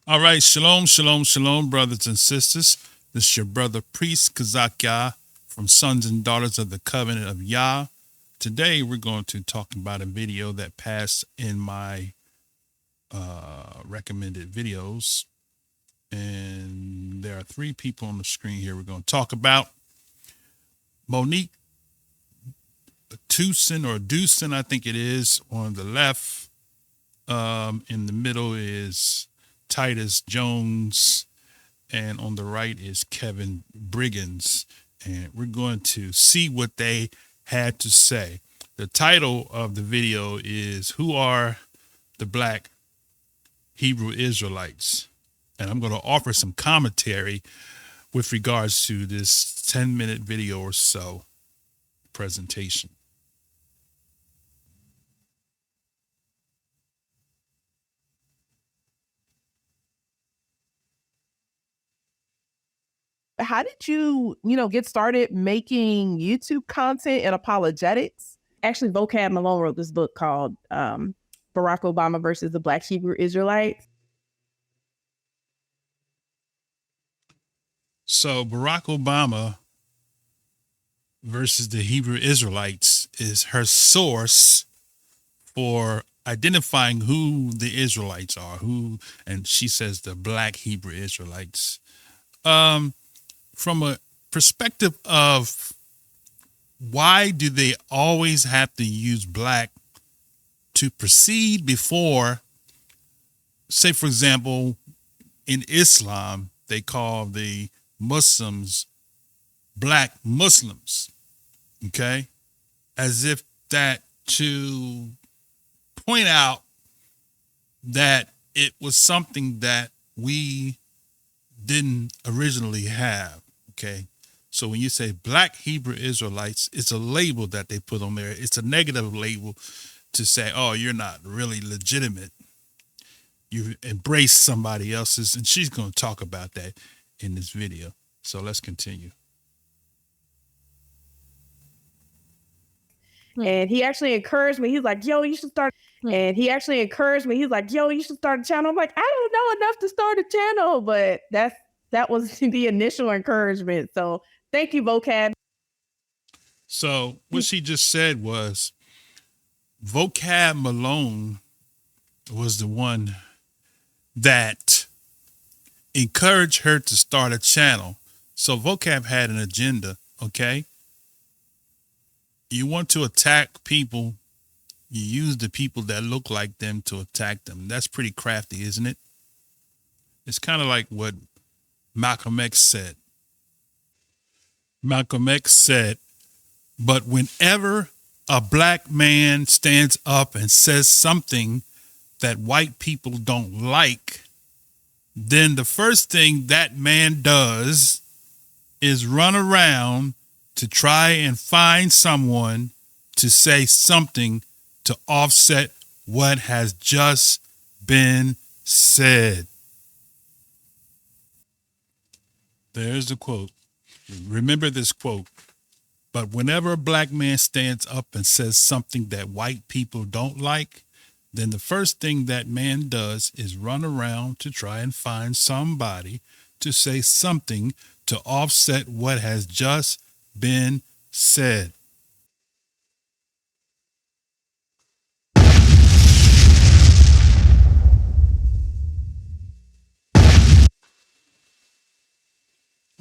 All right, shalom, shalom, shalom, brothers and sisters. This is your brother priest KhazaqYah from Sons and Daughters of the Covenant of Yah. Today we're going to talk about a video that passed in my recommended videos. And there are three people on the screen here we're going to talk about. Monique Tucson or Deucin, I think it is, on the left. In the middle is Titus Jones, and on the right is Kevin Briggins. And we're going to see what they had to say. The title of the video is Who Are the Black Hebrew Israelites? And I'm going to offer some commentary with regards to this 10-minute video or so presentation. How did you, get started making YouTube content and apologetics? Actually, Vocab Malone wrote this book called Barack Obama versus the Black Hebrew Israelites. So Barack Obama versus the Hebrew Israelites is her source for identifying who the Israelites are, and she says the Black Hebrew Israelites. From a perspective of why do they always have to use black to proceed before, say, for example, in Islam, they call the Muslims black Muslims, okay? As if that to point out that it was something that we didn't originally have, okay? So when you say Black Hebrew Israelites, it's a label that they put on there. It's a negative label to say, oh, you're not really legitimate. You embrace somebody else's, and she's going to talk about that in this video. So let's continue. And he actually encouraged me. He's like, yo, you should start. And he actually encouraged me. He's like, yo, you should start a channel. I'm like, I don't know enough to start a channel, but that was the initial encouragement. So thank you, Vocab. So what she just said was Vocab Malone was the one that encouraged her to start a channel. So Vocab had an agenda, okay? You want to attack people, you use the people that look like them to attack them. That's pretty crafty, isn't it? It's kind of like what Malcolm X said. Malcolm X said, but whenever a black man stands up and says something that white people don't like, then the first thing that man does is run around to try and find someone to say something to offset what has just been said. There's the quote. Remember this quote. But whenever a black man stands up and says something that white people don't like, then the first thing that man does is run around to try and find somebody to say something to offset what has just been said.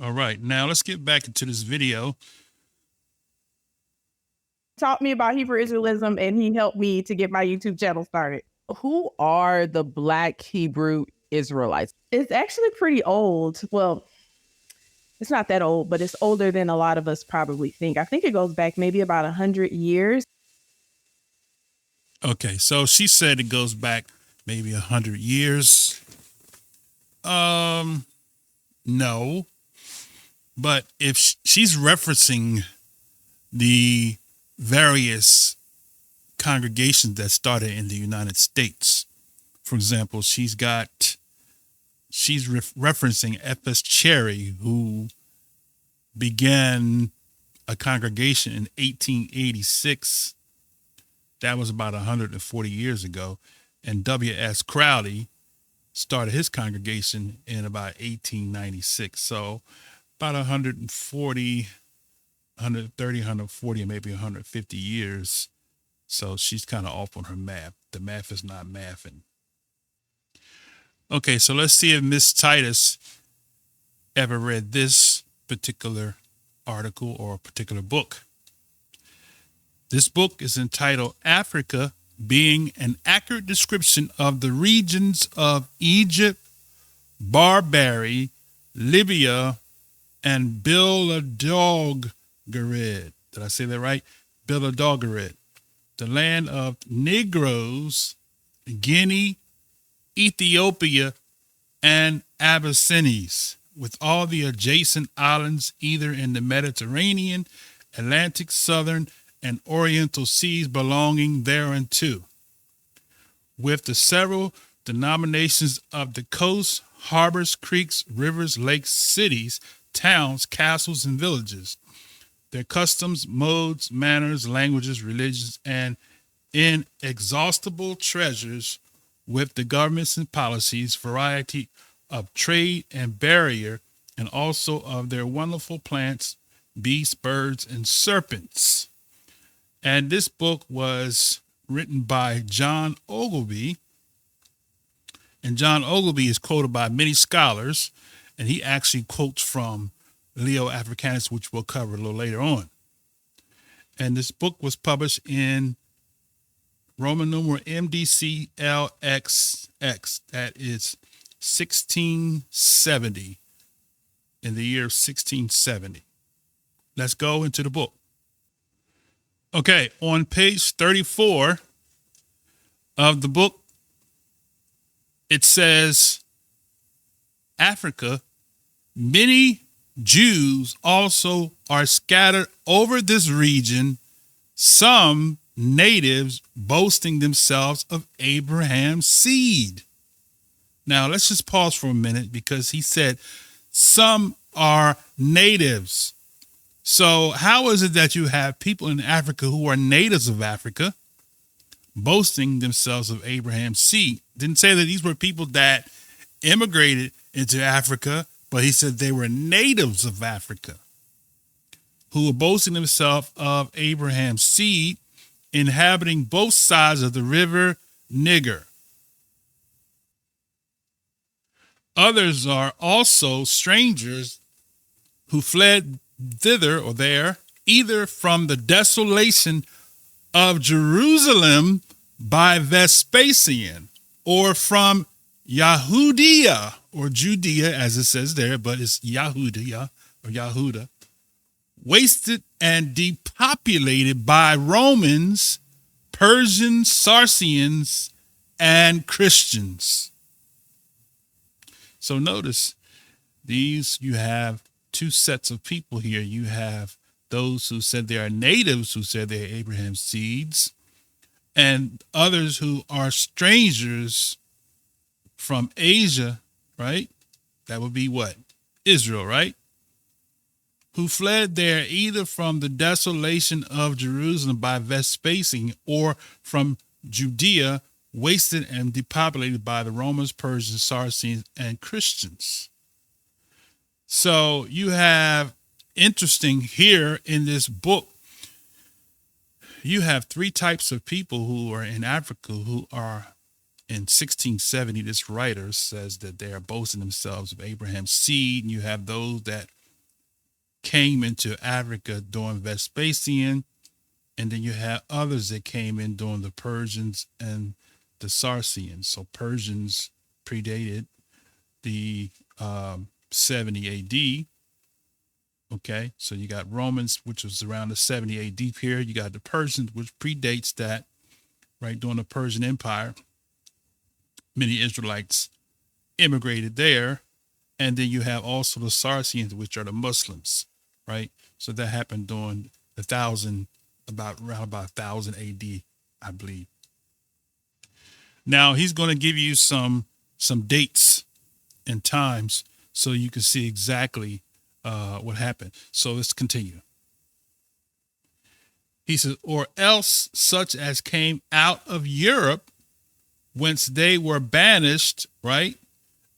All right, now let's get back into this video. Taught me about Hebrew Israelism, and he helped me to get my YouTube channel started. Who are the Black Hebrew Israelites? It's actually pretty old. Well, it's not that old, but it's older than a lot of us probably think. I think it goes back maybe about 100 years. Okay, so she said it goes back maybe 100 years. No. But if she's referencing the various congregations that started in the United States, for example, she's referencing F.S. Cherry, who began a congregation in 1886. That was about 140 years ago. And W.S. Crowley started his congregation in about 1896. So about 140, 130, 140, maybe 150 years. So she's kind of off on her math. The math is not mathing. Okay, so let's see if Miss Titus ever read this particular article or particular book. This book is entitled Africa, being an accurate description of the regions of Egypt, Barbary, Libya, and Bilodogrid. Did I say that right? Bilodogrid. The land of Negroes, Guinea, Ethiopia, and Abyssinians, with all the adjacent islands either in the Mediterranean, Atlantic, Southern, and Oriental seas belonging thereunto, with the several denominations of the coast, harbors, creeks, rivers, lakes, cities, towns, castles, and villages, their customs, modes, manners, languages, religions, and inexhaustible treasures, with the governments and policies, variety of trade and barrier, and also of their wonderful plants, beasts, birds, and serpents. And this book was written by John Ogilvy. And John Ogilvy is quoted by many scholars, and he actually quotes from Leo Africanus, which we'll cover a little later on. And this book was published in Roman numeral MDCLXX. That is 1670, in the year 1670. Let's go into the book. Okay, on page 34 of the book, it says, Africa, many Jews also are scattered over this region, some natives boasting themselves of Abraham's seed. Now, let's just pause for a minute, because he said some are natives. So how is it that you have people in Africa who are natives of Africa boasting themselves of Abraham's seed? Didn't say that these were people that immigrated into Africa, but he said they were natives of Africa who were boasting themselves of Abraham's seed, inhabiting both sides of the river Niger. Others are also strangers who fled thither or there, either from the desolation of Jerusalem by Vespasian, or from Yahudia, or Judea, as it says there, but it's Yahudia or Yahuda, wasted and depopulated by Romans, Persians, Saracens, and Christians. So notice these, you have two sets of people here. You have those who said they are natives, who said they are Abraham's seeds, and others who are strangers from Asia, right? That would be what? Israel, right? Who fled there either from the desolation of Jerusalem by Vespasian, or from Judea, wasted and depopulated by the Romans, Persians, Saracens, and Christians. So you have, interesting here in this book, you have three types of people who are in Africa who are in 1670. This writer says that they are boasting themselves of Abraham's seed. And you have those that came into Africa during Vespasian. And then you have others that came in during the Persians and the Saracens. So Persians predated the 70 AD. Okay, so you got Romans, which was around the 70 AD period. You got the Persians, which predates that, right, during the Persian Empire. Many Israelites immigrated there. And then you have also the Saracens, which are the Muslims, right? So that happened during the around about 1000 AD, I believe. Now he's going to give you some dates and times so you can see exactly what happened. So let's continue. He says, or else such as came out of Europe, whence they were banished, right?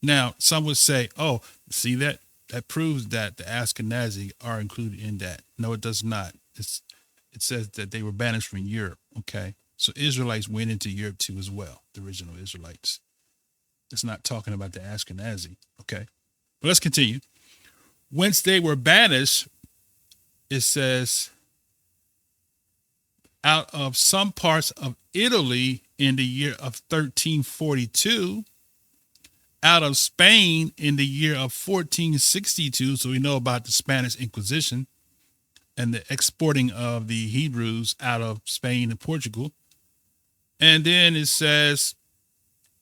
Now, some would say, oh, see that? That proves that the Ashkenazi are included in that. No, it does not. It says that they were banished from Europe. Okay. So Israelites went into Europe too as well, the original Israelites. It's not talking about the Ashkenazi. Okay. But let's continue. Whence they were banished, it says, out of some parts of Italy in the year of 1342, out of Spain in the year of 1462. So we know about the Spanish Inquisition and the exporting of the Hebrews out of Spain and Portugal. And then it says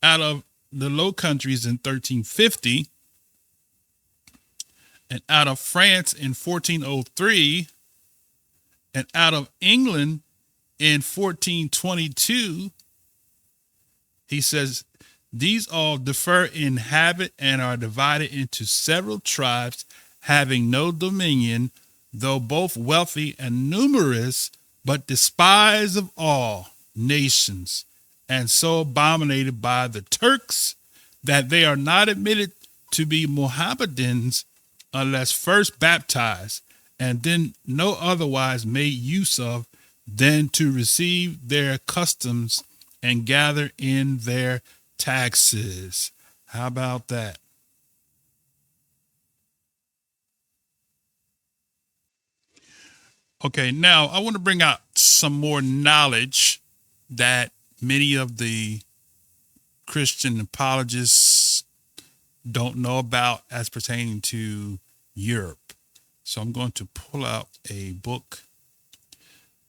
out of the Low Countries in 1350, and out of France in 1403, and out of England in 1422. He says, these all differ in habit and are divided into several tribes, having no dominion, though both wealthy and numerous, but despised of all nations, and so abominated by the Turks that they are not admitted to be Mohammedans unless first baptized, and then no otherwise made use of than to receive their customs and gather in their taxes. How about that? Okay, now I want to bring out some more knowledge that many of the Christian apologists don't know about as pertaining to Europe. So I'm going to pull out a book.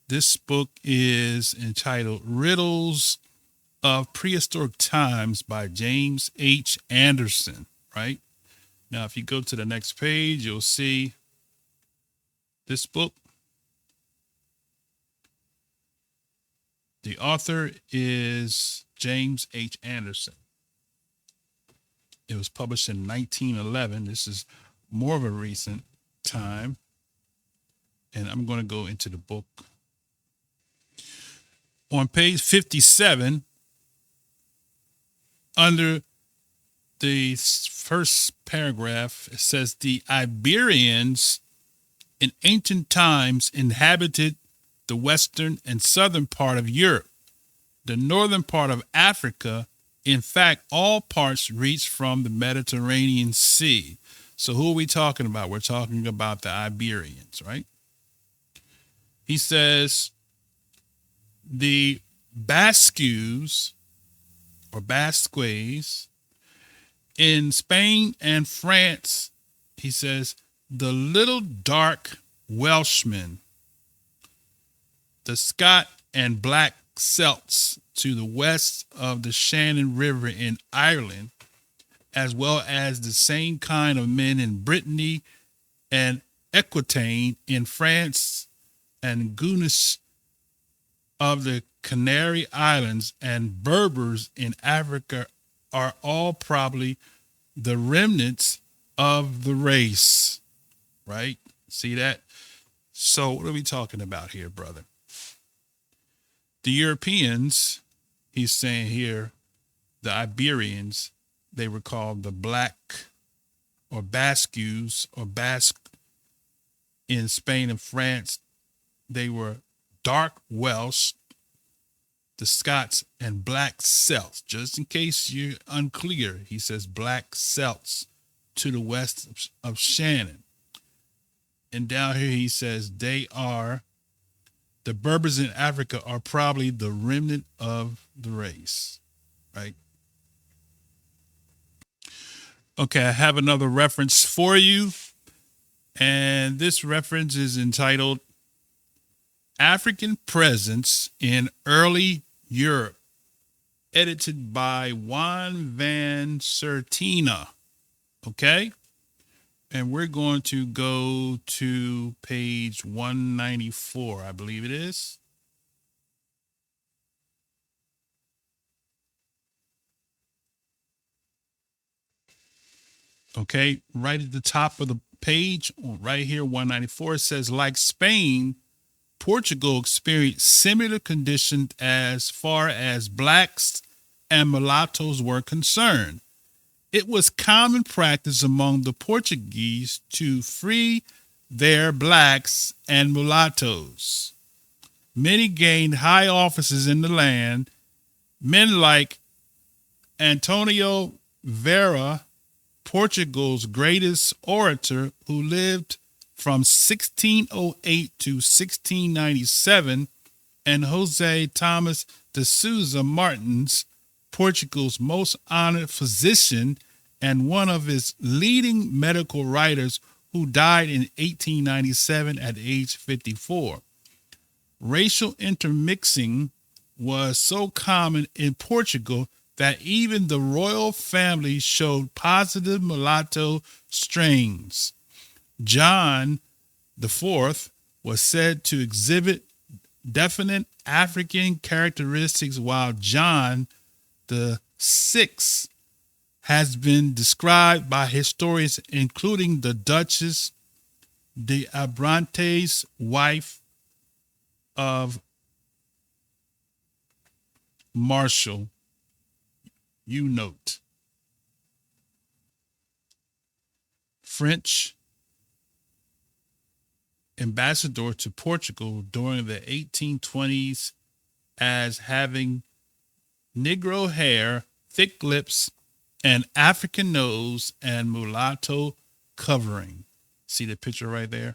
This book is entitled Riddles of Prehistoric Times by James H. Anderson, right? Now, if you go to the next page, you'll see this book. The author is James H. Anderson. It was published in 1911. This is more of a recent time. And I'm going to go into the book. On page 57, under the first paragraph, it says the Iberians in ancient times inhabited the western and southern part of Europe, the northern part of Africa. In fact, all parts reach from the Mediterranean Sea. So who are we talking about? We're talking about the Iberians, right? He says the Basques or Basques in Spain and France, he says the little dark Welshmen, the Scot and black Celts to the west of the Shannon River in Ireland, as well as the same kind of men in Brittany and Aquitaine in France, and Gunners of the Canary Islands and Berbers in Africa are all probably the remnants of the race, right? See that? So what are we talking about here, brother? The Europeans, he's saying here, the Iberians, they were called the Black or Basques or Basque in Spain and France. They were dark Welsh, the Scots, and black Celts. Just in case you're unclear, he says black Celts to the west of Shannon. And down here he says they are, the Berbers in Africa are probably the remnant of the race, right? Okay, I have another reference for you. And this reference is entitled African Presence in Early Europe, edited by Juan van Sertina. Okay? And we're going to go to page 194, I believe it is. Okay, right at the top of the page, right here, 194, it says, like Spain, Portugal experienced similar conditions as far as blacks and mulattoes were concerned. It was common practice among the Portuguese to free their blacks and mulattoes. Many gained high offices in the land. Men like Antonio Vera, Portugal's greatest orator, who lived from 1608 to 1697, and Jose Thomas de Souza Martins, Portugal's most honored physician and one of his leading medical writers, who died in 1897 at age 54. Racial intermixing was so common in Portugal that even the royal family showed positive mulatto strains. John IV was said to exhibit definite African characteristics, while John VI has been described by historians, including the Duchess de Abrantes, wife of Marshal. You note. French ambassador to Portugal during the 1820s as having Negro hair, thick lips, an African nose, and mulatto covering. See the picture right there?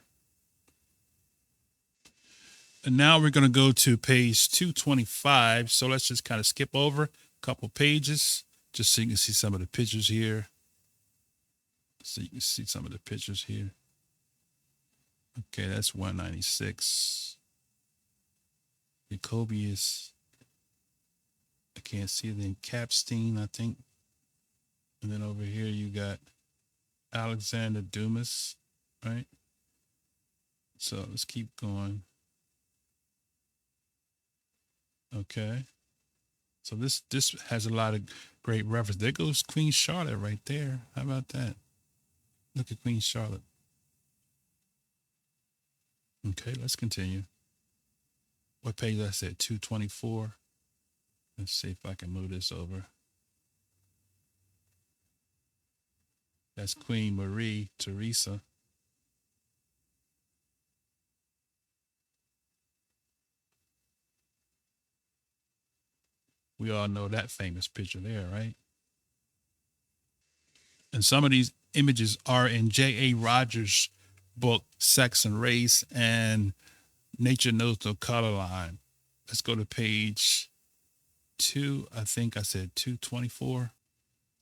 And now we're going to go to page 225. So let's just kind of skip over a couple pages just so you can see some of the pictures here. So you can see some of the pictures here. Okay, that's 196. Jacobius. I can't see it in Capstein, I think. And then over here you got Alexander Dumas, right? So let's keep going. Okay. So this has a lot of great reference. There goes Queen Charlotte right there. How about that? Look at Queen Charlotte. Okay, let's continue. What page did I say? 224. Let's see if I can move this over. That's Queen Marie Theresa. We all know that famous picture there, right? And some of these images are in J.A. Rogers' book, Sex and Race and Nature Knows No Color Line. Let's go to page 2. I think I said 224.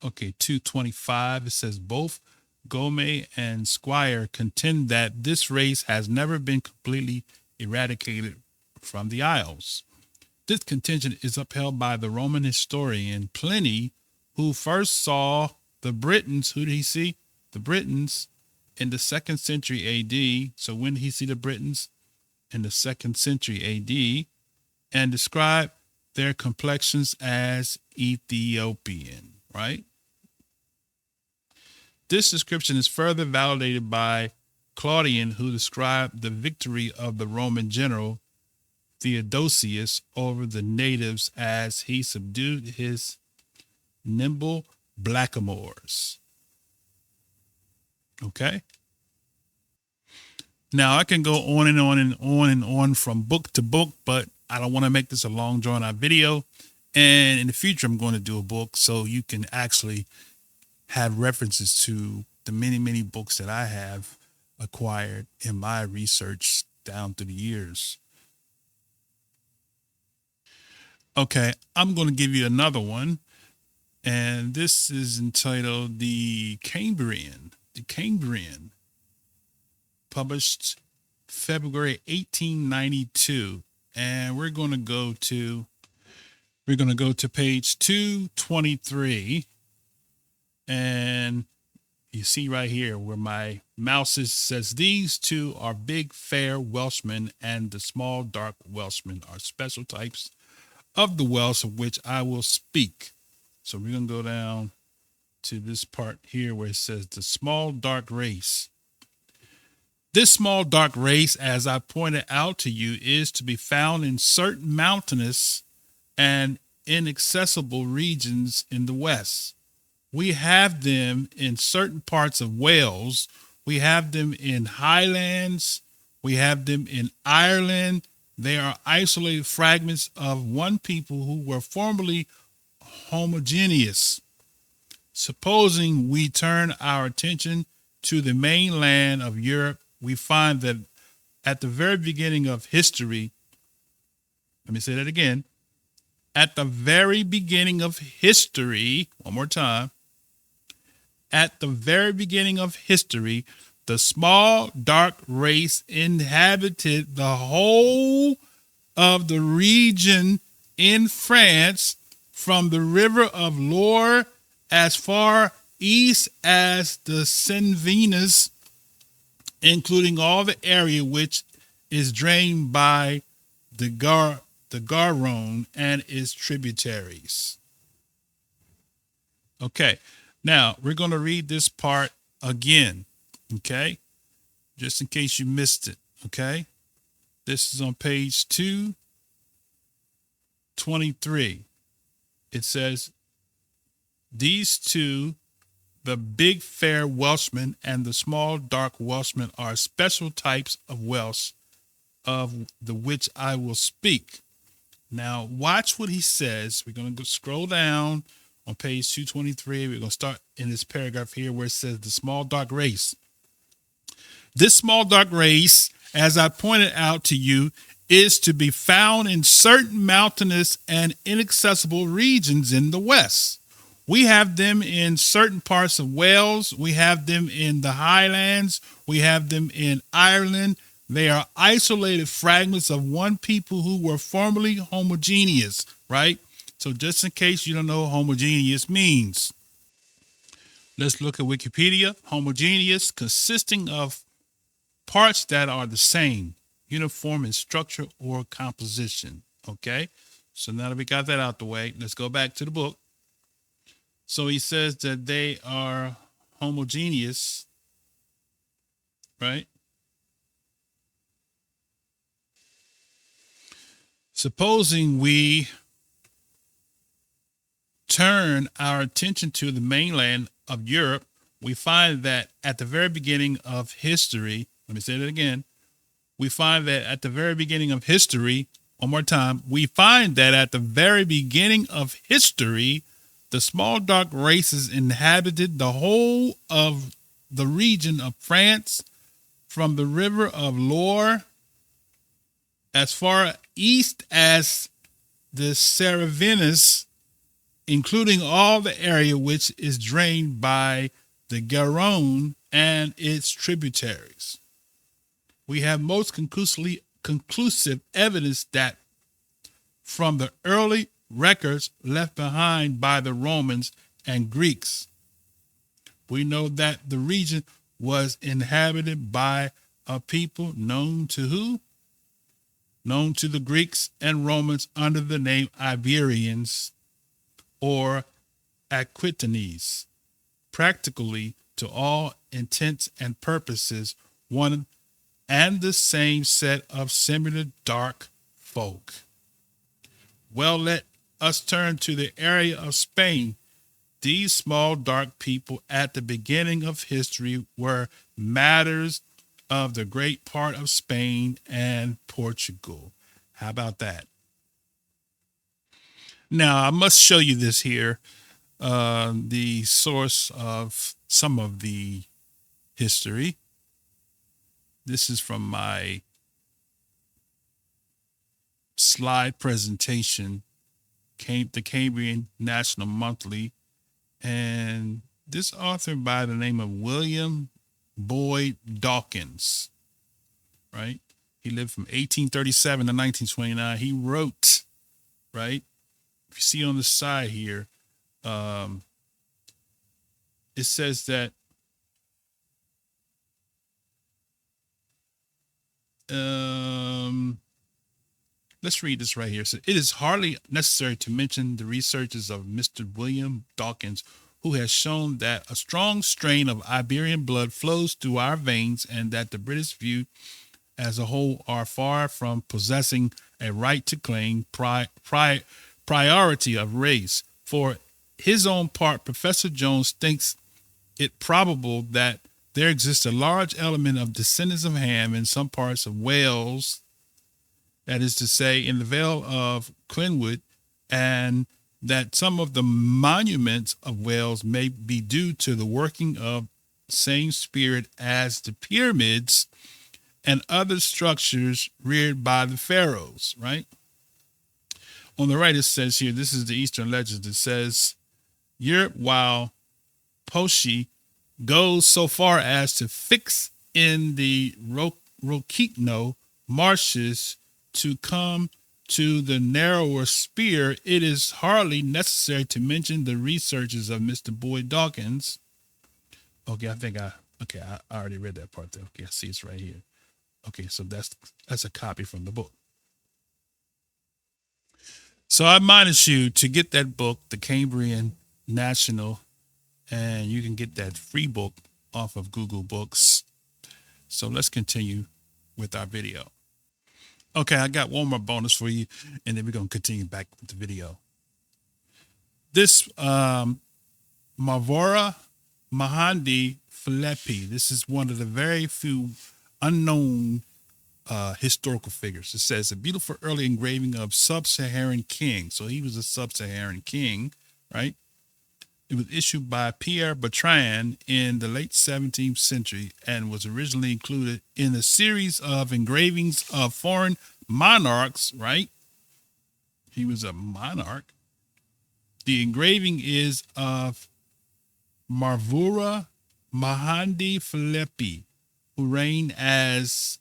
Okay, 225. It says both Gomez and Squire contend that this race has never been completely eradicated from the Isles. This contention is upheld by the Roman historian Pliny, who first saw the Britons. Who did he see? The Britons in the 2nd century AD. So when did he see the Britons? In the 2nd century AD, and described their complexions as Ethiopian, right? This description is further validated by Claudian, who described the victory of the Roman general Theodosius over the natives as he subdued his nimble blackamoors. Okay. Now I can go on and on and on and on from book to book, but I don't want to make this a long drawn out video. And in the future, I'm going to do a book so you can actually have references to the many, many books that I have acquired in my research down through the years. Okay, I'm going to give you another one. And this is entitled The Cambrian. The Cambrian, published February 1892. And we're going to go to page 223. And you see right here where my mouse is, says these two are big, fair Welshmen, and the small, dark Welshmen are special types of the Welsh of which I will speak. So we're going to go down to this part here where it says the small, dark race. This small, dark race, as I pointed out to you, is to be found in certain mountainous and inaccessible regions in the West. We have them in certain parts of Wales. We have them in Highlands. We have them in Ireland. They are isolated fragments of one people who were formerly homogeneous. Supposing we turn our attention to the mainland of Europe, we find that at the very beginning of history, let me say that again, at the very beginning of history, one more time, at the very beginning of history, the small dark race inhabited the whole of the region in France from the river of Loire as far east as the Cevennes, including all the area which is drained by the Garonne and its tributaries. Okay, now we're going to read this part again, okay, just in case you missed it, okay? This is on page 223. It says, these two, the big fair Welshman and the small dark Welshman, are special types of Welsh of the which I will speak. Now watch what he says. We're going to scroll down on page 223. We're going to start in this paragraph here where it says the small dark race. This small dark race, as I pointed out to you, is to be found in certain mountainous and inaccessible regions in the West. We have them in certain parts of Wales. We have them in the Highlands. We have them in Ireland. They are isolated fragments of one people who were formerly homogeneous, right? So just in case you don't know what homogeneous means, let's look at Wikipedia. Homogeneous, consisting of parts that are the same, uniform in structure or composition. Okay, so now that we got that out the way, let's go back to the book. So he says that they are homogeneous, right? Supposing we turn our attention to the mainland of Europe, we find that at the very beginning of history, let me say that again. We find that at the very beginning of history, one more time, we find that at the very beginning of history, the small dark races inhabited the whole of the region of France from the river of Loire as far east as the Cevennes, including all the area which is drained by the Garonne and its tributaries. We have most conclusive evidence that from the early records left behind by the Romans and Greeks, we know that the region was inhabited by a people known to who? Known to the Greeks and Romans under the name Iberians or Aquitanians. Practically, to all intents and purposes, one and the same set of similar dark folk. Well, let us turn to the area of Spain. These small dark people at the beginning of history were matters of the great part of Spain and Portugal. How about that? Now, I must show you this here, the source of some of the history. This is from my slide presentation, the Cambrian National Monthly, and this author by the name of William Boyd Dawkins, right? He lived from 1837 to 1929. He wrote, right? If you see on the side here, it says that let's read this right here. So it is hardly necessary to mention the researches of Mr. William Dawkins, who has shown that a strong strain of Iberian blood flows through our veins and that the British view as a whole are far from possessing a right to claim priority of race. For his own part, Professor Jones thinks it probable that there exists a large element of descendants of Ham in some parts of Wales, that is to say, in the Vale of Clinwood, and that some of the monuments of Wales may be due to the working of the same spirit as the pyramids and other structures reared by the pharaohs, right? On the right, it says here, this is the Eastern legend. It says, Europe, while Poshi goes so far as to fix in the Rokitno marshes to come to the narrower spear, it is hardly necessary to mention the researches of Mr. Boyd Dawkins. Okay, I already read that part there. Okay, I see it's right here. Okay, so that's a copy from the book. So I admonish you to get that book, The Cambrian National, and you can get that free book off of Google Books. So let's continue with our video. Okay, I got one more bonus for you, and then we're going to continue back with the video. This Mavora Mahandi Philippi, this is one of the very few unknown historical figures. It says a beautiful early engraving of sub-Saharan king. So he was a sub-Saharan king, right? It was issued by Pierre Bertrand in the late 17th century and was originally included in a series of engravings of foreign monarchs, right? He was a monarch. The engraving is of Marvura Mahandi Philippi, who reigned as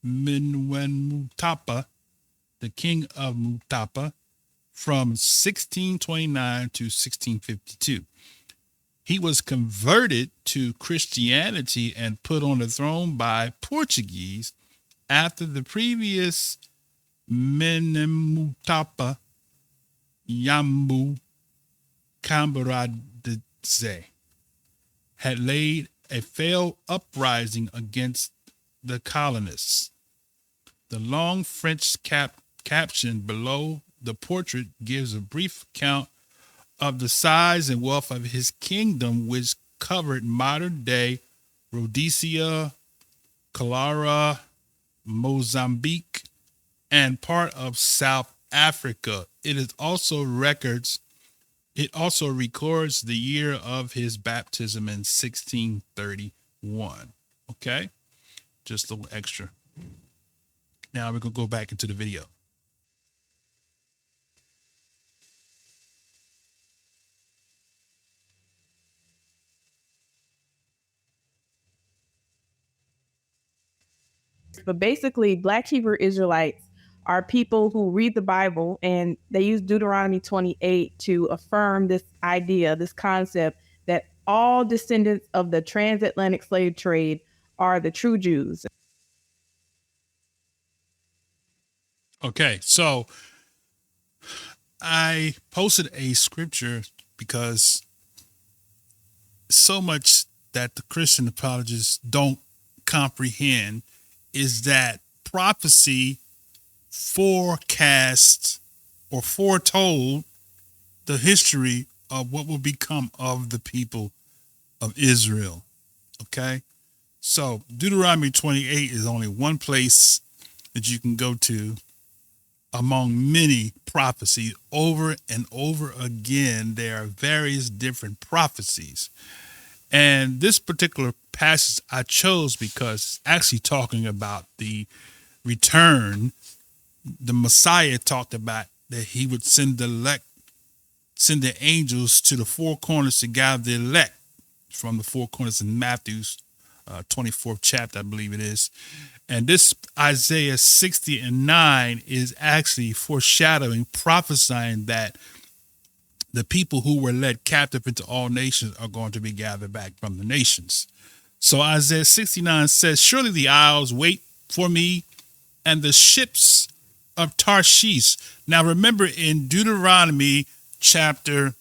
Minwen-Mutapa, the king of Mutapa, from 1629 to 1652. He was converted to Christianity and put on the throne by Portuguese after the previous Minwen-Mutapa Yambu Kambaradze had laid a failed uprising against the colonists. The long French caption below the portrait gives a brief account of the size and wealth of his kingdom, which covered modern-day Rhodesia, Clara, Mozambique, and part of South Africa. It also records the year of his baptism in 1631. Okay? Just a little extra. Now we're going to go back into the video. But basically, Black Hebrew Israelites are people who read the Bible and they use Deuteronomy 28 to affirm this idea, this concept that all descendants of the transatlantic slave trade are the true Jews. Okay, so I posted a scripture because so much that the Christian apologists don't comprehend is that prophecy forecast or foretold the history of what will become of the people of Israel. Okay, so Deuteronomy 28 is only one place that you can go to among many prophecies. Over and over again, there are various different prophecies. And this particular passage I chose because it's actually talking about the return. The Messiah talked about that he would send the angels to the four corners to gather the elect from the four corners in Matthew's 24th chapter, I believe it is. And this Isaiah 60:9 is actually foreshadowing, prophesying that the people who were led captive into all nations are going to be gathered back from the nations. So Isaiah 69 says, surely the isles wait for me and the ships of Tarshish. Now remember, in Deuteronomy chapter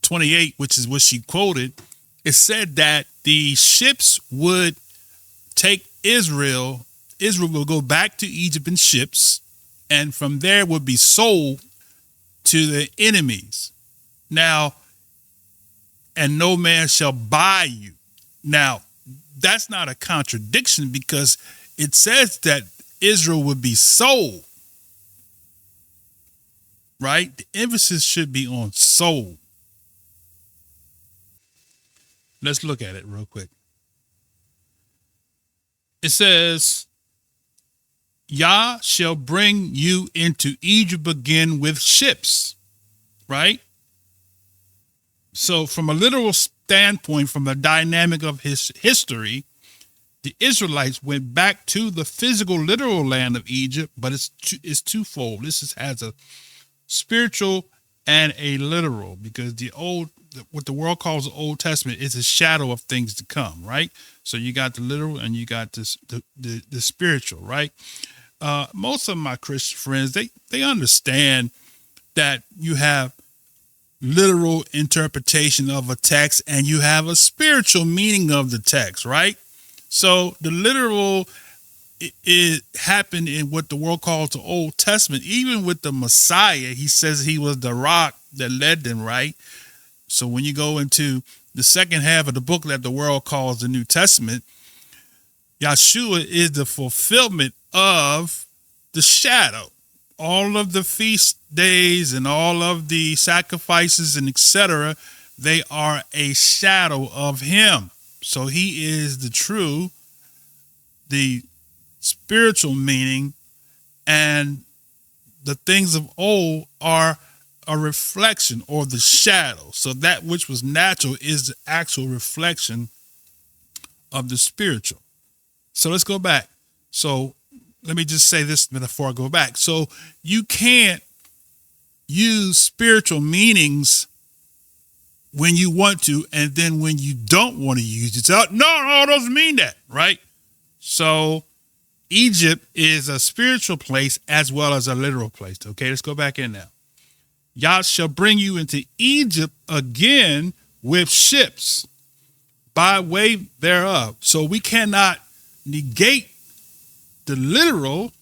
28, which is what she quoted, it said that the ships would take Israel will go back to Egypt in ships, and from there would be sold to the enemies. Now, and no man shall buy you. Now, that's not a contradiction because it says that Israel would be sold, right? The emphasis should be on sold. Let's look at it real quick. It says, Yah shall bring you into Egypt again with ships, right? So from a literal standpoint, from the dynamic of his history, the Israelites went back to the physical, literal land of Egypt, but it's twofold. This has a spiritual and a literal, because what the world calls the Old Testament is a shadow of things to come, right? So you got the literal and you got the spiritual, right? Most of my Christian friends, they understand that you have literal interpretation of a text and you have a spiritual meaning of the text, right? So the literal it happened in what the world calls the Old Testament. Even with the Messiah, he says he was the rock that led them, right? So when you go into the second half of the book that the world calls the New Testament, Yeshua is the fulfillment of the shadow. All of the feast days and all of the sacrifices and etc., they are a shadow of him. So he is the spiritual meaning, and the things of old are a reflection or the shadow. So that which was natural is the actual reflection of the spiritual. So let's go back. So let me just say this before I go back. So you can't use spiritual meanings when you want to, and then when you don't want to use it, no, it doesn't mean that, right? So Egypt is a spiritual place as well as a literal place. Okay, let's go back in now. Yah shall bring you into Egypt again with ships by way thereof. So we cannot negate the literal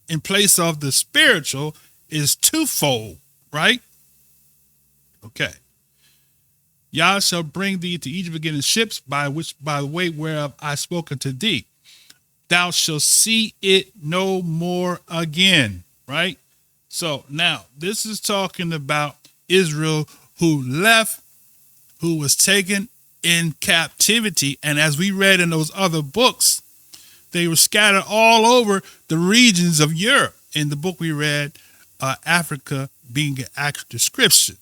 in place of the spiritual is twofold, right? Okay. Yah shall bring thee to Egypt again in ships by the way whereof I spoke unto thee. Thou shalt see it no more again, right? So now this is talking about Israel who left, who was taken in captivity. And as we read in those other books, they were scattered all over the regions of Europe. In the book we read, Africa being an accurate description,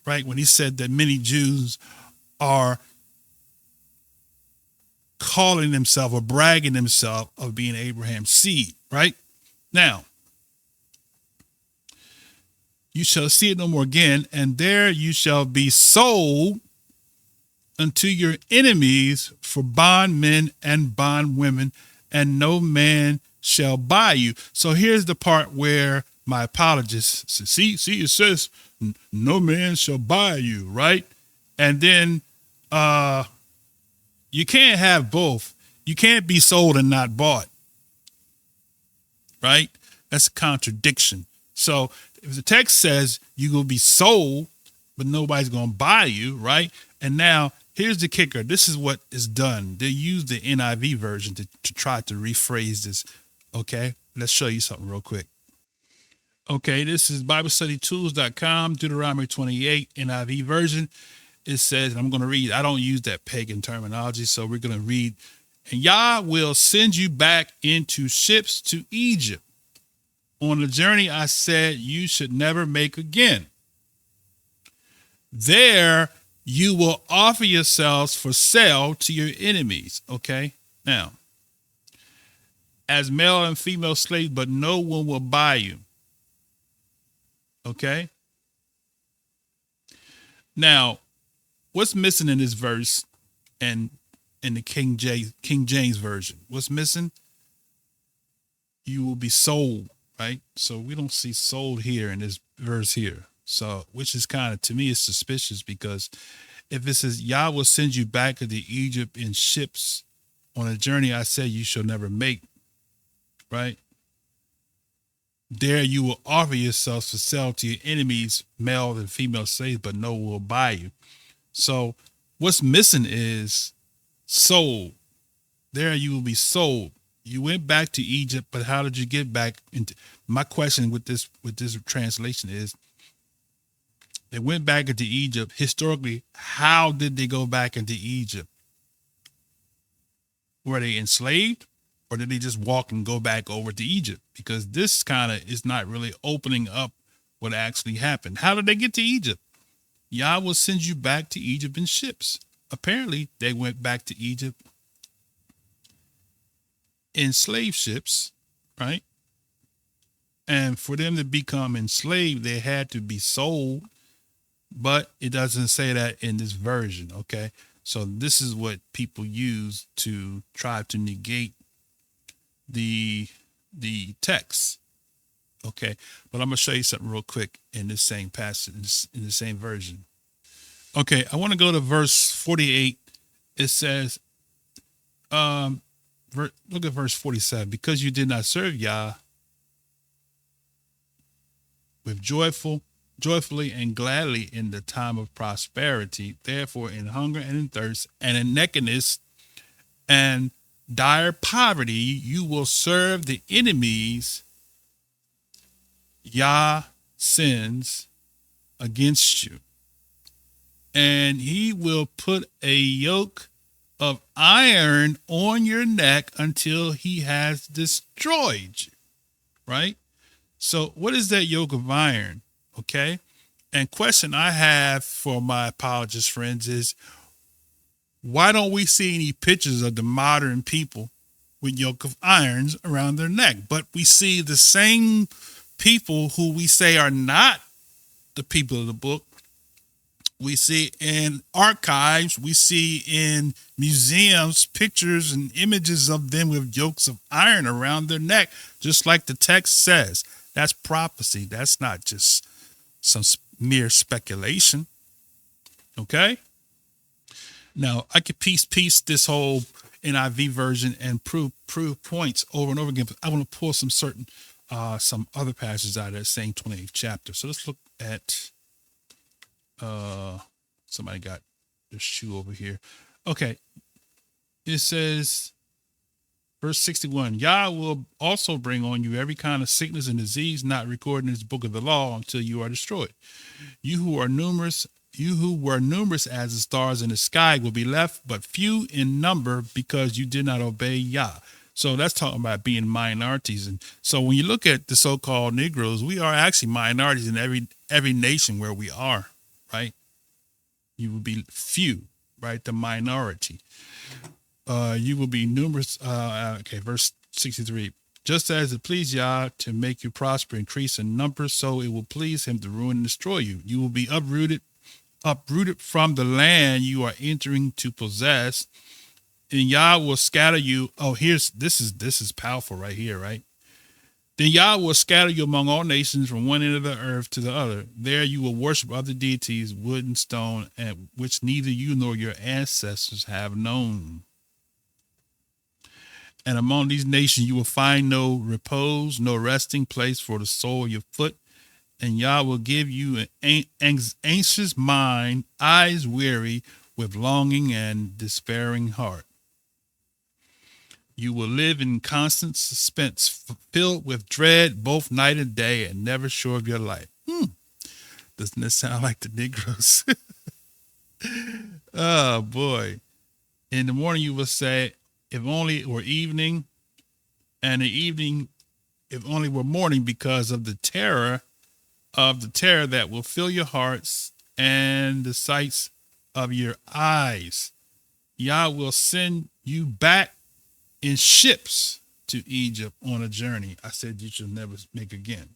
right? When he said that many Jews are calling themselves or bragging themselves of being Abraham's seed, right? Now, you shall see it no more again, and there you shall be sold unto your enemies for bondmen and bondwomen, and no man shall buy you. So here's the part where my apologist says, see, it says no man shall buy you, right? And then you can't have both. You can't be sold and not bought, right? That's a contradiction. So if the text says you will be sold, but nobody's going to buy you, right? And now here's the kicker. This is what is done. They use the NIV version to try to rephrase this. Okay, let's show you something real quick. Okay, this is BibleStudyTools.com, Deuteronomy 28, NIV version. It says, and I'm going to read, I don't use that pagan terminology, so we're going to read, and Yah will send you back into ships to Egypt on the journey I said you should never make again. There you will offer yourselves for sale to your enemies. Okay, now, as male and female slaves, but no one will buy you. Okay, now, what's missing in this verse and in the King James version? What's missing? You will be sold, right? So we don't see sold here in this verse here. So, which is kind of, to me, is suspicious, because if it says Yah will send you back into Egypt in ships on a journey I said you shall never make, right? There you will offer yourselves for sale to your enemies, male and female slaves, but no one will buy you. So what's missing is sold. There you will be sold. You went back to Egypt, but how did you get back into? My question with this translation is, they went back into Egypt. Historically, how did they go back into Egypt? Were they enslaved, or did they just walk and go back over to Egypt? Because this kind of is not really opening up what actually happened. How did they get to Egypt? Yah will send you back to Egypt in ships. Apparently, they went back to Egypt in slave ships, right? And for them to become enslaved, they had to be sold, but it doesn't say that in this version, okay? So this is what people use to try to negate the text, okay? But I'm gonna show you something real quick in this same passage, in the same version. Okay, I want to go to verse 48. It says, look at verse 47. Because you did not serve Yah with joyfully and gladly in the time of prosperity, therefore in hunger and in thirst and in nakedness and dire poverty, you will serve the enemies Yah sends against you. And he will put a yoke of iron on your neck until he has destroyed you, right? So what is that yoke of iron? Okay. And question I have for my apologist friends is, why don't we see any pictures of the modern people with yoke of irons around their neck? But we see the same people who we say are not the people of the book. We see in archives, we see in museums, pictures and images of them with yokes of iron around their neck, just like the text says. That's prophecy. That's not just some mere speculation. Okay? Now, I could piece this whole NIV version and prove points over and over again, but I want to pull some other passages out of that same 28th chapter. So let's look at, somebody got their shoe over here. Okay. It says, verse 61, Yah will also bring on you every kind of sickness and disease not recorded in this book of the law until you are destroyed. You who were numerous as the stars in the sky will be left but few in number because you did not obey Yah. So that's talking about being minorities. And so when you look at the so-called Negroes, we are actually minorities in every nation where we are, right? You will be few, right? The minority. You will be numerous. Okay, verse 63. Just as it pleased Yah to make you prosper, increase in number, so it will please him to ruin and destroy you. You will be uprooted from the land you are entering to possess, and Yah will scatter you. Oh, this is powerful right here, right? Then Yah will scatter you among all nations from one end of the earth to the other. There you will worship other deities, wood and stone, and which neither you nor your ancestors have known. And among these nations you will find no repose, no resting place for the sole of your foot. And Yah will give you an anxious mind, eyes weary with longing and despairing heart. You will live in constant suspense, filled with dread both night and day, and never sure of your life. Doesn't this sound like the Negroes? Oh, boy. In the morning you will say, if only it were evening, and the evening, if only were morning, because of the terror that will fill your hearts and the sights of your eyes. Yah will send you back in ships to Egypt on a journey I said you should never make again.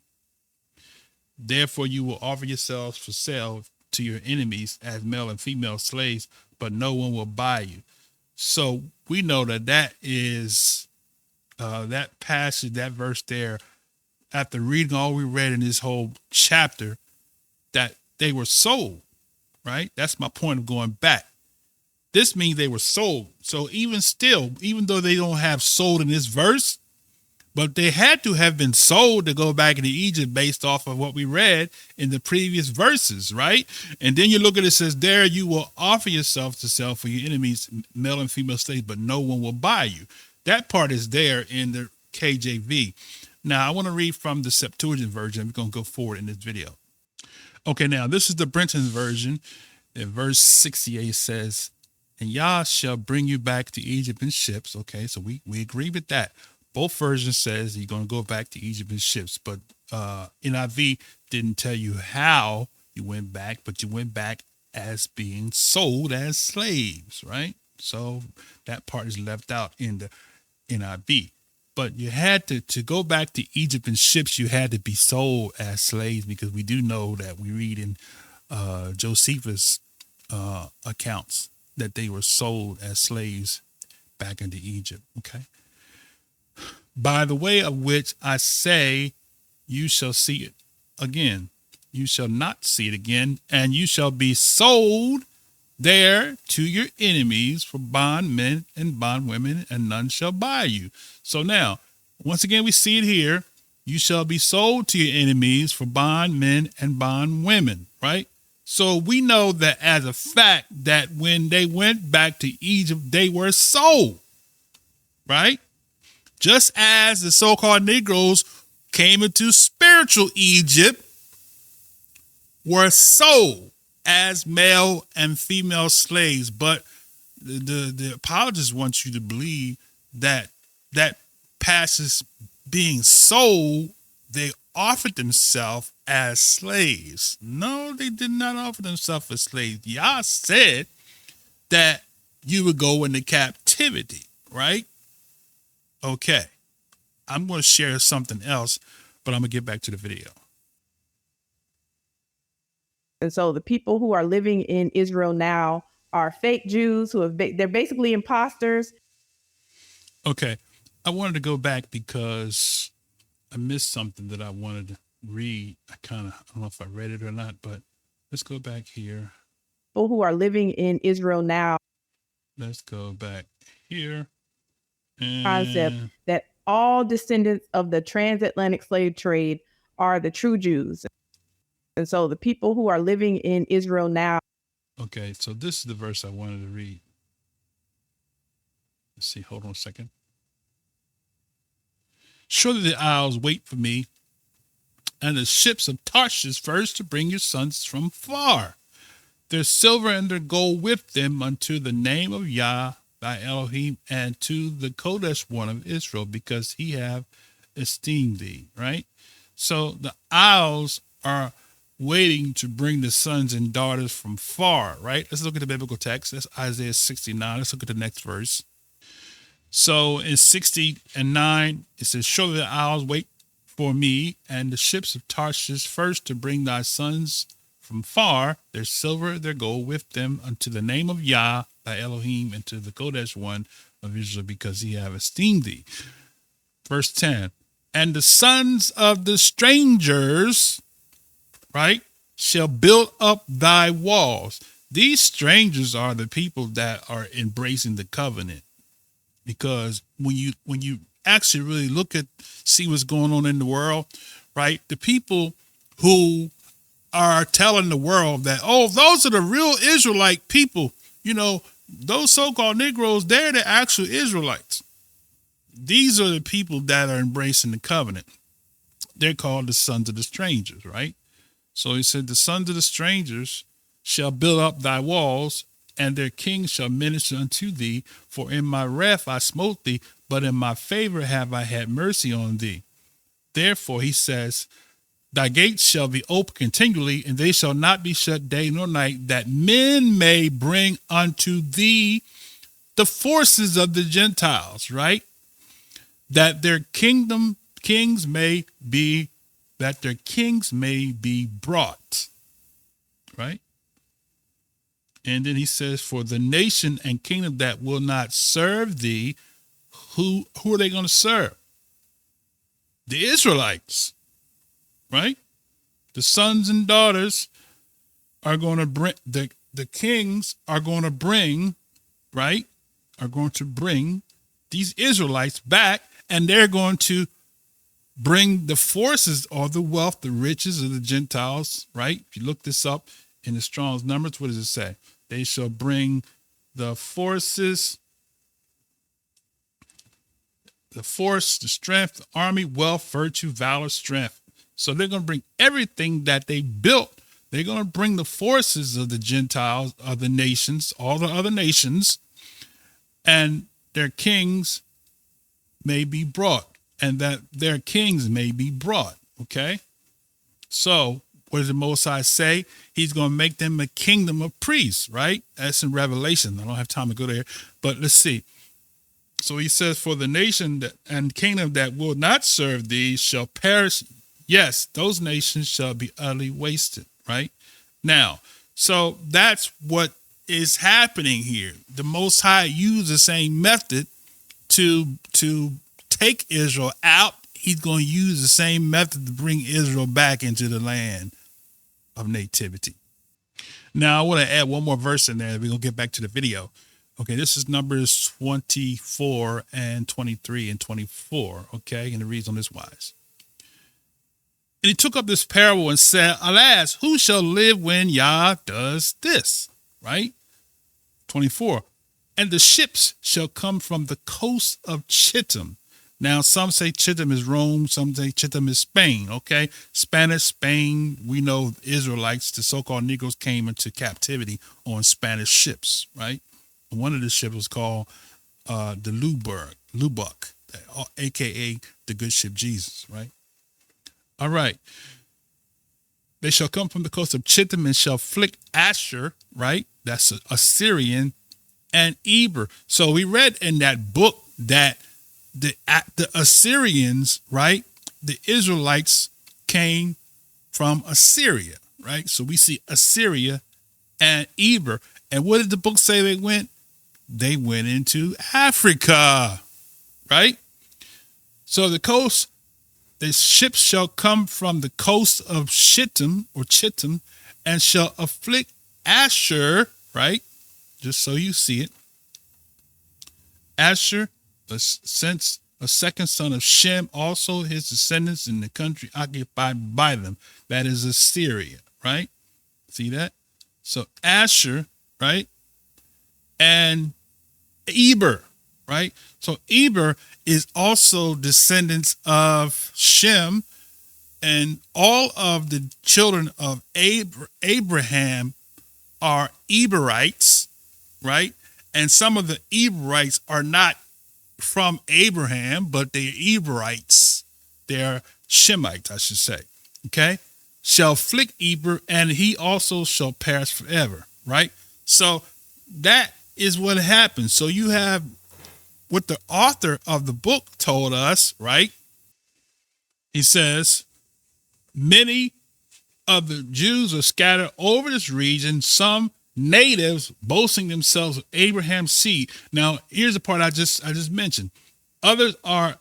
Therefore you will offer yourselves for sale to your enemies as male and female slaves, but no one will buy you. So we know that is that passage, that verse there, after reading all we read in this whole chapter, that they were sold, right? That's my point of going back. This means they were sold. So even though they don't have sold in this verse, But they had to have been sold to go back into Egypt based off of what we read in the previous verses, right? And then you look at it, says, there you will offer yourself to sell for your enemies, male and female slaves, but no one will buy you. That part is there in the KJV. Now, I want to read from the Septuagint version. We're going to go forward in this video. Okay, now this is the Brenton version. In verse 68 says, and Yah shall bring you back to Egypt in ships. Okay, so we agree with that. Both versions says you're going to go back to Egypt in ships, but NIV didn't tell you how you went back, but you went back as being sold as slaves, right? So that part is left out in the NIV. But you had to go back to Egypt in ships, you had to be sold as slaves, because we do know that we read in Josephus' accounts that they were sold as slaves back into Egypt, okay? By the way of which I say, you shall see it again. You shall not see it again, and you shall be sold there to your enemies for bondmen and bondwomen, and none shall buy you. So now, once again, we see it here. You shall be sold to your enemies for bondmen and bondwomen, right? So we know that as a fact that when they went back to Egypt, they were sold, right? Just as the so-called Negroes came into spiritual Egypt, were sold as male and female slaves. But the apologists want you to believe that that passes being sold, they offered themselves as slaves. No, they did not offer themselves as slaves. Yah said that you would go into captivity, right? Okay, I'm going to share something else, but I'm going to get back to the video. And so the people who are living in Israel now are fake Jews who have they're basically imposters. Okay, I wanted to go back because I missed something that I wanted to read. I don't know if I read it or not, but let's go back here. People who are living in Israel now. Let's go back here. Concept that all descendants of the transatlantic slave trade are the true Jews. And so the people who are living in Israel now. Okay, so this is the verse I wanted to read. Let's see, hold on a second. Surely the isles wait for me, and the ships of Tarshish first to bring your sons from far. Their silver and their gold with them unto the name of Yah, thy Elohim, and to the Kodesh one of Israel, because he have esteemed thee, right? So the isles are waiting to bring the sons and daughters from far, right? Let's look at the biblical text. That's Isaiah 69. Let's look at the next verse. So in 60:9, it says, surely the isles wait for me, and the ships of Tarshish first to bring thy sons from far, their silver, their gold with them unto the name of Yah, thy Elohim, and to the Kodesh one of Israel, because he have esteemed thee. Verse 10, and the sons of the strangers, right, shall build up thy walls. These strangers are the people that are embracing the covenant, because when you actually really see what's going on in the world, right, the people who are telling the world that, oh, those are the real Israelite people, those so-called Negroes, they're the actual Israelites. These are the people that are embracing the covenant. They're called the sons of the strangers, right? So he said, the sons of the strangers shall build up thy walls, and their kings shall minister unto thee. For in my wrath I smote thee, but in my favor have I had mercy on thee. Therefore, he says, thy gates shall be open continually, and they shall not be shut day nor night, that men may bring unto thee the forces of the Gentiles, right? That their kings may be brought, right? And then he says, for the nation and kingdom that will not serve thee, who are they going to serve? The Israelites, right? The sons and daughters are going to bring, the kings are going to bring, right? Are going to bring these Israelites back, and they're going to bring the forces or the wealth, the riches of the Gentiles, right? If you look this up in the Strong's numbers, what does it say? They shall bring the forces, the force, the strength, the army, wealth, virtue, valor, strength. So they're going to bring everything that they built. They're going to bring the forces of the Gentiles, of the nations, all the other nations, and their kings may be brought, and that their kings may be brought. Okay. So what does the Most High say? He's going to make them a kingdom of priests, right? That's in Revelation. I don't have time to go there, but let's see. So he says, for the nation and kingdom that will not serve thee shall perish. Yes, those nations shall be utterly wasted, right? Now, so that's what is happening here. The Most High used the same method to take Israel out. He's going to use the same method to bring Israel back into the land of nativity. Now, I want to add one more verse in there. We're going to get back to the video. Okay, this is Numbers 24 and 23 and 24. Okay, and it reads on this wise. And he took up this parable and said, alas, who shall live when Yah does this? Right? 24. And the ships shall come from the coast of Chittim. Now, some say Chittim is Rome. Some say Chittim is Spain. Okay. Spanish, Spain. We know Israelites, the so-called Negroes, came into captivity on Spanish ships. Right. And one of the ships was called the Lubbock, a.k.a. the good ship Jesus. Right. All right. They shall come from the coast of Chittim and shall afflict Asher. Right. That's Assyrian. And Eber. So we read in that book that the Assyrians, right, the Israelites came from Assyria, right? So we see Assyria and Eber. And what did the book say they went? They went into Africa, right? So the ships shall come from the coast of Chittim and shall afflict Asher, right? Just so you see it. Asher, a second son of Shem, also his descendants in the country occupied by them. That is Assyria, right? See that? So Asher, right? And Eber, right? So Eber is also descendants of Shem, and all of the children of Abraham are Eberites, right? And some of the Eberites are not from Abraham, but they're Eberites. They're Shemites, I should say. Okay? Shall afflict Eber, and he also shall perish forever, right? So that is what happens. So you have what the author of the book told us, right? He says, many of the Jews are scattered over this region, some natives boasting themselves of Abraham's seed. Now, here's the part I just mentioned. Others are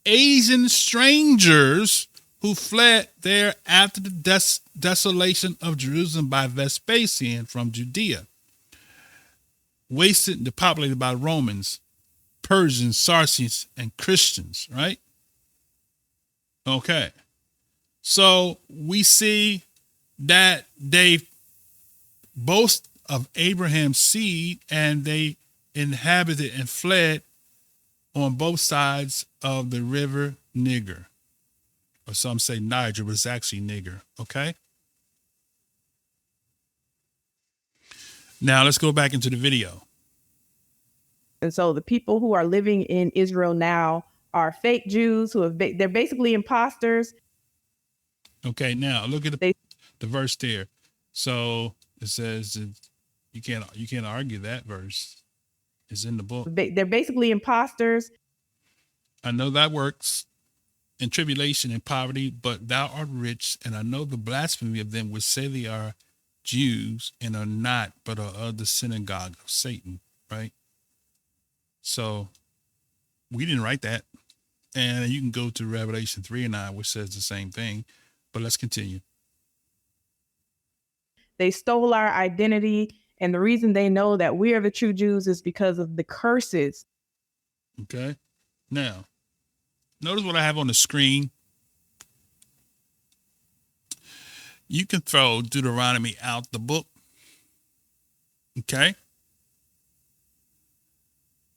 Asian strangers who fled there after the desolation of Jerusalem by Vespasian from Judea, wasted and depopulated by Romans, Persians, Saracens, and Christians, right? Okay. So we see that they boast of Abraham's seed, and they inhabited and fled on both sides of the river Niger. Or some say Niger, but it's actually Niger. Okay. Now let's go back into the video. And so the people who are living in Israel now are fake Jews they're basically imposters. Okay, now look at the verse there. So it says you can't argue that verse. It's in the book. They're basically imposters. I know that works in tribulation and poverty, but thou art rich, and I know the blasphemy of them which say they are Jews and are not, but are of the synagogue of Satan, right? So we didn't write that. And you can go to Revelation 3:9, which says the same thing. But let's continue. They stole our identity. And the reason they know that we are the true Jews is because of the curses. Okay. Now, notice what I have on the screen. You can throw Deuteronomy out the book. Okay?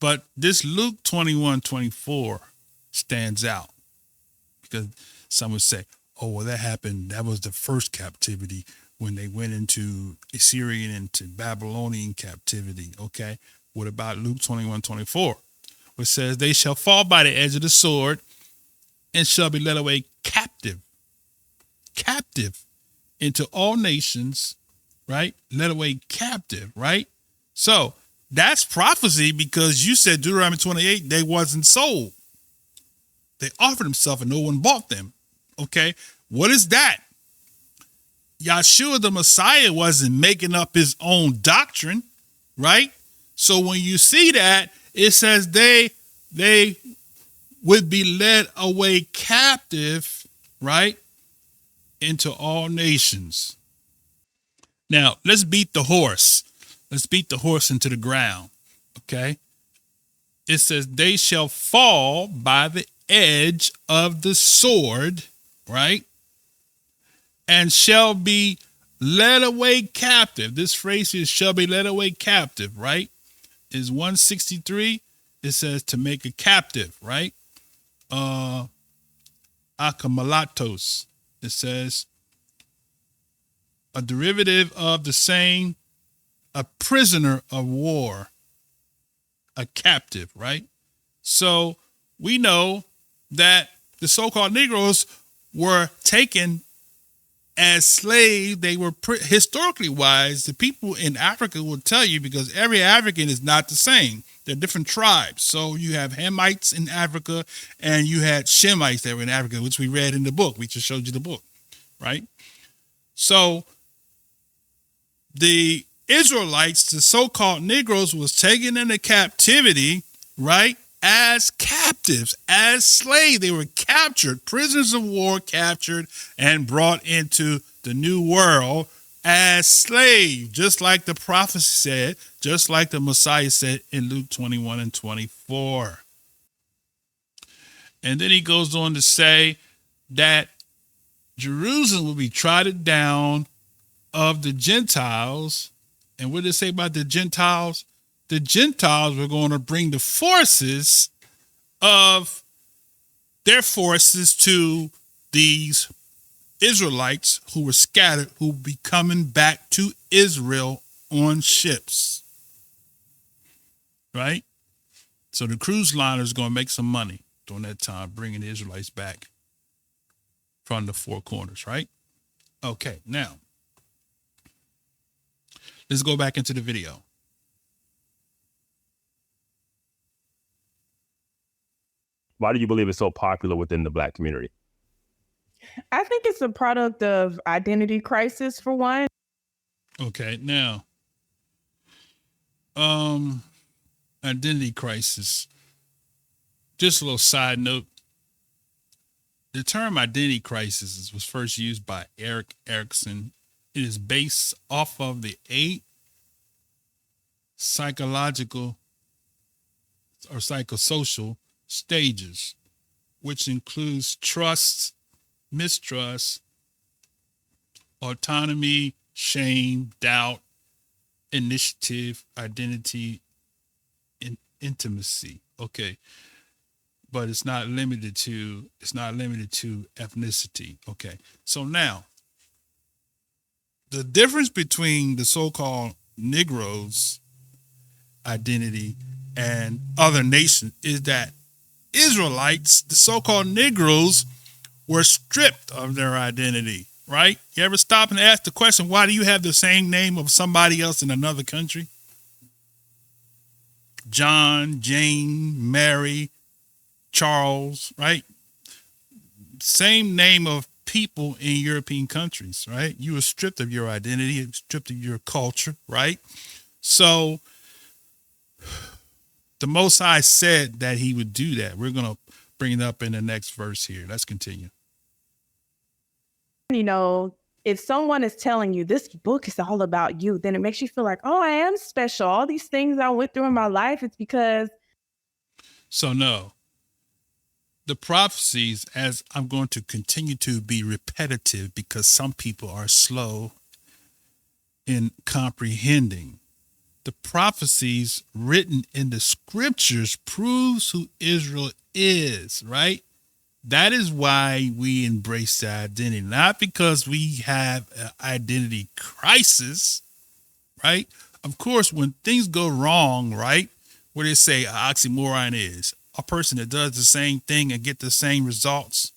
But this Luke 21:24 stands out because some would say, oh, well, that happened. That was the first captivity when they went into Assyrian and to Babylonian captivity. Okay. What about Luke 21:24? Which says, they shall fall by the edge of the sword and shall be led away captive into all nations, right? Led away captive, right? So that's prophecy because you said Deuteronomy 28, they wasn't sold. They offered themselves and no one bought them. Okay. What is that? Yahshua the Messiah wasn't making up his own doctrine, right? So when you see that, it says they would be led away captive, right? Into all nations. Now, let's beat the horse. Let's beat the horse into the ground. Okay. It says they shall fall by the edge of the sword, right? And shall be led away captive. This phrase is shall be led away captive, right? Is 163. It says to make a captive, right? Akamalatos. It says a derivative of the same, a prisoner of war, a captive, right? So we know that the so-called Negroes were taken as slaves. They were historically wise. The people in Africa will tell you because every African is not the same. They're different tribes. So you have Hamites in Africa and you had Shemites that were in Africa, which we read in the book. We just showed you the book, right? So the Israelites, the so-called Negroes, was taken into captivity, right? As captives, as slaves. They were captured, prisoners of war, captured and brought into the new world as slaves, just like the prophecy said, just like the Messiah said in Luke 21:24. And then he goes on to say that Jerusalem will be trodden down of the Gentiles. And what did it say about the Gentiles? The Gentiles were going to bring the forces of their forces to these Israelites who were scattered, who will be coming back to Israel on ships, right? So the cruise liner is going to make some money during that time, bringing the Israelites back from the four corners, right? Okay, now let's go back into the video. Why do you believe it's so popular within the Black community? I think it's a product of identity crisis, for one. Okay, now, identity crisis. Just a little side note. The term identity crisis was first used by Erik Erikson. It is based off of the 8 psychological or psychosocial stages, which includes trust, mistrust, autonomy, shame, doubt, initiative, identity, and intimacy. Okay. But it's not limited to ethnicity. Okay. So now the difference between the so-called Negroes identity and other nations is that Israelites, the so-called Negroes, were stripped of their identity, right? You ever stop and ask the question, why do you have the same name of somebody else in another country? John, Jane, Mary, Charles, right? Same name of people in European countries, right? You were stripped of your identity, stripped of your culture, right? So the Most High said that he would do that. We're going to bring it up in the next verse here. Let's continue. You know, if someone is telling you this book is all about you, then it makes you feel like, oh, I am special. All these things I went through in my life, it's because. So no, the prophecies, as I'm going to continue to be repetitive because some people are slow in comprehending. The prophecies written in the scriptures proves who Israel is, right? That is why we embrace the identity, not because we have an identity crisis, right? Of course, when things go wrong, right, what they say an oxymoron is a person that does the same thing and get the same results,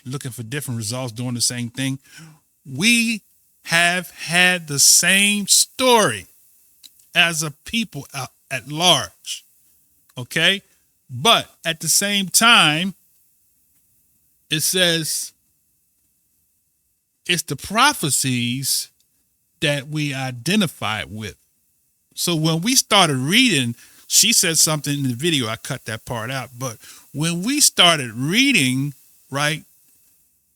looking for different results, doing the same thing. We have had the same story as a people at large, okay? But at the same time, it says it's the prophecies that we identify with. So when we started reading, she said something in the video, I cut that part out, but when we started reading, right,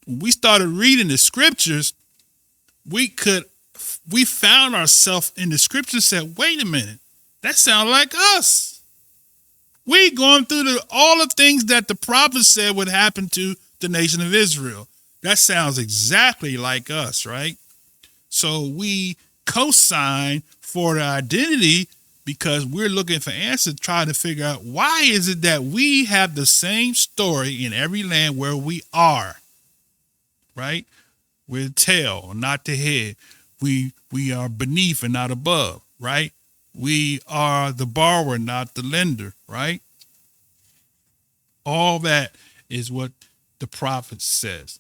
when we started reading the scriptures, we found ourselves in the scriptures and said, wait a minute, that sounds like us. We going through all the things that the prophet said would happen to the nation of Israel. That sounds exactly like us, right? So we co-sign for the identity because we're looking for answers, trying to figure out why is it that we have the same story in every land where we are, right? We're the tail, not the head. We are beneath and not above, right? We are the borrower, not the lender, right? All that is what the prophet says.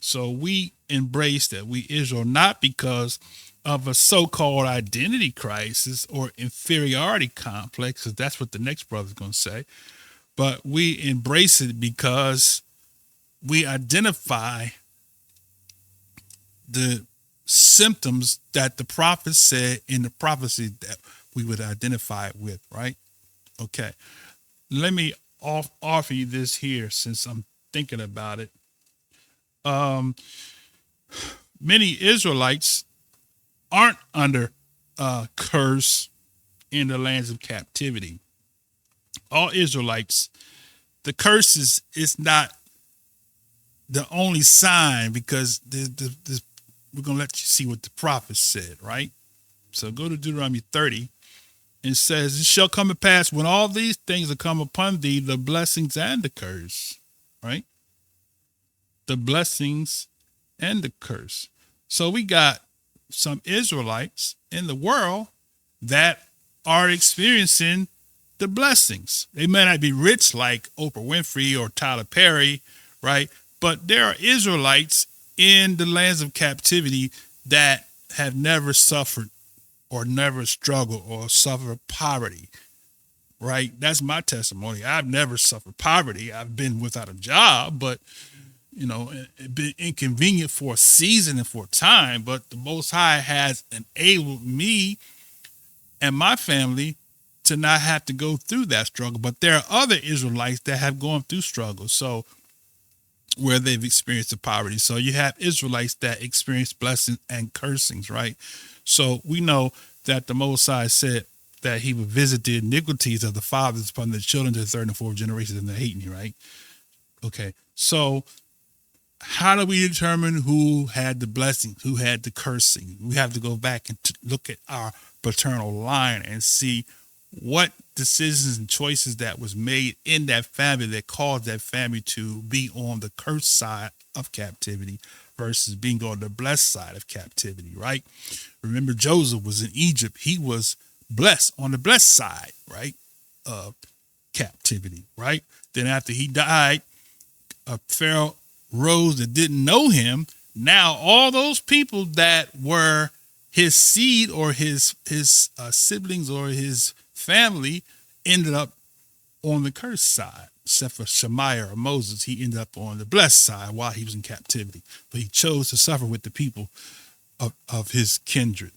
So we embrace that we Israel, not because of a so-called identity crisis or inferiority complex, because that's what the next brother's going to say, but we embrace it because we identify the symptoms that the prophet said in the prophecy that we would identify it with, right? Okay. Let me offer you this here since I'm thinking about it. Many Israelites aren't under curse in the lands of captivity. All Israelites, the curse is not the only sign, because we're going to let you see what the prophet said, right? So go to Deuteronomy 30. It says, it shall come to pass when all these things are come upon thee, the blessings and the curse, right? The blessings and the curse. So we got some Israelites in the world that are experiencing the blessings. They may not be rich like Oprah Winfrey or Tyler Perry, right? But there are Israelites in the lands of captivity that have never suffered or never struggled or suffered poverty, right? That's my testimony. I've never suffered poverty. I've been without a job, but it been inconvenient for a season and for a time, but the Most High has enabled me and my family to not have to go through that struggle. But there are other Israelites that have gone through struggles, so where they've experienced the poverty. So you have Israelites that experience blessings and cursings, right? So we know that the Most High said that he would visit the iniquities of the fathers upon the children to the third and fourth generations, and they hate me, right? Okay, so how do we determine who had the blessing, who had the cursing? We have to go back and look at our paternal line and see what decisions and choices that was made in that family that caused that family to be on the cursed side of captivity versus being on the blessed side of captivity, right? Remember, Joseph was in Egypt. He was blessed on the blessed side, right, of captivity, right? Then after he died, Pharaoh rose that didn't know him. Now all those people that were his seed or his siblings or his family ended up on the cursed side, except for Shemaiah or Moses. He ended up on the blessed side while he was in captivity, but he chose to suffer with the people of his kindred.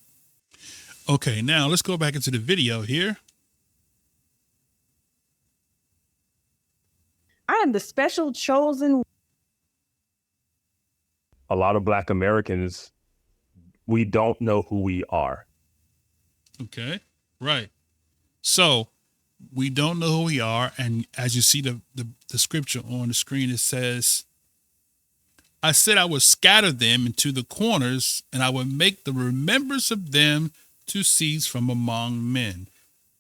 Okay, now let's go back into the video here. I am the special chosen. A lot of Black Americans, we don't know who we are. Okay, right. So We don't know who we are. And as you see the scripture on the screen, it says, I said I would scatter them into the corners, and I would make the remembrance of them to cease from among men.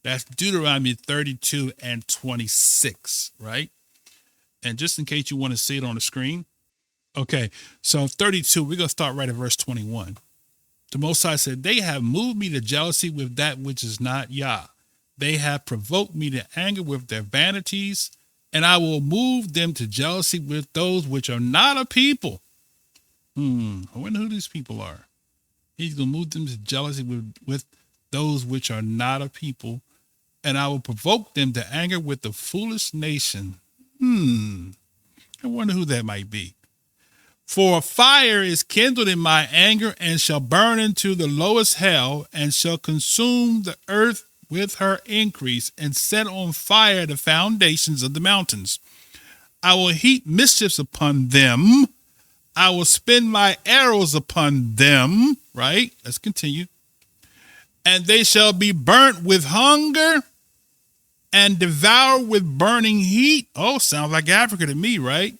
That's Deuteronomy 32 and 26, right? And just in case you want to see it on the screen. Okay, so 32, we're going to start right at verse 21. The Most High said, they have moved me to jealousy with that which is not Yah. They have provoked me to anger with their vanities, and I will move them to jealousy with those which are not a people. I wonder who these people are. He's going to move them to jealousy with those which are not a people, and I will provoke them to anger with the foolish nation. I wonder who that might be. For a fire is kindled in my anger and shall burn into the lowest hell and shall consume the earth with her increase and set on fire the foundations of the mountains. I will heap mischiefs upon them. I will spin my arrows upon them. Right? Let's continue. And they shall be burnt with hunger and devoured with burning heat. Oh, sounds like Africa to me, right?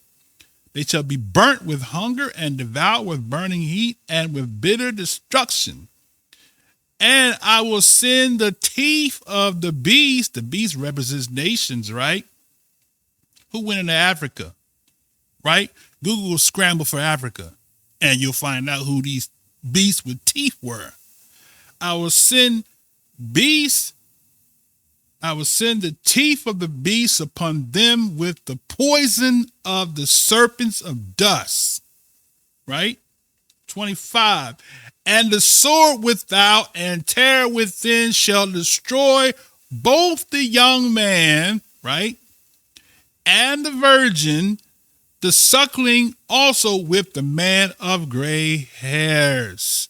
They shall be burnt with hunger and devoured with burning heat and with bitter destruction. And I will send the teeth of the beast. The beast represents nations, right? Who went into Africa, right? Google scramble for Africa, and you'll find out who these beasts with teeth were. I will send beasts. I will send the teeth of the beasts upon them with the poison of the serpents of dust. Right? 25. And the sword without and terror within shall destroy both the young man, right, and the virgin, the suckling also with the man of gray hairs.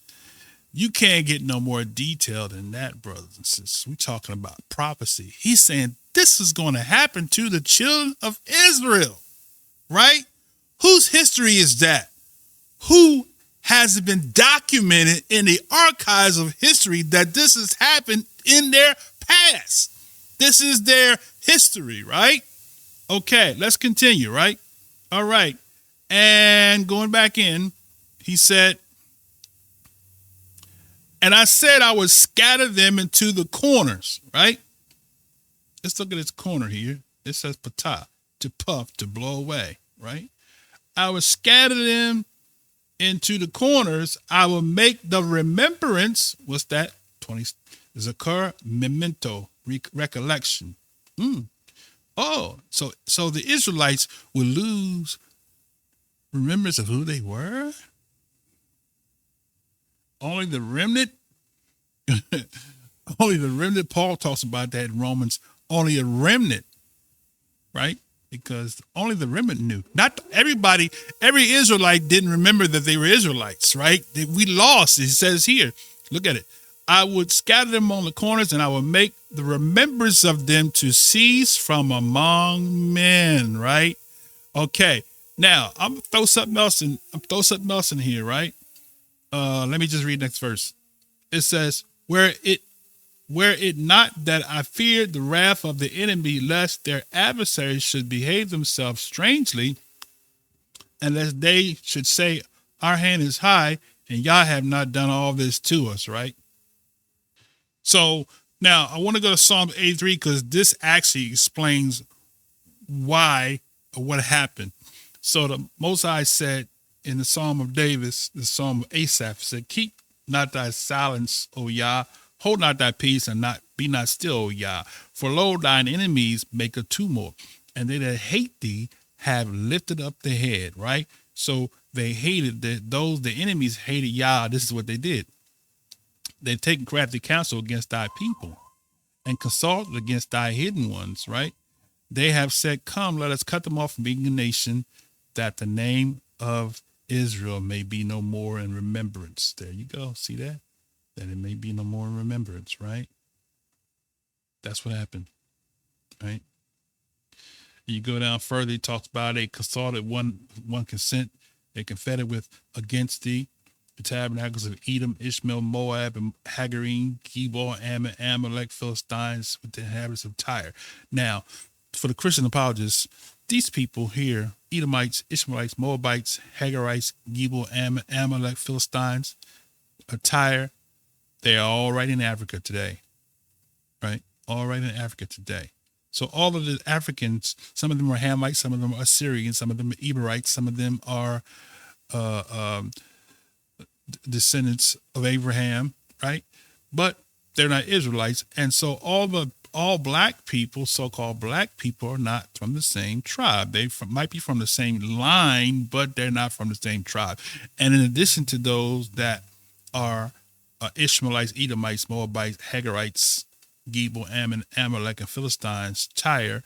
You can't get no more detail than that, brothers and sisters. We're talking about prophecy. He's saying this is going to happen to the children of Israel, right? Whose history is that? Who has it been documented in the archives of history that this has happened in their past? This is their history, right? Okay, let's continue, right? All right. And going back in, he said, and I said I would scatter them into the corners, right? Let's look at this corner here. It says patah, to puff, to blow away, right? I would scatter them into the corners. I will make the remembrance, what's that? 20, Zakar, memento, recollection. Oh, so the Israelites will lose remembrance of who they were? Only the remnant? Only the remnant. Paul talks about that in Romans. Only a remnant, right? Because only the remnant knew. Not everybody, every Israelite didn't remember that they were Israelites, right? We lost, it says here. Look at it. I would scatter them on the corners, and I would make the remembrance of them to cease from among men, right? Okay. Now, I'm going to throw something else in here, right? Let me just read next verse. It says, were it not that I feared the wrath of the enemy, lest their adversaries should behave themselves strangely, and lest they should say, our hand is high, and Yah have not done all this to us, right? So now I want to go to Psalm 83 because this actually explains why or what happened. So the Most High said in the Psalm of David, the Psalm of Asaph, said, keep not thy silence, O Yah, hold not thy peace, and be not still, O Yah. For lo, thine enemies make a tumult, and they that hate thee have lifted up the head, right? So they hated the enemies hated Yah. This is what they did. They've taken crafty counsel against thy people and consulted against thy hidden ones, right? They have said, come, let us cut them off from being a nation, that the name of Israel may be no more in remembrance. There you go. See that? That it may be no more in remembrance, right? That's what happened, right? You go down further, he talks about they consulted one consent, they confederate with against thee. The tabernacles of Edom, Ishmael, Moab, and Hagarine, Gebal, Ammon, Amalek, Philistines, with the inhabitants of Tyre. Now, for the Christian apologists, these people here, Edomites, Ishmaelites, Moabites, Hagarites, Gebal, Ammon, Amalek, Philistines, Tyre, they are all right in Africa today, right? All right in Africa today. So all of the Africans, some of them are Hamites, some of them are Assyrians, some of them are Eberites, some of them are descendants of Abraham, right? But they're not Israelites. And so all black people, so-called black people, are not from the same tribe. They might be from the same line, but they're not from the same tribe. And in addition to those that are Ishmaelites, Edomites, Moabites, Hagarites, Gebal, Ammon, Amalek, and Philistines, Tyre,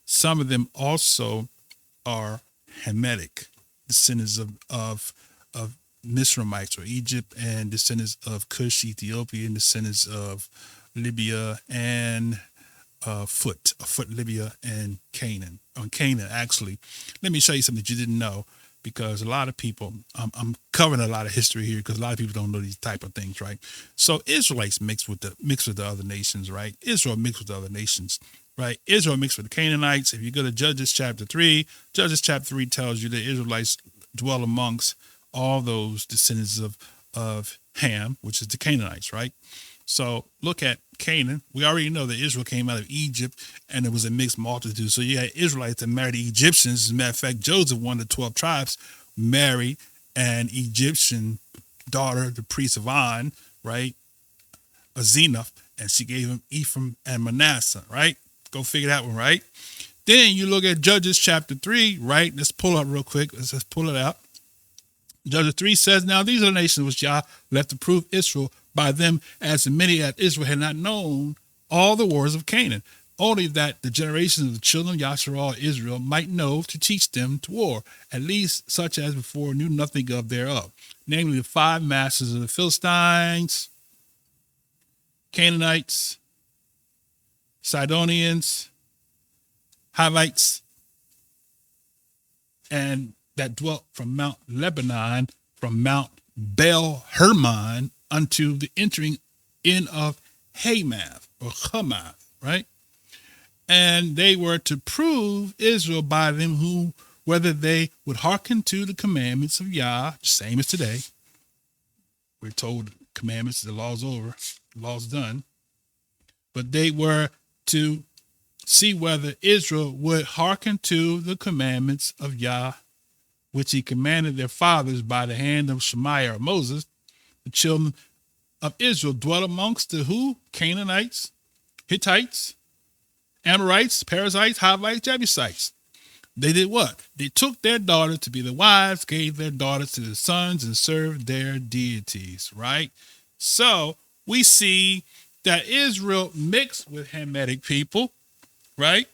some of them also are Hamitic, descendants of Misraimites or Egypt, and descendants of Cush, Ethiopia, and descendants of Libya and Foot, Libya, and Canaan. On Canaan, actually, let me show you something that you didn't know, because a lot of people, I'm covering a lot of history here because a lot of people don't know these type of things, right? So Israelites mixed with the other nations, right? Israel mixed with the other nations, right? Israel mixed with the Canaanites. If you go to Judges chapter 3, Judges chapter 3 tells you that Israelites dwell amongst all those descendants of Ham, which is the Canaanites, right? So look at Canaan. We already know that Israel came out of Egypt and it was a mixed multitude. So you had Israelites that married the Egyptians. As a matter of fact, Joseph, one of the 12 tribes, married an Egyptian daughter, the priest of On, right? Azenaph, and she gave him Ephraim and Manasseh, right? Go figure that one, right? Then you look at Judges chapter 3, right? Let's pull up real quick. Let's just pull it out. Judges 3 says, now these are the nations which Yah left to prove Israel by them, as many as Israel had not known all the wars of Canaan, only that the generations of the children of Yasharal Israel might know to teach them to war, at least such as before knew nothing of thereof, namely the 5 masters of the Philistines, Canaanites, Sidonians, Hivites, and that dwelt from Mount Lebanon, from Mount Baal Hermon, unto the entering in of Hamath or Hamath, right? And they were to prove Israel by them who, whether they would hearken to the commandments of Yah, same as today. We're told commandments, the law's over, the law's done. But they were to see whether Israel would hearken to the commandments of Yah, which he commanded their fathers by the hand of Shemaiah or Moses. The children of Israel dwelt amongst the who? Canaanites, Hittites, Amorites, Perizzites, Hivites, Jebusites. They did what? They took their daughters to be the wives, gave their daughters to the sons, and served their deities, right? So we see that Israel mixed with Hamitic people, right?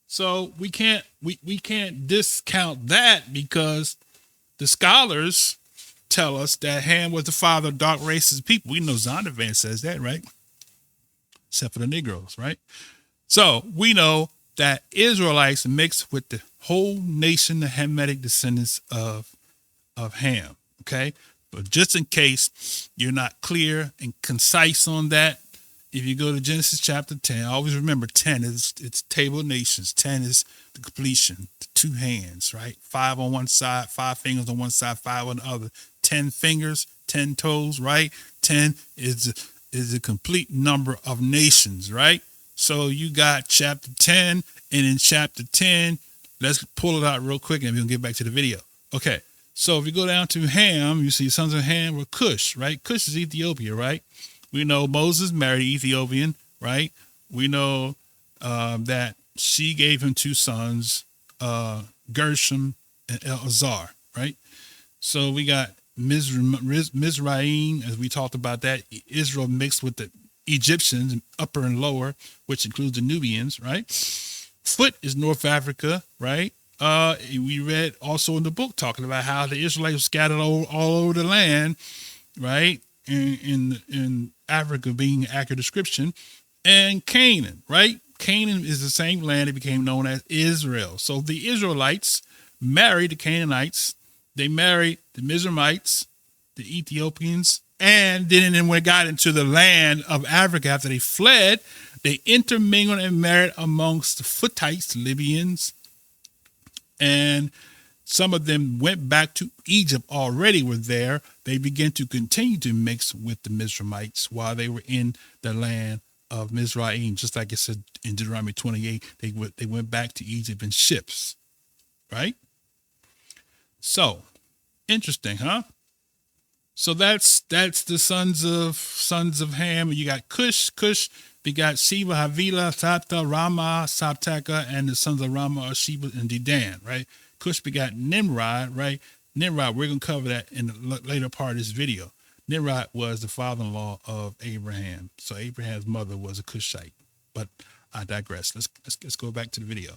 So we can't discount that, because the scholars tell us that Ham was the father of dark races of people. We know Zondervan says that, right? Except for the Negroes, right? So we know that Israelites mixed with the whole nation, the Hamitic descendants of Ham, okay? But just in case you're not clear and concise on that, if you go to Genesis chapter 10, always remember 10 is it's table of nations. 10 is the completion, the 2 hands, right? 5 on one side, 5 fingers on one side, 5 on the other. 10 fingers, 10 toes, right? 10 is the complete number of nations, right? So you got chapter 10, and in chapter 10, let's pull it out real quick and we'll get back to the video. Okay, so if you go down to Ham, you see sons of Ham were Cush, right? Cush is Ethiopia, right? We know Moses married Ethiopian, right? We know that she gave him 2 sons, Gershom and Eleazar, right? So we got Mizraim, as we talked about that. Israel mixed with the Egyptians, upper and lower, which includes the Nubians, right? Foot is North Africa, right? We read also in the book talking about how the Israelites were scattered all over the land, right? In Africa being an accurate description. And Canaan, right? Canaan is the same land that became known as Israel. So the Israelites married the Canaanites. They married the Mizraimites, the Ethiopians. And then when they got into the land of Africa after they fled, they intermingled and married amongst the Foothites, Libyans, and some of them went back to Egypt already were there. They began to continue to mix with the Mizraimites while they were in the land of Mizraim. Just like it said in Deuteronomy 28, they went back to Egypt in ships, right? So, interesting, huh? So that's the sons of Ham. You got Cush. Cush begot Sheba, Havilah, Sapta, Rama, Saptaka, and the sons of Rama are Sheba and Dedan, right? Cush begot Nimrod, right? Nimrod, we're going to cover that in the later part of this video. Nimrod was the father-in-law of Abraham. So Abraham's mother was a Cushite. But I digress. Let's go back to the video.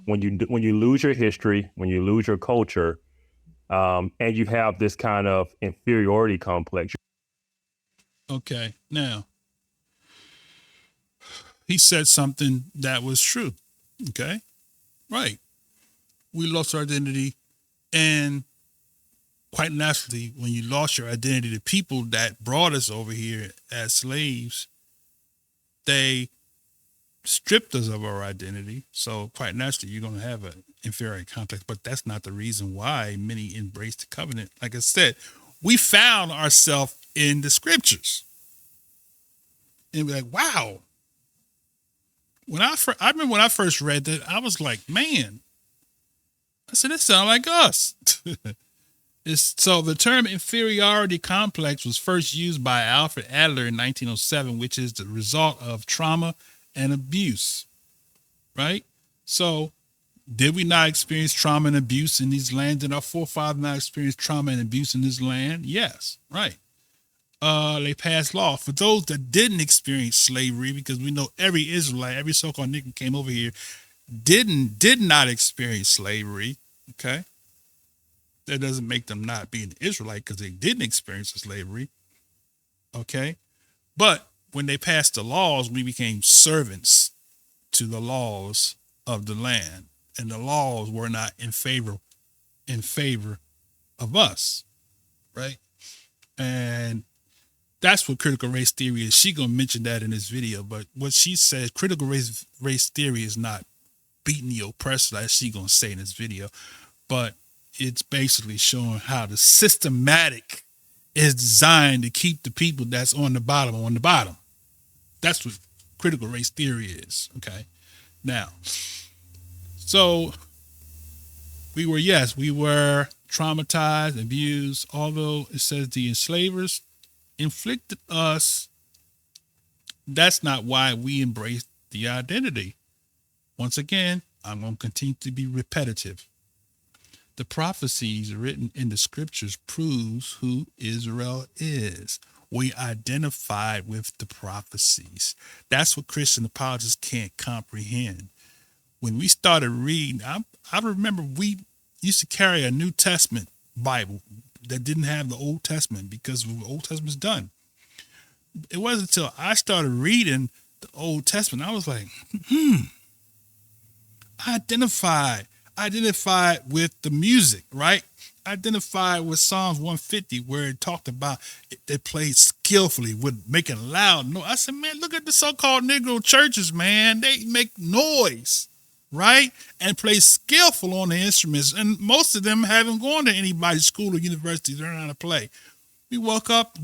When you lose your history, when you lose your culture, and you have this kind of inferiority complex. Okay, now, he said something that was true, okay? Right. We lost our identity, and quite naturally, when you lost your identity, the people that brought us over here as slaves, they stripped us of our identity. So quite naturally, you're going to have an inferiority complex, but that's not the reason why many embrace the covenant. Like I said, we found ourselves in the scriptures. And we're like, wow. I remember when I first read that, I was like, man, I said, it sounds like us. So the term inferiority complex was first used by Alfred Adler in 1907, which is the result of trauma and abuse, right? So did we not experience trauma and abuse in these lands? Did our forefathers not experience trauma and abuse in this land? Yes, right. They passed law for those that didn't experience slavery, because we know every Israelite, every so-called nigga came over here, did not experience slavery. Okay, that doesn't make them not be an Israelite because they didn't experience slavery. Okay, but when they passed the laws, we became servants to the laws of the land, and the laws were not in favor of us, right? And that's what critical race theory is. She gonna mention that in this video, but what she says, critical race theory is not beating the oppressor, as she gonna say in this video, but it's basically showing how the systematic is designed to keep the people that's on the bottom. That's what critical race theory is. Okay, now, so we were traumatized, abused, although it says the enslavers inflicted us. That's not why we embraced the identity. Once again, I'm going to continue to be repetitive. The prophecies written in the scriptures proves who Israel is. We identified with the prophecies. That's what Christian apologists can't comprehend. When we started reading, I remember we used to carry a New Testament Bible that didn't have the Old Testament because the Old Testament's done. It wasn't until I started reading the Old Testament, I was like, I identified with the music, right? I identified with Psalms 150, where it talked about they played skillfully with making loud noise. I said, man, look at the so-called Negro churches, man. They make noise, right? And play skillful on the instruments. And most of them haven't gone to anybody's school or university to learn how to play. We woke up,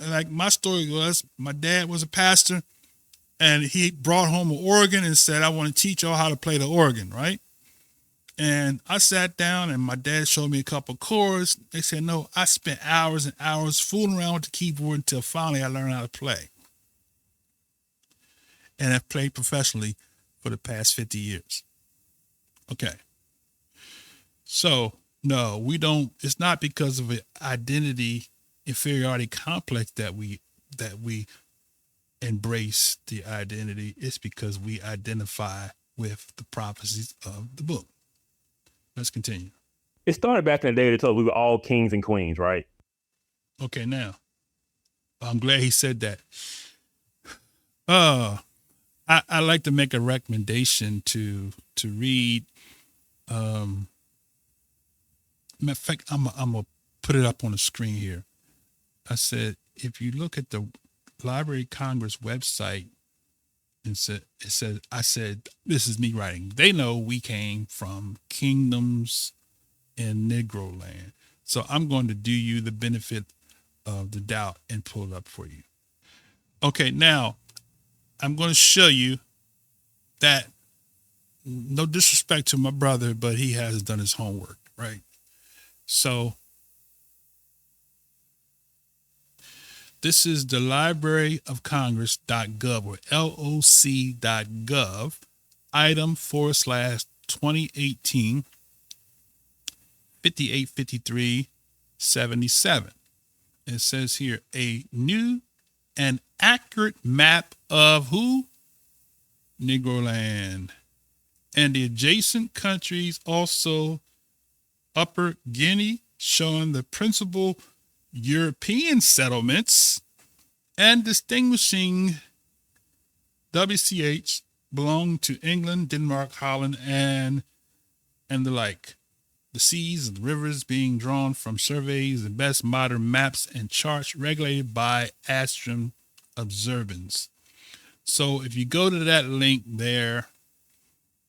like my story was, my dad was a pastor, and he brought home an organ and said, I want to teach y'all how to play the organ, right? And I sat down and my dad showed me a couple chords. They said, no, I spent hours and hours fooling around with the keyboard until finally I learned how to play. And I've played professionally for the past 50 years. Okay. So, no, we don't, it's not because of an identity inferiority complex that we embrace the identity. It's because we identify with the prophecies of the book. Let's continue. It started back in the day. They told we were all kings and queens, right? Okay, now, I'm glad he said that. I like to make a recommendation to read Matter of fact, I'm gonna put it up on the screen here. I said, if you look at the Library of Congress website, I said, this is me writing. They know we came from kingdoms in Negro land. So I'm going to do you the benefit of the doubt and pull it up for you. Okay, now I'm going to show you that, no disrespect to my brother, but he has done his homework, right? So this is the Library of Congress.gov or LOC.gov, item /2018 585377. It says here, a new and accurate map of who? Negroland. And the adjacent countries, also Upper Guinea, showing the principal European settlements and distinguishing WCH belong to England, Denmark, Holland, and the like. The seas and the rivers being drawn from surveys and best modern maps and charts regulated by Astrum observance. So if you go to that link there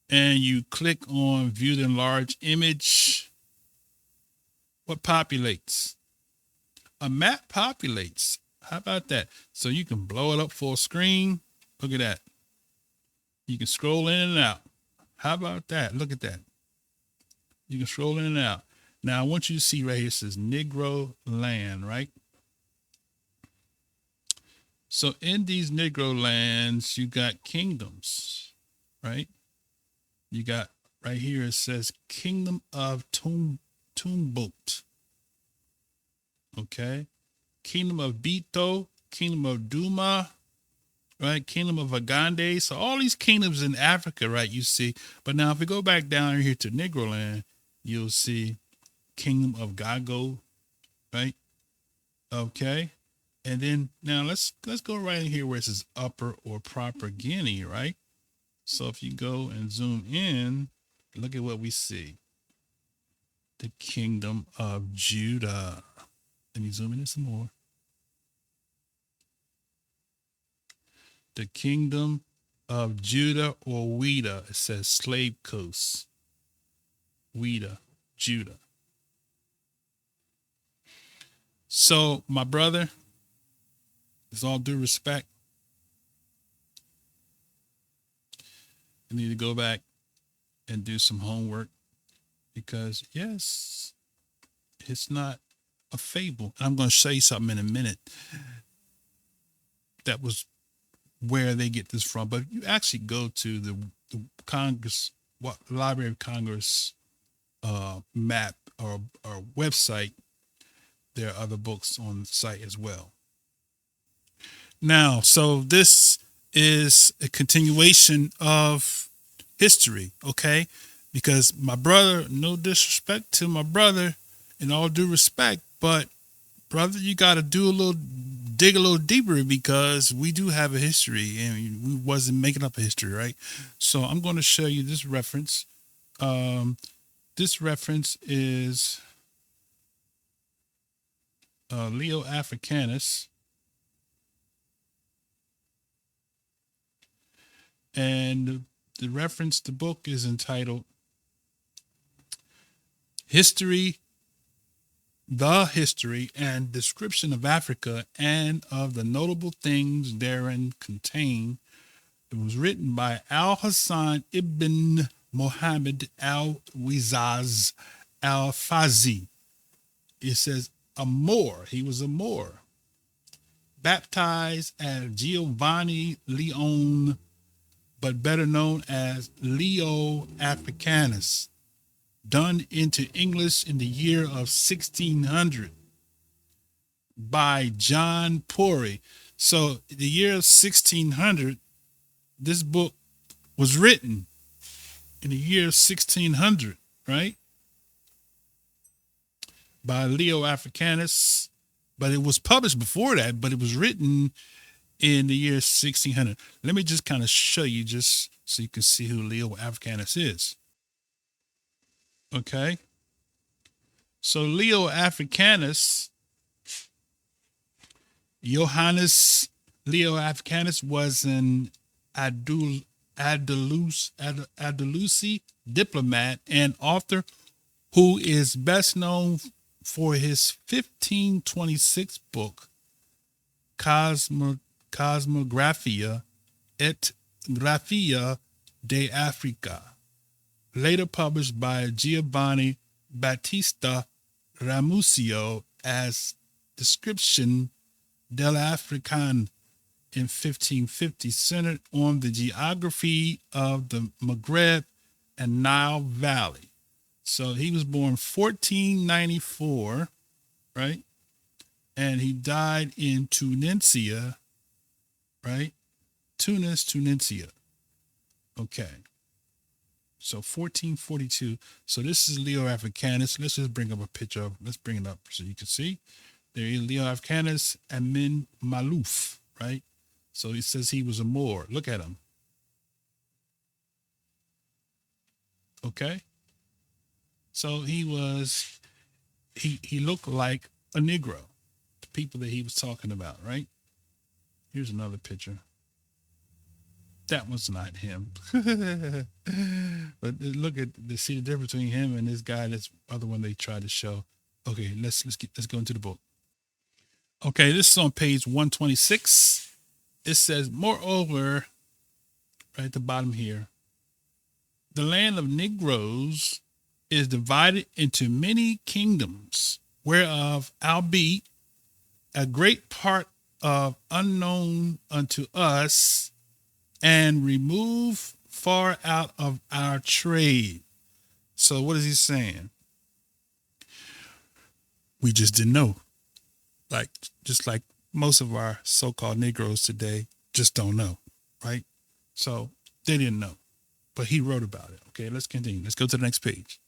and you click on view the enlarged image, what populates? A map populates. How about that? So you can blow it up full screen. Look at that. You can scroll in and out. How about that? Look at that. You can scroll in and out. Now I want you to see right here, it says Negro land, right? So in these Negro lands, you got kingdoms, right? You got right here, it says Kingdom of Tumbut. Okay. Kingdom of Bito, Kingdom of Duma, right? Kingdom of Agande. So all these kingdoms in Africa, right? You see. But now if we go back down here to Negroland, you'll see Kingdom of Gago, right? Okay. And then now let's go right in here where it says Upper or Proper Guinea, right? So if you go and zoom in, look at what we see. The Kingdom of Judah. Let me zoom in some more. The Kingdom of Judah or Ouida. It says Slave Coast. Ouida, Judah. So, my brother, with all due respect, you need to go back and do some homework because, yes, it's not a fable. And I'm going to show you something in a minute that was where they get this from. But you actually go to the Congress, Library of Congress map or website, there are other books on the site as well. Now, so this is a continuation of history, okay? Because my brother, no disrespect to my brother, in all due respect, but brother, you got to dig a little deeper because we do have a history and we wasn't making up a history, right? So I'm going to show you this reference. This reference is Leo Africanus. And the reference, the book is entitled The History and Description of Africa and of the Notable Things Therein Contained. It was written by Al-Hassan ibn Muhammad al-Wizaz al-Fazi. It says a Moor. He was a Moor. Baptized as Giovanni Leone, but better known as Leo Africanus. Done into English in the year of 1600 by John Pori. So the year of 1600, this book was written in the year 1600, right? By Leo Africanus, but it was published before that, but it was written in the year 1600. Let me just kind of show you just so you can see who Leo Africanus is. Okay. So Leo Africanus, Johannes Leo Africanus was an Andalusi diplomat and author who is best known for his 1526 book, Cosmographia et Graphia de Africa, later published by Giovanni Battista Ramusio as Description dell'African in 1550, centered on the geography of the Maghreb and Nile Valley. So he was born 1494, right? And he died in Tunisia, right? Tunisia. Okay. So 1442. So this is Leo Africanus. Let's just bring up a picture of, let's bring it up so you can see. There is Leo Africanus Amin Malouf, right? So he says he was a Moor. Look at him. Okay. So he looked like a Negro, the people that he was talking about, right? Here's another picture. That was not him. But look see the difference between him and this guy, this other one they tried to show. Okay, let's go into the book. Okay, this is on page 126. It says, moreover, right at the bottom here, the land of Negroes is divided into many kingdoms, whereof, albeit a great part of unknown unto us, and removed far out of our trade. So what is he saying? We just didn't know. Just like most of our so-called Negroes today just don't know, right? So they didn't know, but he wrote about it. Okay, let's continue. Let's go to the next page.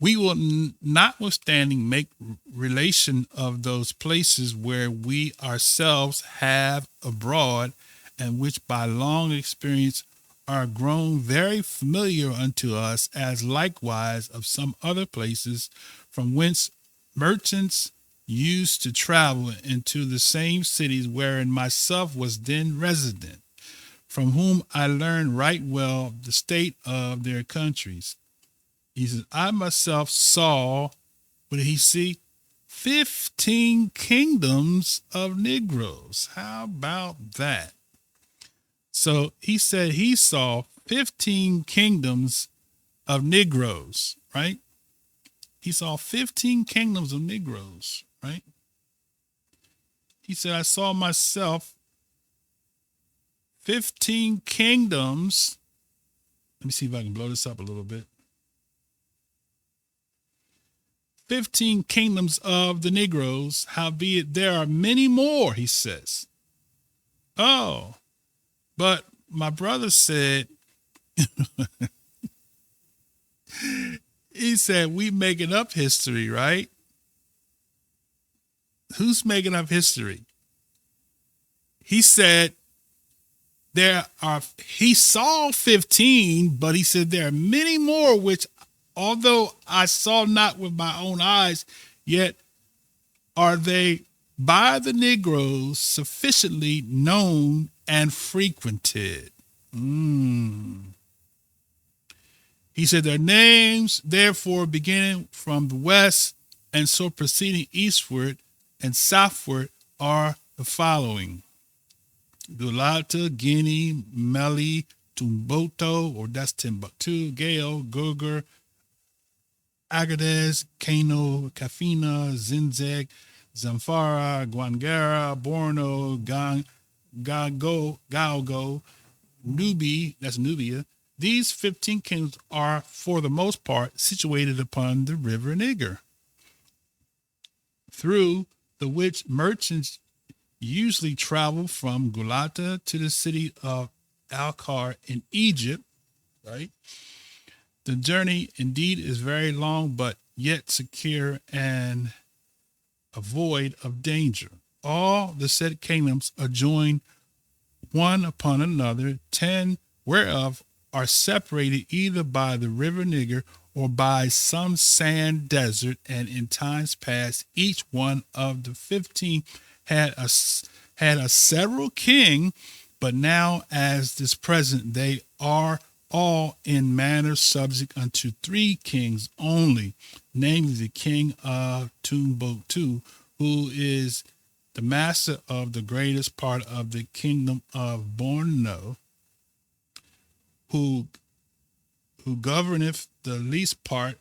We will notwithstanding make relation of those places where we ourselves have abroad, and which by long experience are grown very familiar unto us, as likewise of some other places from whence merchants used to travel into the same cities wherein myself was then resident, from whom I learned right well the state of their countries. He says, I myself saw, what did he see? 15 kingdoms of Negroes. How about that? So he said he saw 15 kingdoms of Negroes, right? He saw 15 kingdoms of Negroes, right? He said, I saw myself 15 kingdoms. Let me see if I can blow this up a little bit. 15 kingdoms of the Negroes, howbeit there are many more, he says. Oh, but my brother said, he said, we making up history, right? Who's making up history? He said he saw 15, but he said there are many more, which although I saw not with my own eyes, yet are they by the Negroes sufficiently known and frequented. He said their names, therefore, beginning from the west and so proceeding eastward and southward are the following: Gulata, Guinea, Mali, Tumboto, or that's Timbuktu, Gao, Gogur, Agadez, Kano, Kafina, Zinzeg, Zamfara, Guangara, Borno, Gaogo, Nubi, that's Nubia. These 15 kingdoms are, for the most part, situated upon the river Niger, through the which merchants usually travel from Gulata to the city of Alkar in Egypt, right? The journey indeed is very long, but yet secure and void of danger. All the said kingdoms adjoin one upon another, 10 whereof are separated either by the river Niger or by some sand desert, and in times past each one of the 15 had a several king, but now as this present they are all in manner subject unto 3 kings only, namely the king of Timbuktu, who is the master of the greatest part of the kingdom of Borno, who governeth the least part,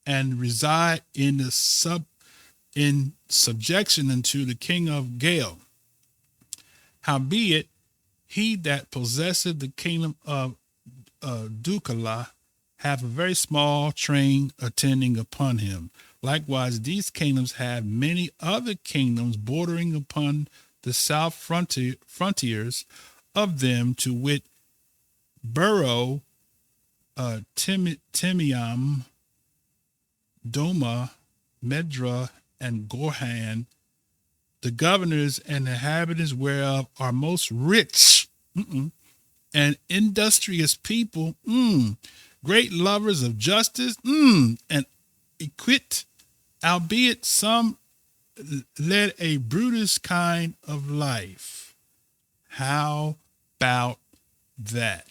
and reside in the subjection unto the king of Gael. Howbeit, he that possesseth the kingdom of Dukala have a very small train attending upon him. Likewise, these kingdoms have many other kingdoms bordering upon the south frontiers of them, to wit, Buro, Timiam, Doma, Medra, and Gorhan, the governors and inhabitants whereof are most rich and industrious people, great lovers of justice, and equity, albeit some led a brutish kind of life. How about that?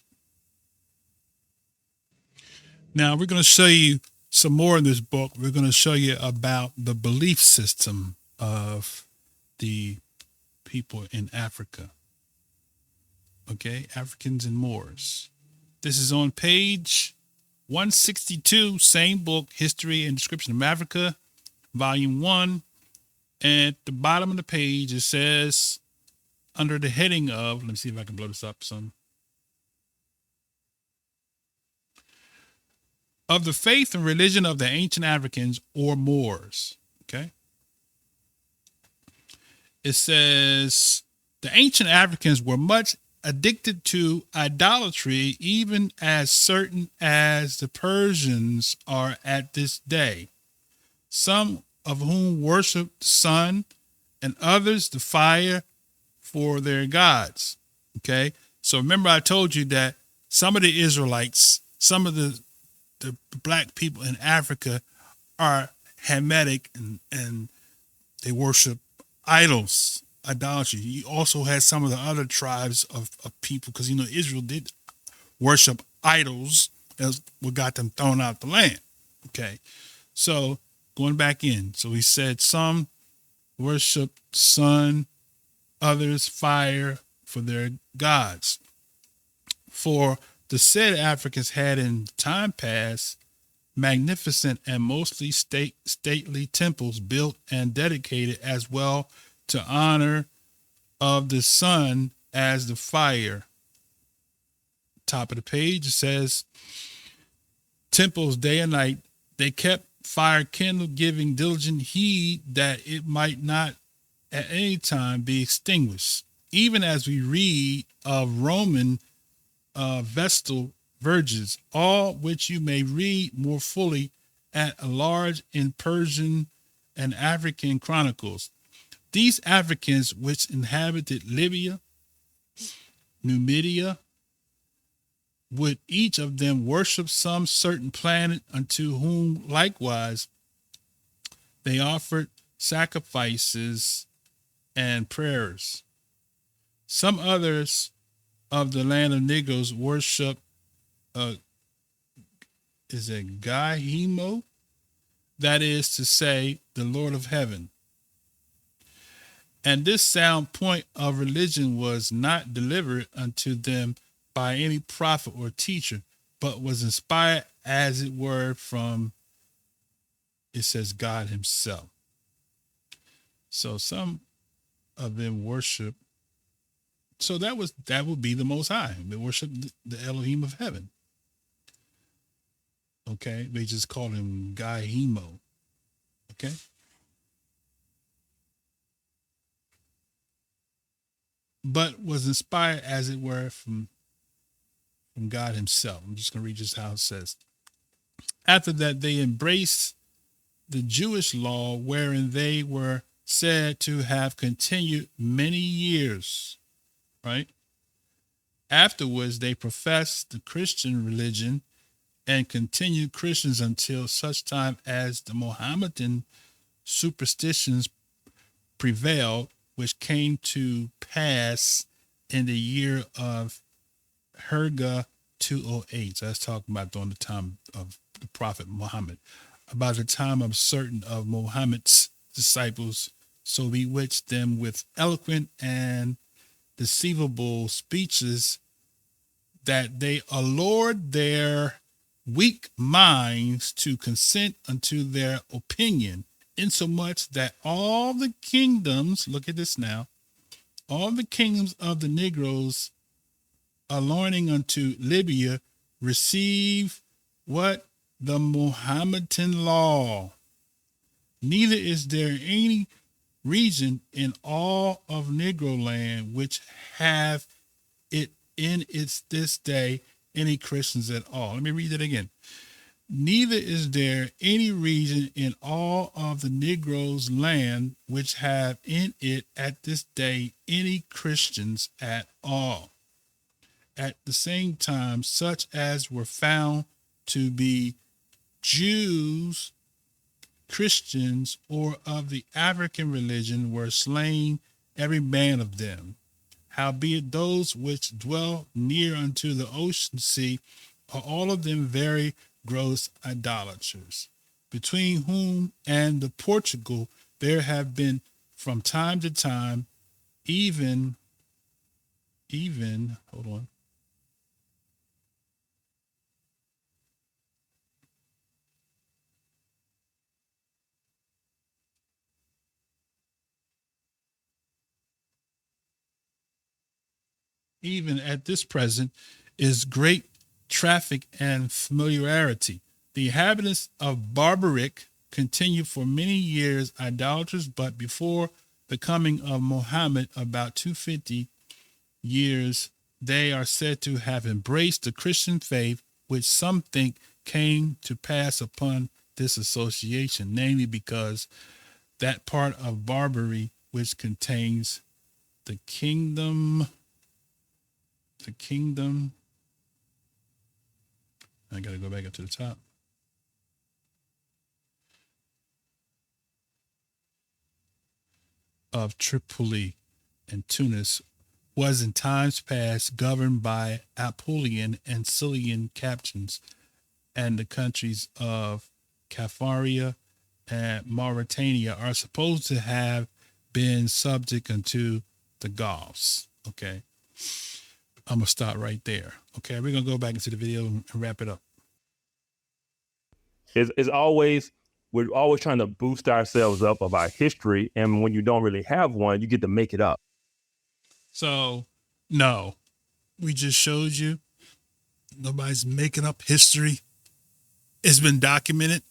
Now we're going to show you some more in this book. We're going to show you about the belief system of the people in Africa. Okay, Africans and Moors. This is on page 162, same book, History and Description of Africa, Volume 1. And at the bottom of the page, it says, under the heading of, let me see if I can blow this up some, of the faith and religion of the ancient Africans or Moors. Okay. It says, the ancient Africans were much addicted to idolatry, even as certain as the Persians are at this day, some of whom worship the sun and others the fire for their gods. Okay. So remember, I told you that some of the Israelites, some of the black people in Africa are Hamitic, and they worship idols, idolatry. You also had some of the other tribes of people, because, Israel did worship idols as what got them thrown out the land. Okay. So going back in. So he said some worship sun, others fire for their gods. For the said Africans had in time past magnificent and mostly stately temples built and dedicated as well to honor of the sun as the fire. Top of the page, it says, temples day and night, they kept fire kindled, giving diligent heed that it might not at any time be extinguished. Even as we read of Roman Vestal virgins, all which you may read more fully at large in Persian and African chronicles. These Africans which inhabited Libya, Numidia, would each of them worship some certain planet, unto whom likewise they offered sacrifices and prayers. Some others of the land of Negroes worship is it Gahimo? That is to say, the Lord of Heaven. And this sound point of religion was not delivered unto them by any prophet or teacher, but was inspired, as it were, from, it says, God himself. So some of them worship. So that would be the Most High. They worship the Elohim of heaven. Okay, they just call him Gahimo. Okay. But was inspired, as it were, from God himself. I'm just going to read just how it says. After that, they embraced the Jewish law, wherein they were said to have continued many years, right? Afterwards, they professed the Christian religion and continued Christians until such time as the Mohammedan superstitions prevailed, which came to pass in the year of Hijrah 208. So that's talking about during the time of the Prophet Muhammad. About the time of certain of Muhammad's disciples, so bewitched them with eloquent and deceivable speeches that they allured their weak minds to consent unto their opinion, insomuch that all the kingdoms, look at this now, all the kingdoms of the Negroes alluring unto Libya receive what? The Mohammedan law. Neither is there any region in all of Negro land which have it in its this day any Christians at all. Let me read it again. Neither is there any region in all of the Negroes' land which have in it at this day any Christians at all. At the same time, such as were found to be Jews, Christians, or of the African religion were slain every man of them. Howbeit those which dwell near unto the ocean sea are all of them very gross idolaters, between whom and the Portugal there have been from time to time even hold on. Even at this present is great traffic and familiarity. The inhabitants of Barbaric continued for many years idolaters, but before the coming of Mohammed, about 250 years, they are said to have embraced the Christian faith, which some think came to pass upon this association, namely because that part of Barbary which contains the kingdom, I got to go back up to the top. Of Tripoli and Tunis was in times past governed by Apulian and Syrian captains, and the countries of KhazaqYah and Mauritania are supposed to have been subject unto the Gauls. Okay. I'm going to stop right there. Okay. We're going to go back into the video and wrap it up. It's always, we're always trying to boost ourselves up of our history. And when you don't really have one, you get to make it up. So, no, we just showed you nobody's making up history. It's been documented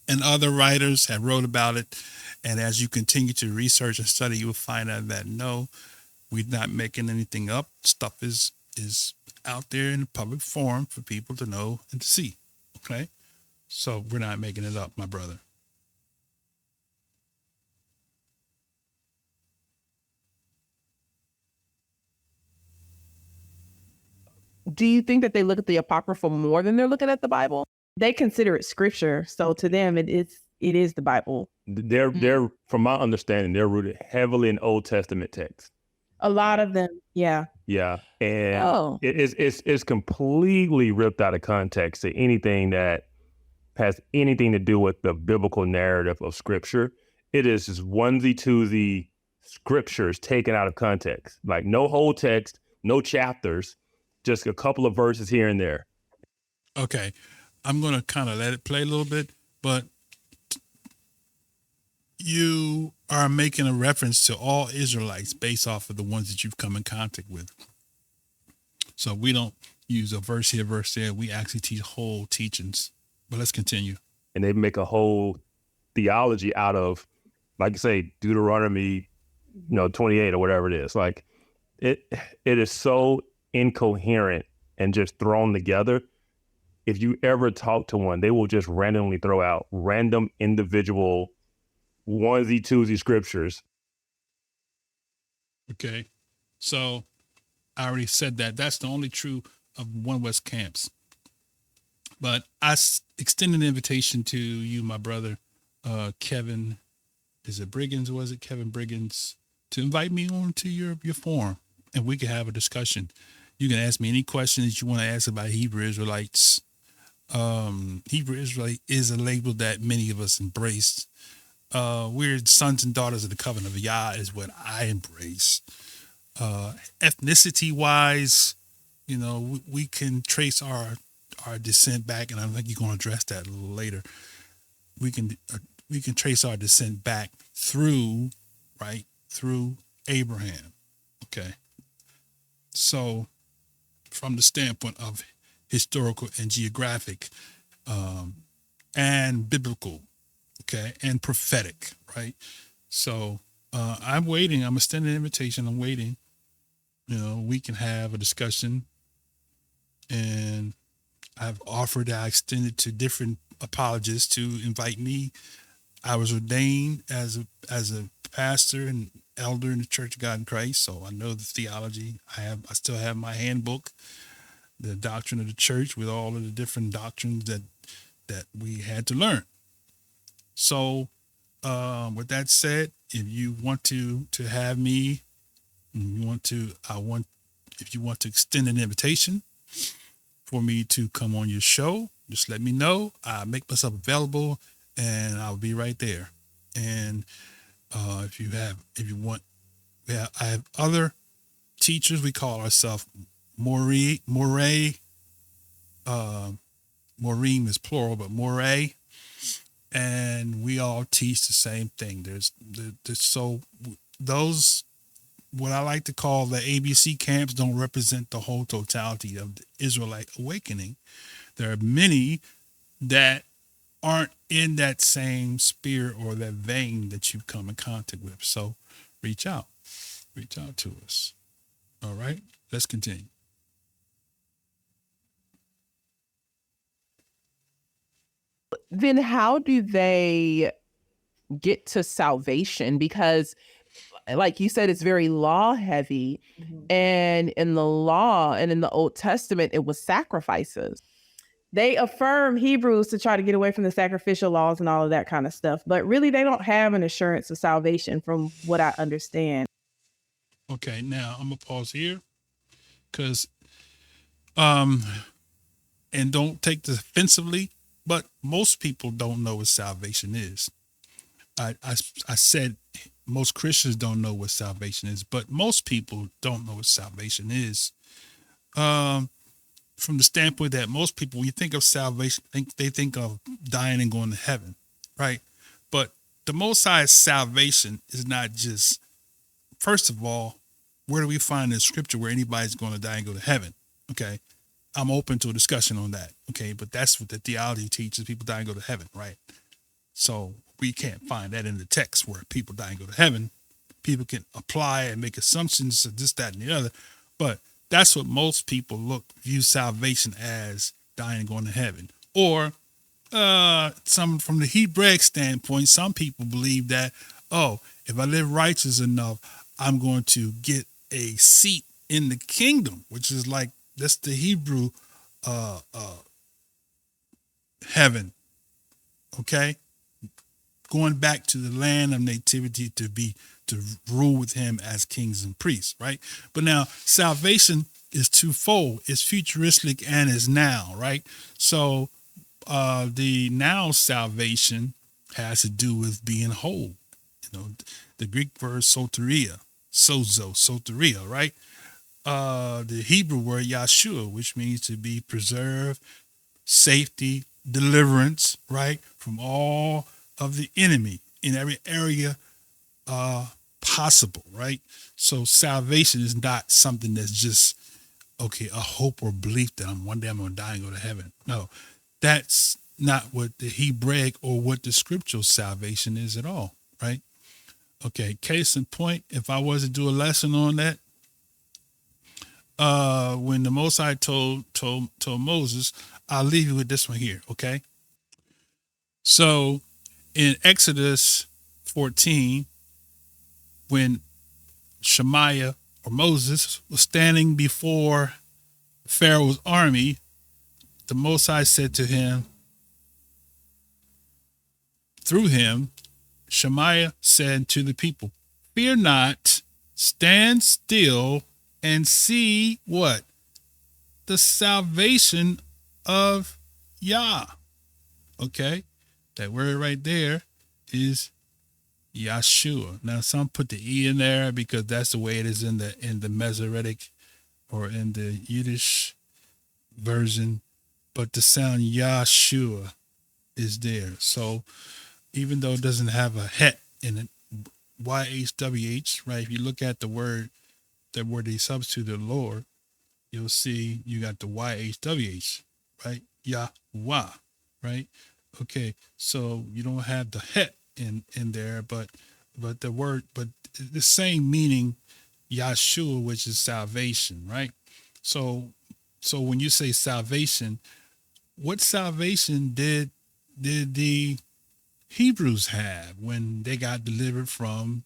and other writers have wrote about it. And as you continue to research and study, you will find out that no, we're not making anything up. Stuff is out there in the public forum for people to know and to see. Okay. So we're not making it up, my brother. Do you think that they look at the Apocrypha more than they're looking at the Bible? They consider it scripture. So to them, it is the Bible. They're from my understanding, they're rooted heavily in Old Testament texts. A lot of them. Yeah. Yeah. And it's completely ripped out of context to anything that has anything to do with the biblical narrative of scripture. It is just onesie-twosie scriptures taken out of context. Like no whole text, no chapters, just a couple of verses here and there. Okay. I'm going to kind of let it play a little bit, but you are making a reference to all Israelites based off of the ones that you've come in contact with. So we don't use a verse here, verse there. We actually teach whole teachings. But let's continue. And they make a whole theology out of, like you say, Deuteronomy, 28 or whatever it is. Like it is so incoherent and just thrown together. If you ever talk to one, they will just randomly throw out random individual onesie-twosie scriptures. Okay. So I already said that. That's the only true of One West camps. But I extend an invitation to you, my brother, Kevin. Is it Briggins? Was it Kevin Briggins? To invite me on to your forum, and we can have a discussion. You can ask me any questions you want to ask about Hebrew Israelites. Hebrew Israelite is a label that many of us embrace. We're sons and daughters of the covenant of Yah is what I embrace. Ethnicity wise, you know, we can trace our descent back, and I think you're going to address that a little later. We can trace our descent back through Abraham. Okay. So from the standpoint of historical and geographic, and biblical, okay, and prophetic, right? So I'm waiting. I'm extending an invitation. I'm waiting. You know, we can have a discussion, and I've offered, I extended to different apologists to invite me. I was ordained as a pastor and elder in the Church of God in Christ, so I know the theology. I still have my handbook, the doctrine of the church, with all of the different doctrines that we had to learn. So, with that said, if you want to have me, if you want to extend an invitation for me to come on your show, just let me know. I make myself available, and I'll be right there. And I have other teachers. We call ourselves Moreem is plural, but Moray, and we all teach the same thing. So those, what I like to call the ABC camps, don't represent the whole totality of the Israelite awakening. There are many that aren't in that same spirit or that vein that you come in contact with. So reach out to us. All right, let's continue. Then how do they get to salvation? Because like you said, it's very law heavy. Mm-hmm. And in the law and in the Old Testament, it was sacrifices. They affirm Hebrews to try to get away from the sacrificial laws and all of that kind of stuff. But really, they don't have an assurance of salvation from what I understand. Okay, now I'm going to pause here because, and don't take this offensively, but most people don't know what salvation is. I said most Christians don't know what salvation is, but most people don't know what salvation is. From the standpoint that most people, when you think of salvation, they think of dying and going to heaven, right? But the Most High's salvation is not just, first of all, where do we find in Scripture where anybody's going to die and go to heaven? Okay, I'm open to a discussion on that. Okay, but that's what the theology teaches: people die and go to heaven, right? So we can't find that in the text where people die and go to heaven. People can apply and make assumptions of this, that, and the other, but that's what most people view salvation as: dying and going to heaven. Or some from the Hebraic standpoint, some people believe that, if I live righteous enough, I'm going to get a seat in the kingdom, which is like, that's the Hebrew heaven. Okay? Going back to the land of nativity to rule with him as kings and priests, right? But now salvation is twofold. It's futuristic and is now, right? So the now salvation has to do with being whole. You know, the Greek word soteria, right? The Hebrew word Yahshua, which means to be preserved, safety, deliverance, right? From all of the enemy in every area possible, right? So salvation is not something that's just, a hope or belief that one day I'm going to die and go to heaven. No, that's not what the Hebraic or what the scriptural salvation is at all, right? Okay, case in point, if I was to do a lesson on that, when the Most High told Moses, I'll leave you with this one here, okay? So in Exodus 14, when Shemaiah or Moses was standing before Pharaoh's army, the Most High said to him, through him, Shemaiah said to the people, fear not, stand still and see what? The salvation of Yah. Okay, that word right there is Yahshua. Now some put the E in there because that's the way it is in the Masoretic or in the Yiddish version, but the sound Yahshua is there. So even though it doesn't have a het in it, YHWH, right? If you look at the word that where they substitute the Lord, you'll see you got the YHWH, right? Yahweh, right? Okay, so you don't have the het in there, but the word, but the same meaning, Yahshua, which is salvation, right? So when you say salvation, what salvation did the Hebrews have when they got delivered from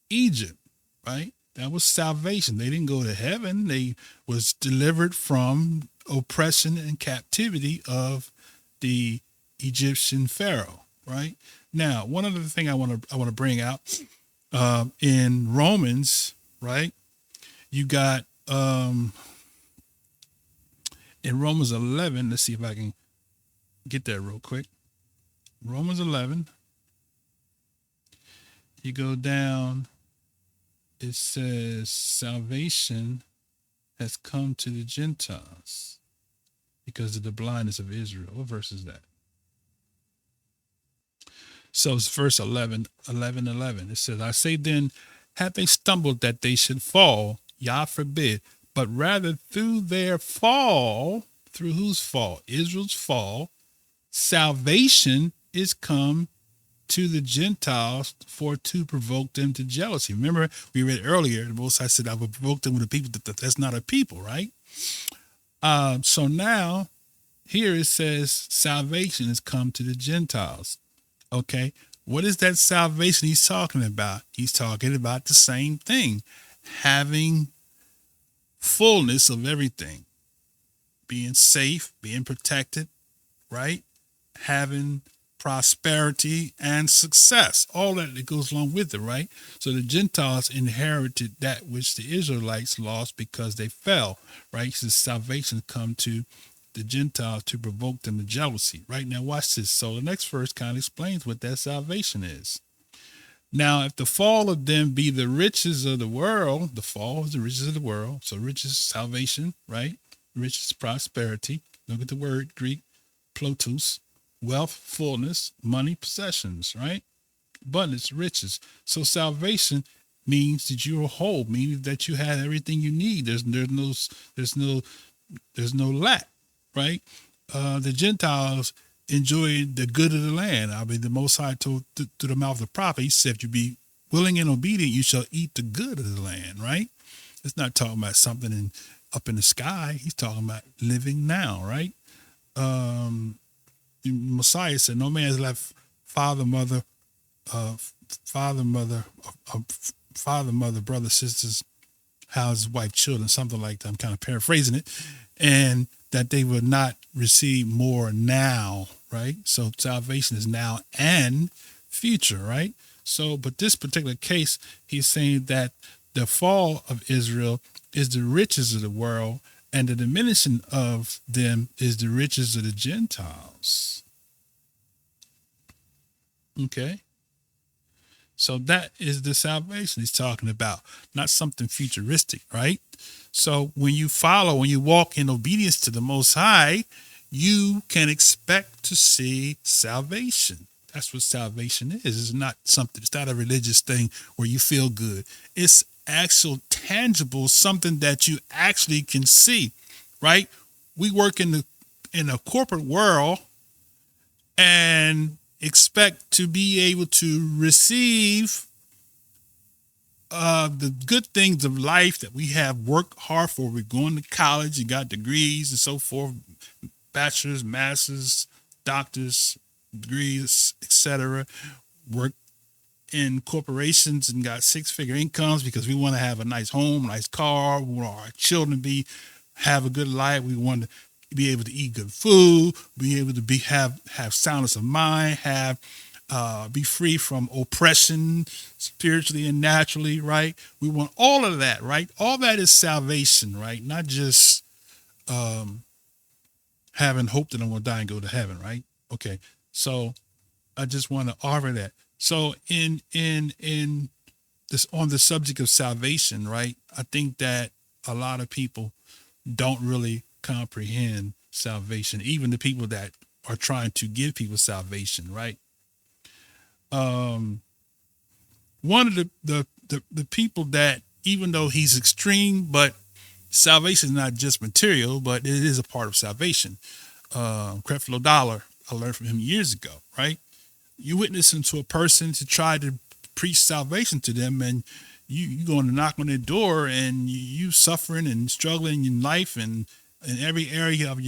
Egypt, right? That was salvation. They didn't go to heaven. They was delivered from oppression and captivity of the Egyptian Pharaoh, right? Now, one other thing I want to bring out in Romans, right? You got in Romans 11. Let's see if I can get there real quick. Romans 11. You go down. It says salvation has come to the Gentiles because of the blindness of Israel. What verse is that? So it's verse 11. It says, I say then, have they stumbled that they should fall? Yah forbid. But rather through their fall, through whose fall? Israel's fall, salvation is come to the Gentiles for to provoke them to jealousy. Remember, we read earlier, the Most High said, I will provoke them with a people that's not a people, right? So now, here it says, salvation has come to the Gentiles. Okay, what is that salvation he's talking about? He's talking about the same thing, having fullness of everything, being safe, being protected, right? Having prosperity and success, all that goes along with it, right? So the Gentiles inherited that which the Israelites lost because they fell, right? So salvation come to the Gentiles to provoke them to jealousy, right? Now watch this. So the next verse kind of explains what that salvation is. Now, if the fall of them be the riches of the world, the fall is the riches of the world. So riches, salvation, right? Riches, prosperity. Look at the word Greek, plotus. Wealth, fullness, money, possessions, right? Abundance, riches. So salvation means that you're whole, meaning that you had everything you need. There's no lack, right? The Gentiles enjoyed the good of the land. I mean, the Most High told through the mouth of the prophet, he said, if you be willing and obedient, you shall eat the good of the land, right? It's not talking about something up in the sky. He's talking about living now, right? Messiah said, no man has left father, mother, brother, sisters, house, wife, children, something like that. I'm kind of paraphrasing it. And that they will not receive more now, right? So salvation is now and future, right? So, but this particular case, he's saying that the fall of Israel is the riches of the world, and the diminishing of them is the riches of the Gentiles. Okay. So that is the salvation he's talking about, not something futuristic, right? So when you walk in obedience to the Most High, you can expect to see salvation. That's what salvation is. It's not something, it's not a religious thing where you feel good. It's actual tangible, something that you actually can see, right? We work in a corporate world and expect to be able to receive the good things of life that we have worked hard for. We're going to college, you got degrees and so forth, bachelor's, master's, doctor's degrees, etc. Work in corporations and got 6-figure incomes because we want to have a nice home, nice car. We want our children to have a good life. We want to be able to eat good food, be able to have soundness of mind, be free from oppression spiritually and naturally, right? We want all of that, right? All that is salvation, right? Not just having hope that I'm going to die and go to heaven, right? Okay, so I just want to offer that. So in this, on the subject of salvation, right? I think that a lot of people don't really comprehend salvation, even the people that are trying to give people salvation, right? One of the people that, even though he's extreme, but salvation is not just material, but it is a part of salvation. Creflow, I learned from him years ago, right? You witnessing to a person to try to preach salvation to them, and you going to knock on their door, and you suffering and struggling in life and in every area of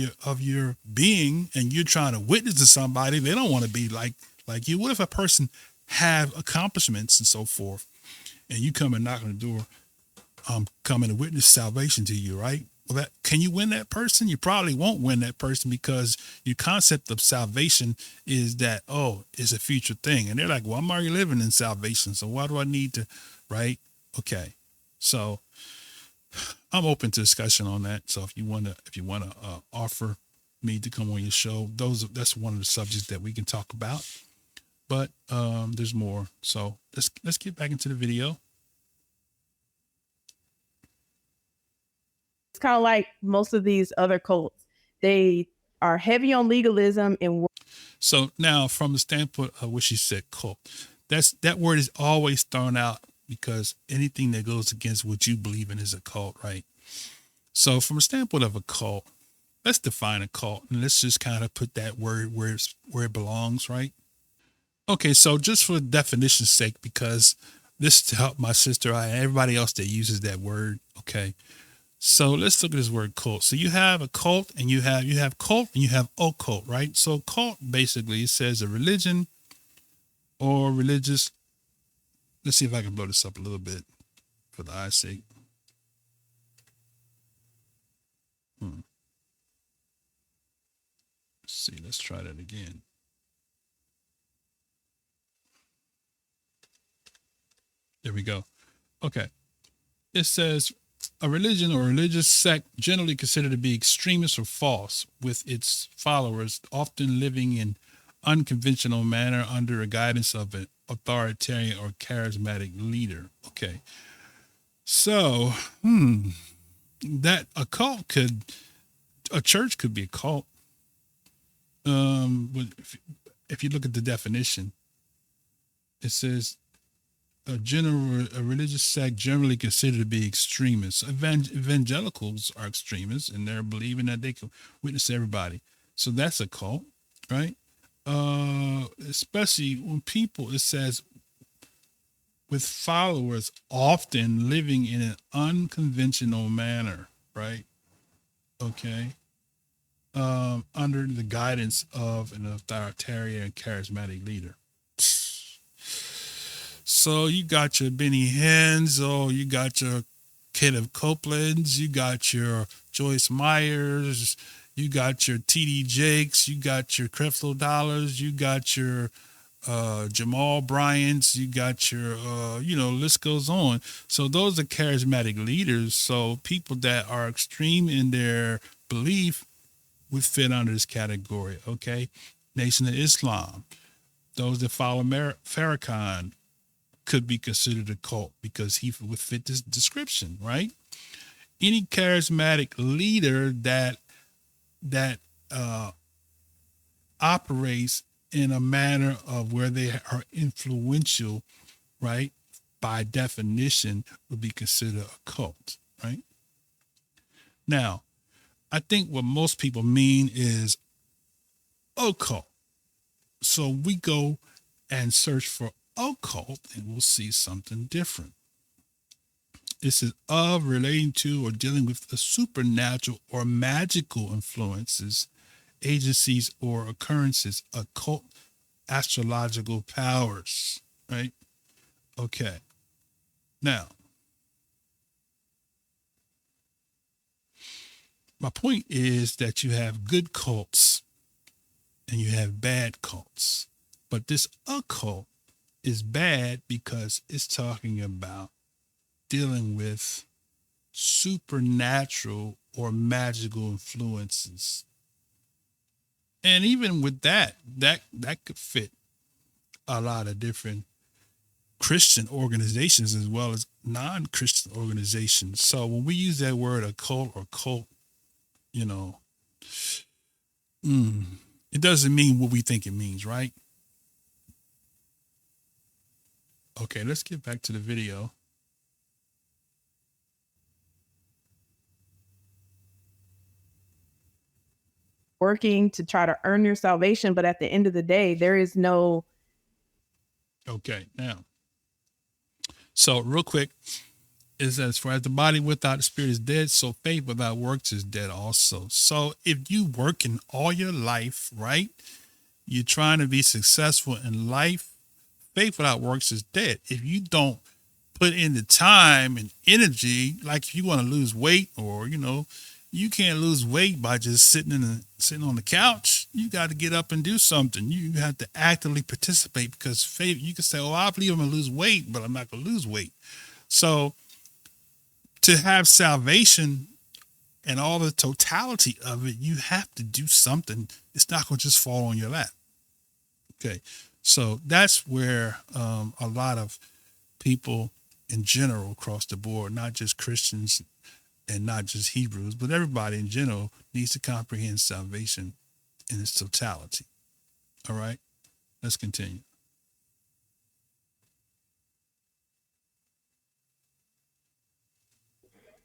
your being, and you're trying to witness to somebody. They don't want to be like you. What if a person have accomplishments and so forth, and you come and knock on the door, coming to witness salvation to you, right? Well, can you win that person? You probably won't win that person, because your concept of salvation is that, it's a future thing. And they're like, well, I'm already living in salvation, so why do I need to, right? Okay. So I'm open to discussion on that. So if you want to offer me to come on your show, that's one of the subjects that we can talk about. But there's more. So let's get back into the video. It's kind of like most of these other cults. They are heavy on legalism and. So now, from the standpoint of what she said, cult, that word is always thrown out, because anything that goes against what you believe in is a cult, right? So from a standpoint of a cult, let's define a cult, and let's just kind of put that word where it belongs, right? Okay, so just for definition's sake, because this is to help my sister and everybody else that uses that word, okay? So let's look at this word cult. So you have a cult, and you have cult, and you have occult, right? So cult, basically, it says a religion or religious. Let's see if I can blow this up a little bit for the eye's sake. Let's see, let's try that again. There we go. Okay. It says a religion or religious sect generally considered to be extremist or false, with its followers often living in unconventional manner under a guidance of an authoritarian or charismatic leader. Okay. So, that a church could be a cult. But if you look at the definition, it says a religious sect generally considered to be extremists. Evangelicals are extremists, and they're believing that they can witness everybody. So that's a cult, right? Especially when people, it says, with followers often living in an unconventional manner, right? Okay. Under the guidance of an authoritarian and charismatic leader. So you got your Benny Hinn's, you got your Kenneth Copeland's, you got your Joyce Myers, you got your T.D. Jakes, you got your creflow, you got your Jamal Bryant's, you got your, list goes on. So those are charismatic leaders. So people that are extreme in their belief would fit under this category, okay? Nation of Islam, those that follow Farrakhan could be considered a cult, because he would fit this description, right? Any charismatic leader that operates in a manner of where they are influential, right, by definition would be considered a cult, right? Now, I think what most people mean is occult. So we go and search for occult, and we'll see something different. This is of, relating to, or dealing with the supernatural or magical influences, agencies, or occurrences, occult astrological powers, right? Okay. Now, my point is that you have good cults and you have bad cults. But this occult is bad because it's talking about dealing with supernatural or magical influences. And even with that could fit a lot of different Christian organizations as well as non-Christian organizations. So when we use that word occult or cult, you know, it doesn't mean what we think it means, right? Okay, let's get back to the video. Working to try to earn your salvation, but at the end of the day, there is no. Okay, now, so real quick, is as far as the body without the spirit is dead, so faith without works is dead also. So if you working all your life, right, you're trying to be successful in life, faith without works is dead. If you don't put in the time and energy, like if you want to lose weight, or you can't lose weight by just sitting on the couch. You got to get up and do something. You have to actively participate, because faith, you can say, "Oh, I believe I'm gonna lose weight, but I'm not gonna lose weight." So to have salvation and all the totality of it, you have to do something. It's not going to just fall on your lap. Okay. So that's where a lot of people in general across the board, not just Christians and not just Hebrews, but everybody in general, needs to comprehend salvation in its totality. All right. Let's continue.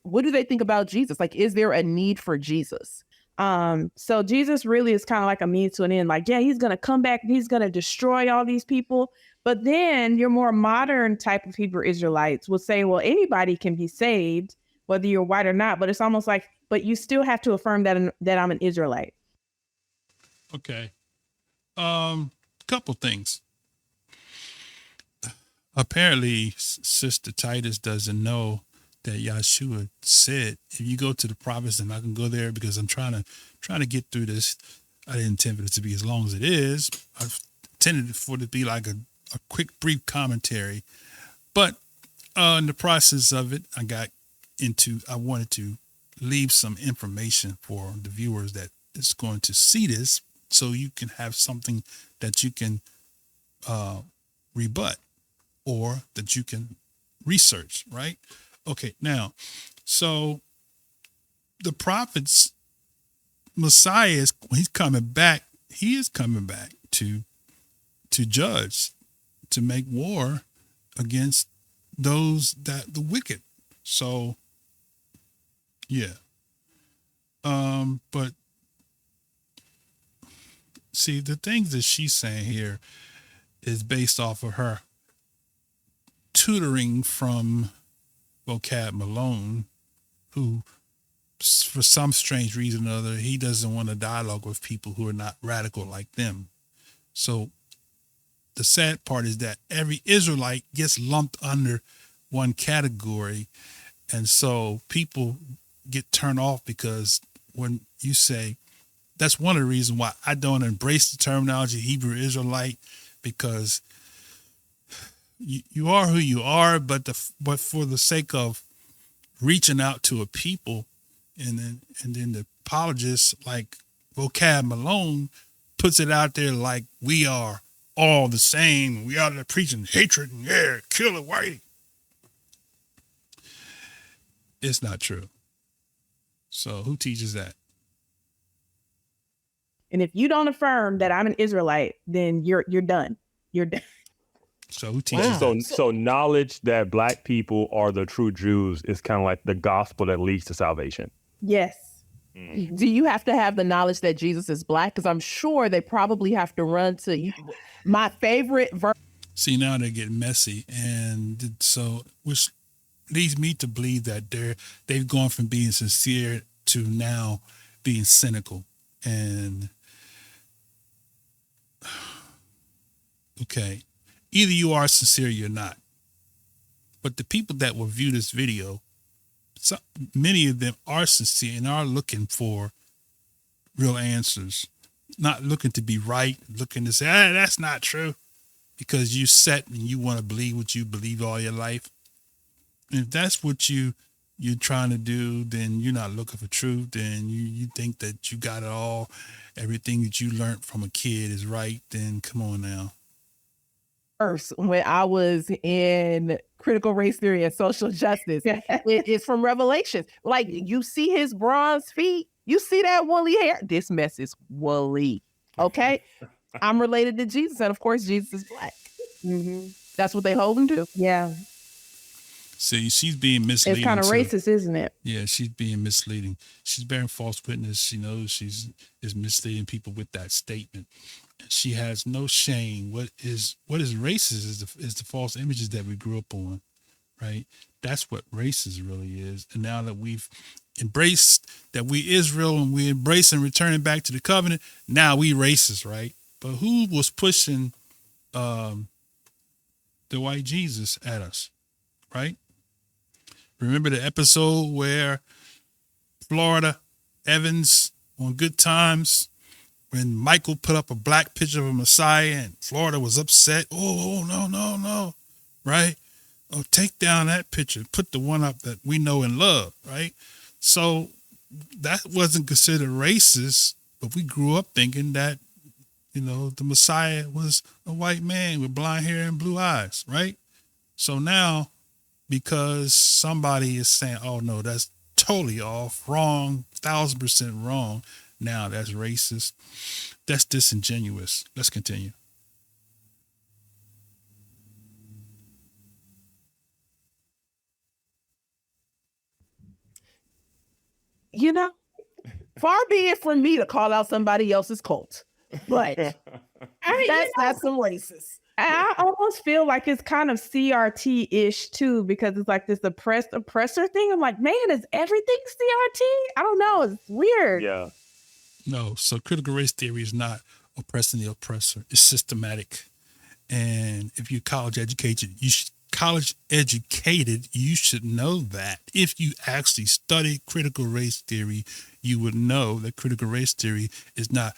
What do they think about Jesus? Like, is there a need for Jesus? So Jesus really is kind of like a means to an end. Like, yeah, he's going to come back. He's going to destroy all these people. But then your more modern type of Hebrew Israelites will say, well, anybody can be saved, whether you're white or not. But it's almost like, but you still have to affirm that I'm an Israelite. Okay. Couple things. Apparently, Sister Titus doesn't know that Yahshua said, if you go to the prophets, and I can go there because I'm trying to get through this. I didn't intend for it to be as long as it is. I've intended for it to be like a quick, brief commentary. But in the process of it, I wanted to leave some information for the viewers that is going to see this, so you can have something that you can rebut or that you can research, right? Okay, now, so the prophets, Messiah he's coming back. He is coming back to judge, to make war against those that the wicked. So, yeah. But see, the things that she's saying here is based off of her tutoring from Vocab Malone, who, for some strange reason or other, he doesn't want to dialogue with people who are not radical like them. So the sad part is that every Israelite gets lumped under one category. And so people get turned off, because when you say, that's one of the reasons why I don't embrace the terminology Hebrew Israelite, because you are who you are, but for the sake of reaching out to a people, and then the apologists like Vocab Malone puts it out there like we are all the same. We are preaching hatred and kill it whitey. It's not true. So who teaches that? And if you don't affirm that I'm an Israelite, then you're done. You're done. So who teaches that? So knowledge that Black people are the true Jews is kind of like the gospel that leads to salvation. Yes. Do you have to have the knowledge that Jesus is Black? Because I'm sure they probably have to run to my favorite verse. See, now they're getting messy, and so which leads me to believe that they've gone from being sincere to now being cynical. And okay, either you are sincere or you're not. But the people that will view this video, many of them are sincere and are looking for real answers, not looking to be right, looking to say, that's not true, because you set and you want to believe what you believe all your life. And if that's what you're trying to do, then you're not looking for truth. Then you think that you got it all. Everything that you learned from a kid is right. Then come on now. First, when I was in critical race theory and social justice, it's from Revelations. Like, you see his bronze feet, you see that woolly hair. This mess is woolly. Okay, I'm related to Jesus, and of course, Jesus is black. Mm-hmm. That's what they hold him to. Yeah. See, she's being misleading. It's kind of racist, isn't it? Yeah, she's being misleading. She's bearing false witness. She knows she's misleading people with that statement. She has no shame. What is racist is the false images that we grew up on, right? That's what racist really is. And now that we've embraced that we Israel and we embrace and returning back to the covenant, now we racist, right? But who was pushing the white Jesus at us, right? Remember the episode where Florida Evans on Good Times, when Michael put up a black picture of a Messiah and Florida was upset? Oh, no, right? Oh, take down that picture. Put the one up that we know and love, right? So that wasn't considered racist, but we grew up thinking that, the Messiah was a white man with blonde hair and blue eyes, right? So now, because somebody is saying, oh, no, that's totally off, wrong, 1,000% wrong, now that's racist. That's disingenuous. Let's continue. Far be it from me to call out somebody else's cult, but that's some racist. I almost feel like it's kind of CRT-ish too, because it's like this oppressor thing. I'm like, man, is everything CRT? I don't know. It's weird. Yeah. No, so critical race theory is not oppressing the oppressor. It's systematic. And if you're college educated, you should know that. If you actually study critical race theory, you would know that critical race theory is not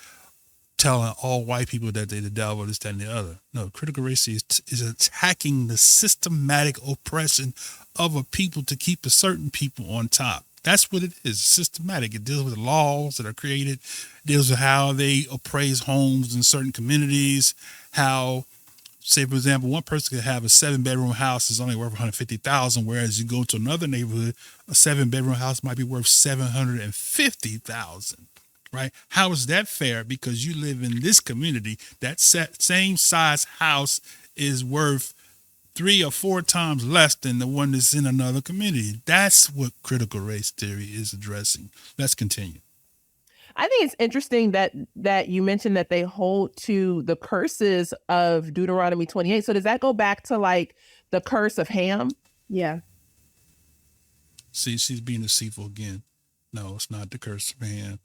telling all white people that they're the devil, this, that, and the other. No, critical race theory is attacking the systematic oppression of a people to keep a certain people on top. That's what it is. Systematic. It deals with the laws that are created. It deals with how they appraise homes in certain communities. How, say, for example, one person could have a 7-bedroom house is only worth $150,000, whereas you go to another neighborhood, a 7-bedroom house might be worth $750,000. Right? How is that fair? Because you live in this community, that same size house is worth 3 or 4 times less than the one that's in another community. That's what critical race theory is addressing. Let's continue. I think it's interesting that you mentioned that they hold to the curses of Deuteronomy 28. So does that go back to like the curse of Ham? Yeah. See, she's being deceitful again. No, it's not the curse of Ham.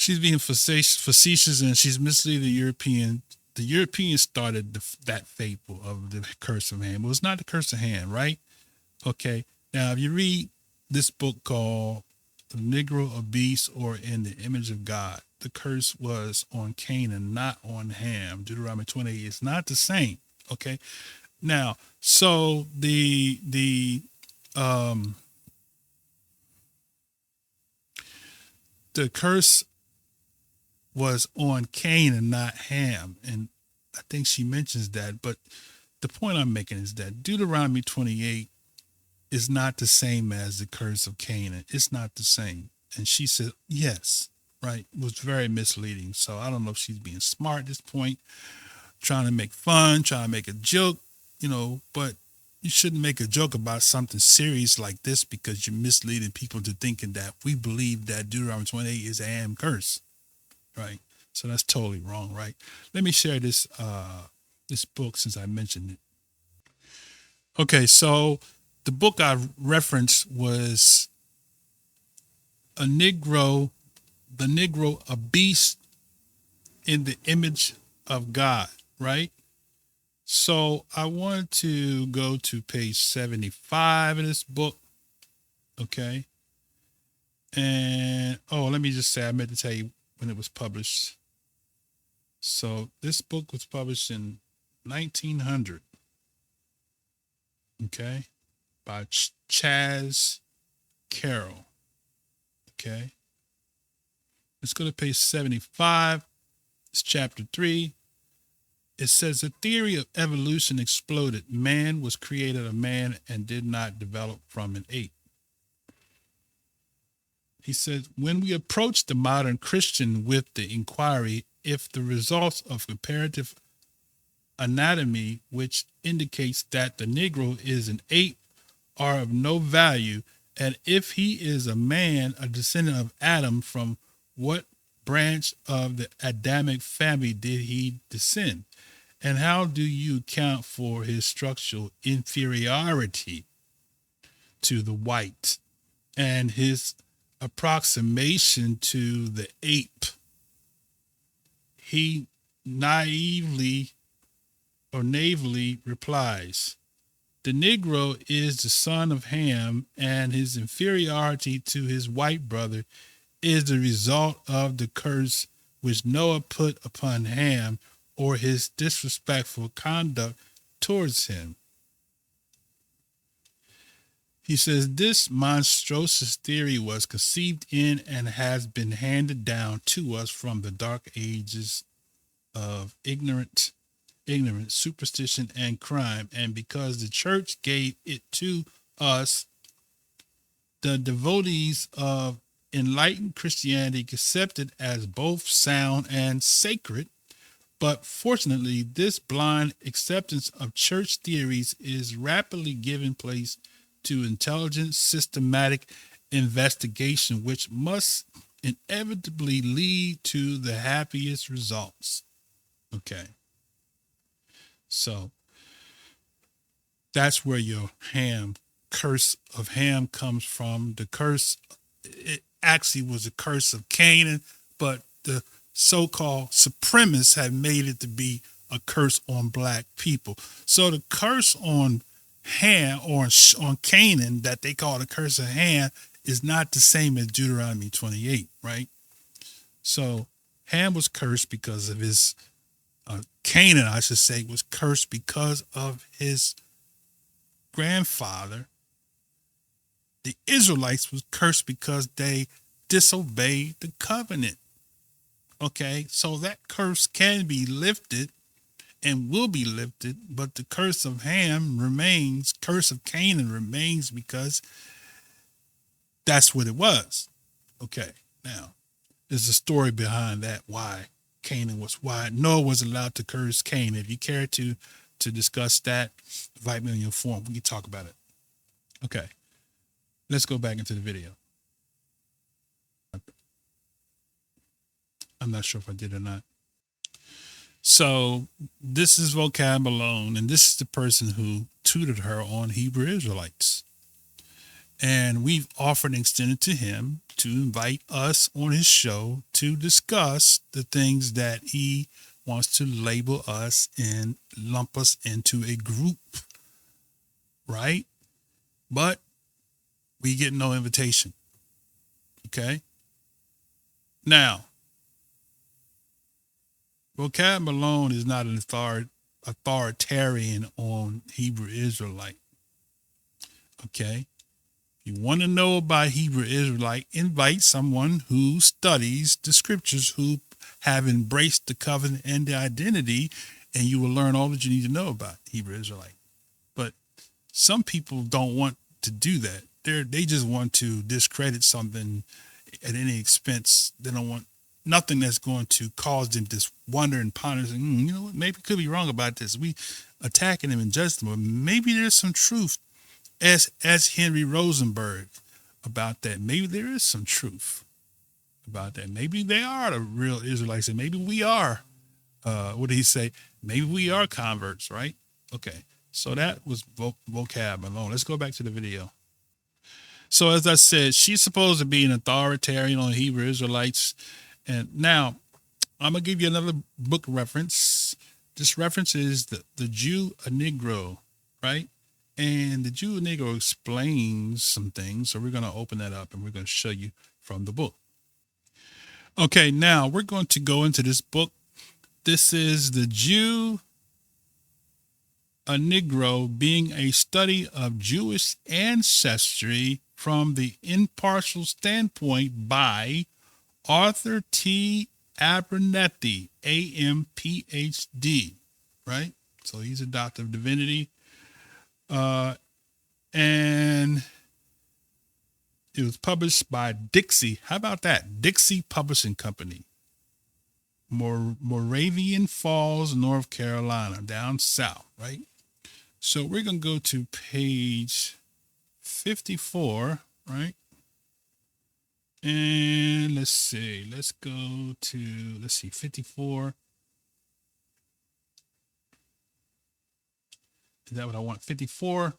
She's being facetious and she's misleading the European. The Europeans started that fable of the curse of Ham. Well, it's not the curse of Ham, right? Okay. Now, if you read this book called The Negro, a Beast, or In the Image of God, the curse was on Canaan, not on Ham. Deuteronomy 28 is not the same. Okay. Now, so the curse was on Cain and not Ham. And I think she mentions that. But the point I'm making is that Deuteronomy 28 is not the same as the curse of Canaan. It's not the same. And she said, yes, right. It was very misleading. So I don't know if she's being smart at this point, trying to make fun, trying to make a joke, but you shouldn't make a joke about something serious like this because you're misleading people to thinking that we believe that Deuteronomy 28 is a Ham curse. Right. So that's totally wrong. Right. Let me share this book since I mentioned it. Okay. So the book I referenced was The Negro, a Beast in the Image of God. Right. So I want to go to page 75 of this book. Okay. And, let me just say, I meant to tell you when it was published. So this book was published in 1900. Okay. By Chaz Carroll. Okay. Let's go to page 75. It's chapter 3. It says the theory of evolution exploded. Man was created a man and did not develop from an ape. He says, when we approach the modern Christian with the inquiry if the results of comparative anatomy, which indicates that the Negro is an ape, are of no value, and if he is a man, a descendant of Adam, from what branch of the Adamic family did he descend? And how do you account for his structural inferiority to the white and his approximation to the ape? He naively replies, the Negro is the son of Ham, and his inferiority to his white brother is the result of the curse which Noah put upon Ham, or his disrespectful conduct towards him. He says this monstrous theory was conceived in and has been handed down to us from the dark ages of ignorance, superstition, and crime. And because the church gave it to us, the devotees of enlightened Christianity accepted as both sound and sacred. But fortunately, this blind acceptance of church theories is rapidly giving place to intelligent, systematic investigation, which must inevitably lead to the happiest results. Okay. So that's where your curse of Ham comes from. The curse, it actually was a curse of Canaan, but the so-called supremacists have made it to be a curse on black people. So the curse on Ham, or on Canaan, that they call the curse of Ham, is not the same as Deuteronomy 28, right? So Ham was cursed because of his Canaan, I should say, was cursed because of his grandfather. The Israelites was cursed because they disobeyed the covenant. Okay, so that curse can be lifted and will be lifted, but the curse of Ham remains, curse of Canaan remains, because that's what it was. Okay, now there's a story behind that, why Noah was allowed to curse Canaan. If you care to discuss that, invite me on your forum. We can talk about it. Okay, let's go back into the video. I'm not sure if I did or not. So this is Vocab Malone, and this is the person who tutored her on Hebrew Israelites. And we've offered and extended to him to invite us on his show to discuss the things that he wants to label us and lump us into a group, right? But we get no invitation. Okay? Now, Vocab Malone is not an authoritarian on Hebrew Israelite. Okay? If you want to know about Hebrew Israelite, invite someone who studies the scriptures, who have embraced the covenant and the identity, and you will learn all that you need to know about Hebrew Israelite. But some people don't want to do that. They just want to discredit something at any expense. They don't want nothing that's going to cause them to wonder and ponder, you know what, maybe we could be wrong about this. We attacking them and judging them, but maybe there's some truth, as Henry Rosenberg, about that. Maybe there is some truth about that. Maybe they are the real Israelites, and maybe we are, what did he say? Maybe we are converts, right? Okay, so that was Vocab Malone. Let's go back to the video. So as I said, she's supposed to be an authoritarian on Hebrew Israelites. And now I'm going to give you another book reference. This references the Jew, a Negro, right? And the Jew, a Negro explains some things. So we're going to open that up and we're going to show you from the book. Okay, now we're going to go into this book. This is the Jew, a Negro, being a study of Jewish ancestry from the impartial standpoint by Arthur T. Abernethy, AM, PhD, right? So he's a doctor of divinity. And it was published by Dixie. How about that? Dixie Publishing Company. Moravian Falls, North Carolina, down south, right? So we're going to go to page 54, right? And let's see, let's go to, 54. Is that what I want? 54.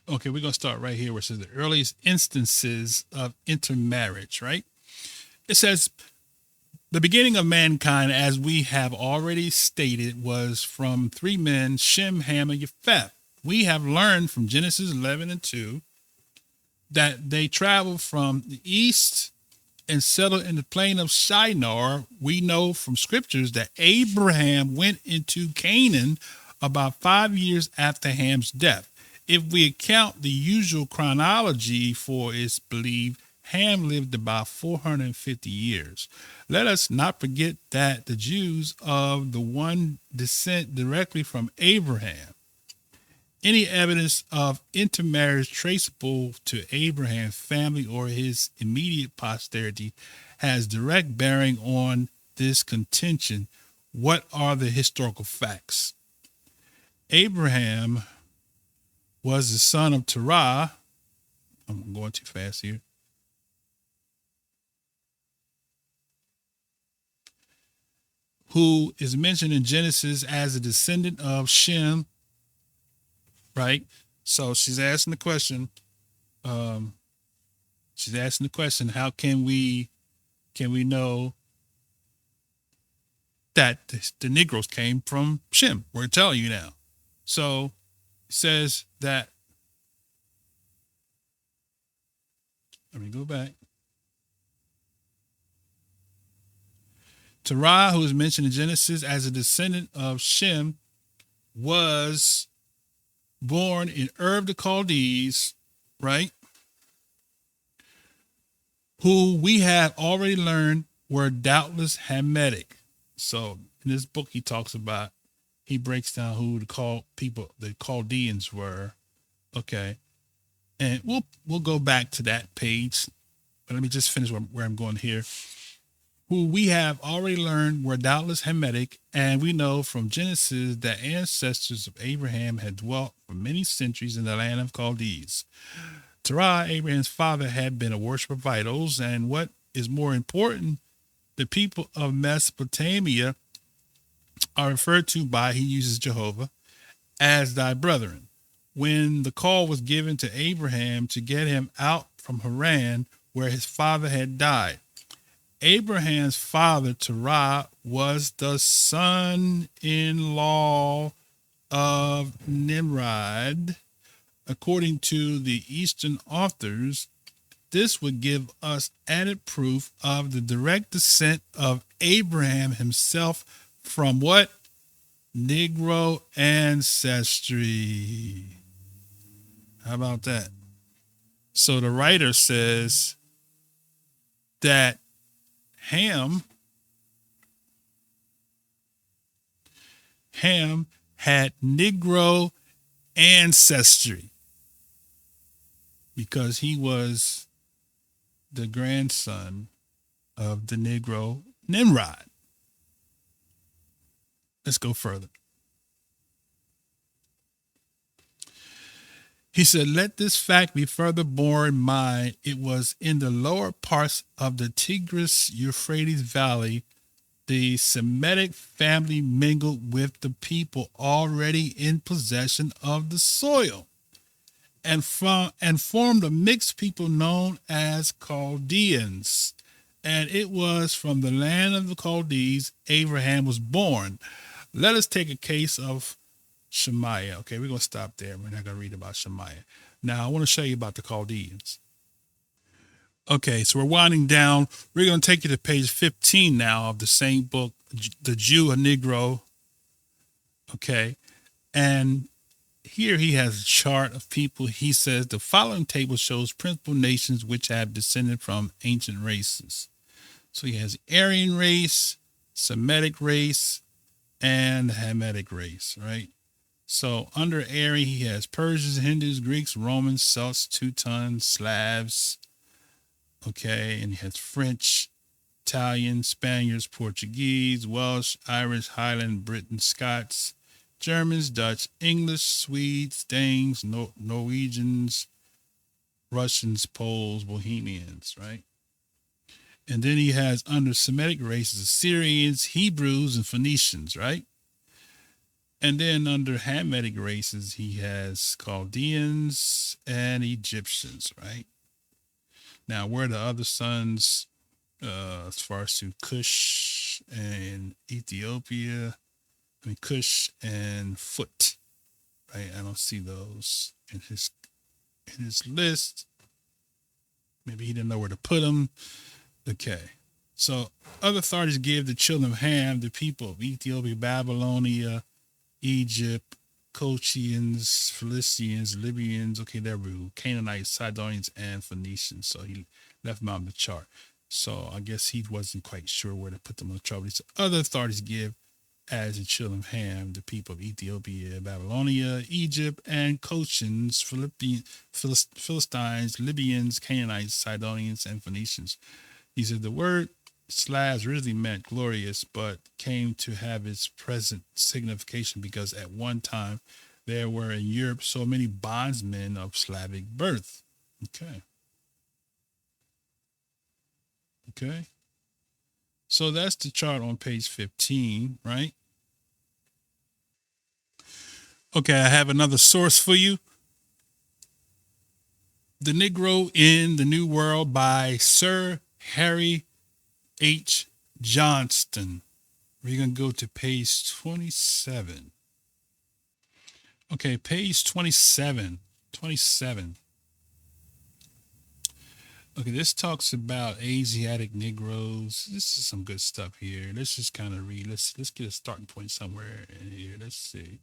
Okay, we're going to start right here where it says the earliest instances of intermarriage, right? It says, the beginning of mankind, as we have already stated, was from three men, Shem, Ham, and Japheth. We have learned from Genesis 11 and 2 that they traveled from the east and settled in the plain of Shinar. We know from scriptures that Abraham went into Canaan about 5 years after Ham's death. If we account the usual chronology for its believed, Ham lived about 450 years. Let us not forget that the Jews of the one descent directly from Abraham. Any evidence of intermarriage traceable to Abraham's family or his immediate posterity has direct bearing on this contention. What are the historical facts? Abraham was the son of Terah. I'm going too fast here. Who is mentioned in Genesis as a descendant of Shem, right? So she's asking the question. How can we know that the Negroes came from Shem? We're telling you now. So it says that, let me go back. Terah, who is mentioned in Genesis as a descendant of Shem, was born in Ur of the Chaldees, right? Who we have already learned were doubtless Hamitic. So in this book, he breaks down who the Chaldeans were. Okay. And we'll go back to that page, but let me just finish where I'm going here. Who we have already learned were doubtless Hamitic, and we know from Genesis that ancestors of Abraham had dwelt for many centuries in the land of Chaldees. Terah, Abraham's father, had been a worshiper of idols, and what is more important, the people of Mesopotamia are referred to by, he uses Jehovah, as thy brethren. When the call was given to Abraham to get him out from Haran, where his father had died, Abraham's father, Terah, was the son-in-law of Nimrod. According to the Eastern authors, this would give us added proof of the direct descent of Abraham himself from what? Negro ancestry. How about that? So the writer says that Ham had Negro ancestry because he was the grandson of the Negro Nimrod. Let's go further. He said, let this fact be further borne in mind. It was in the lower parts of the Tigris-Euphrates Valley the Semitic family mingled with the people already in possession of the soil. and formed a mixed people known as Chaldeans. And it was from the land of the Chaldees Abraham was born. Let us take a case of Shemaiah. Okay, we're going to stop there. We're not going to read about Shemaiah. Now, I want to show you about the Chaldeans. Okay, so we're winding down. We're going to take you to page 15 now of the same book, The Jew, a Negro. Okay, and here he has a chart of people. He says the following table shows principal nations which have descended from ancient races. So he has Aryan race, Semitic race, and Hamitic race, right? So under Aryan, he has Persians, Hindus, Greeks, Romans, Celts, Teutons, Slavs. Okay, and he has French, Italian, Spaniards, Portuguese, Welsh, Irish, Highland, Britain, Scots, Germans, Dutch, English, Swedes, Danes, Norwegians, Russians, Poles, Bohemians, right? And then he has under Semitic races, Assyrians, Hebrews, and Phoenicians, right? And then under Hamitic races, he has Chaldeans and Egyptians, right? Now, where are the other sons as far as to Cush and Ethiopia? I mean, Cush and Foot, right? I don't see those in his list. Maybe he didn't know where to put them. Okay. So other authorities give the children of Ham, the people of Ethiopia, Babylonia, Egypt, Colchians, Philistines, Libyans, okay, there we go, Canaanites, Sidonians, and Phoenicians. So he left them out on the chart. So I guess he wasn't quite sure where to put them on the chart. But other authorities give as the children of Ham, the people of Ethiopia, Babylonia, Egypt, and Colchians, Philistines, Libyans, Canaanites, Sidonians, and Phoenicians. He said the word Slavs really meant glorious, but came to have its present signification because at one time there were in Europe so many bondsmen of Slavic birth. Okay. Okay. So that's the chart on page 15, right? Okay, I have another source for you. The Negro in the New World by Sir Harry H. Johnston. We're going to go to page 27. Okay, page 27. 27. Okay, this talks about Asiatic Negroes. This is some good stuff here. Let's just kind of read. Let's get a starting point somewhere in here. Let's see.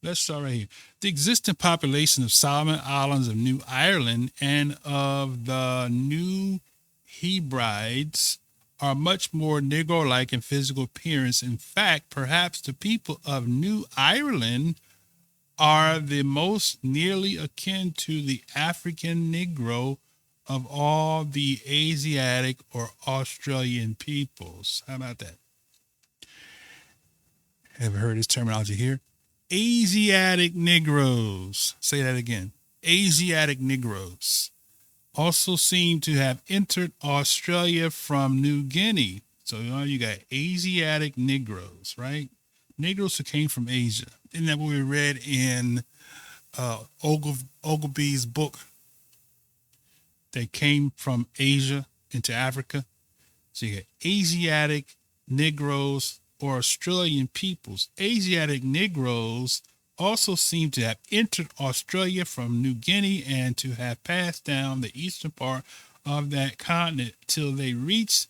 Let's start right here. The existing population of Solomon Islands of New Ireland and of the New Hebrides are much more Negro-like in physical appearance. In fact, perhaps the people of New Ireland are the most nearly akin to the African Negro of all the Asiatic or Australian peoples. How about that? Ever heard this terminology here? Asiatic Negroes. Say that again. Asiatic Negroes also seem to have entered Australia from New Guinea. So you got Asiatic Negroes, right? Negroes who came from Asia. Isn't that what we read in Ogilvy's book? They came from Asia into Africa. So you got Asiatic Negroes or Australian peoples. Asiatic Negroes also seem to have entered Australia from New Guinea and to have passed down the eastern part of that continent till they reached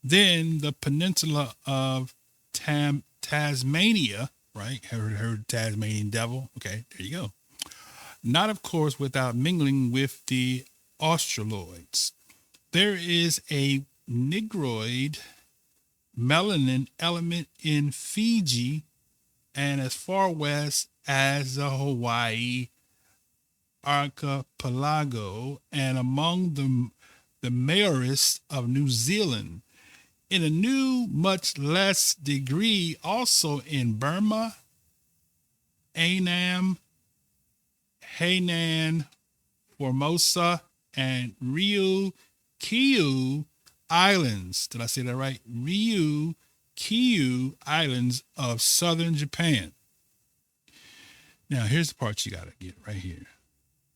then the peninsula of Tasmania, right? Heard Tasmanian devil? Okay, there you go. Not, of course, without mingling with the Australoids. There is a Negroid melanin element in Fiji and as far west as the Hawaii archipelago and among the Maoris of New Zealand. In a new, much less degree, also in Burma, Annam, Hainan, Formosa, and Ryukyu Islands. Did I say that right? Ryukyu Islands of southern Japan. Now, here's the part you got to get right here.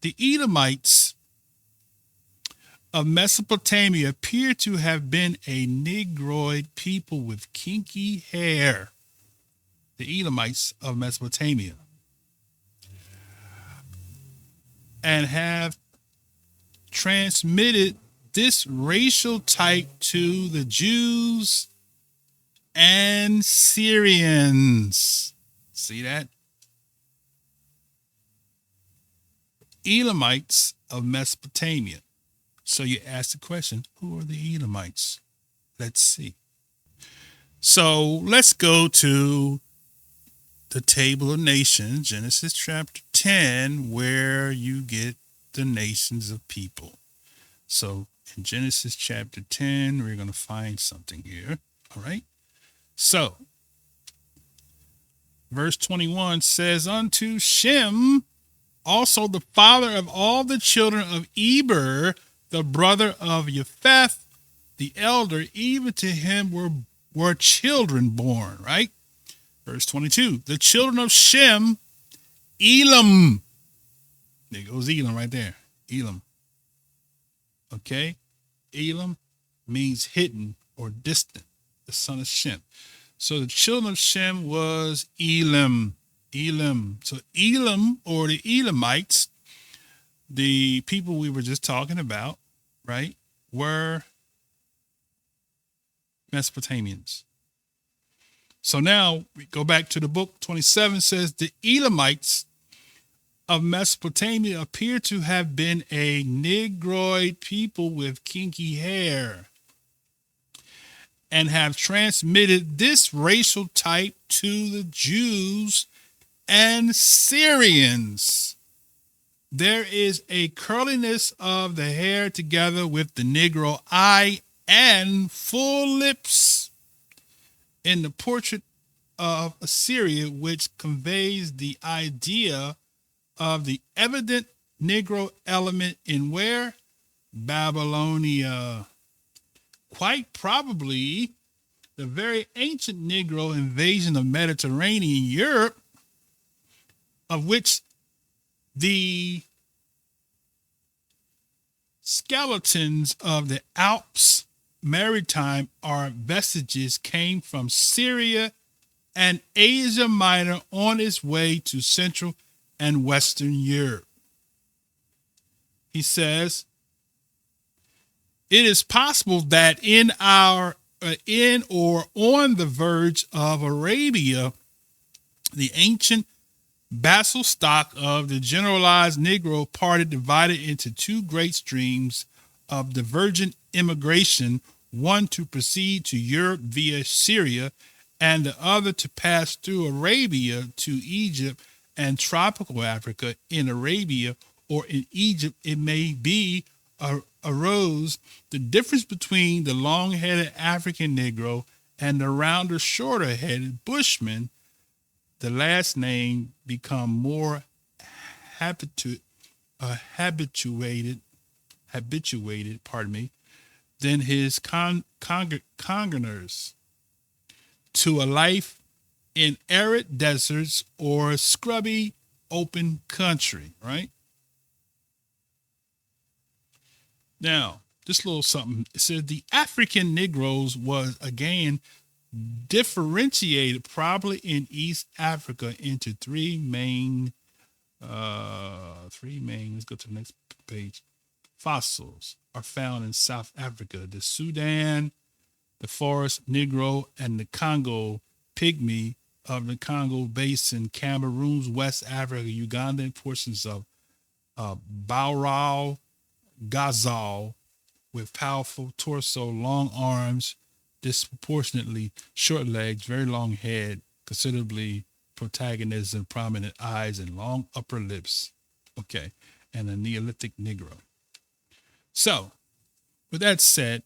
The Edomites of Mesopotamia appear to have been a Negroid people with kinky hair. The Edomites of Mesopotamia. And have transmitted this racial type to the Jews and Syrians. See that? Edomites of Mesopotamia. So you ask the question, who are the Edomites? Let's see. So let's go to the Table of Nations, Genesis chapter 10, where you get the nations of people. So in Genesis chapter 10, we're going to find something here. All right. So verse 21 says, unto Shem, also the father of all the children of Eber, the brother of Japheth, the elder, even to him were children born, right? Verse 22, the children of Shem, Elam. There goes Elam right there. Elam. Okay? Elam means hidden or distant, the son of Shem. So the children of Shem was Elam. Elam. So Elam, or the Elamites, the people we were just talking about, right, were Mesopotamians. So now we go back to the book. 27 says the Elamites of Mesopotamia appear to have been a Negroid people with kinky hair and have transmitted this racial type to the Jews and Syrians. There is a curliness of the hair together with the Negro eye and full lips in the portrait of Assyria, which conveys the idea of the evident Negro element in where? Babylonia. Quite probably the very ancient Negro invasion of Mediterranean Europe, of which the skeletons of the Alps Maritime are vestiges, came from Syria and Asia Minor on its way to Central and Western Europe. He says, it is possible that in or on the verge of Arabia, the ancient basal stock of the generalized Negro party divided into two great streams of divergent immigration, one to proceed to Europe via Syria and the other to pass through Arabia to Egypt and tropical Africa. In Arabia or in Egypt, it may be arose the difference between the long-headed African Negro and the rounder, shorter-headed Bushman. The last name become more habituated, than his congeners to a life in arid deserts or scrubby open country, right? Now, this little something, it says the African Negroes was again differentiated probably in East Africa into three main, let's go to the next page. Fossils are found in South Africa, the Sudan, the Forest Negro, and the Congo Pygmy of the Congo Basin, Cameroon's West Africa, Uganda, and portions of Baurau, Ghazal, with powerful torso, long arms, disproportionately short legs, very long head, considerably protagonism, prominent eyes, and long upper lips. Okay, and a Neolithic Negro. So, with that said,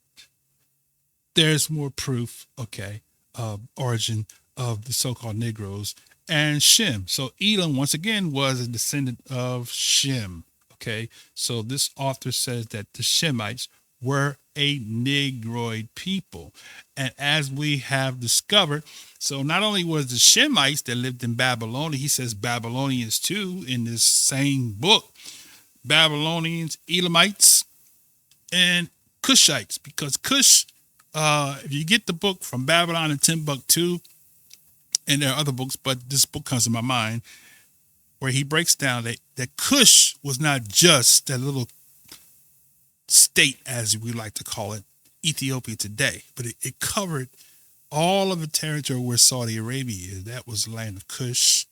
there's more proof, okay, of origin of the so-called Negroes and Shem. So Elam, once again, was a descendant of Shem, okay? So this author says that the Shemites were a Negroid people. And as we have discovered, so not only was the Shemites that lived in Babylonia, he says Babylonians too in this same book, Babylonians, Elamites, and Cushites, because Cush, if you get the book from Babylon and Timbuktu, and there are other books, but this book comes to my mind, where he breaks down that Cush was not just that little state, as we like to call it, Ethiopia today, but it covered all of the territory where Saudi Arabia is. That was the land of Cush,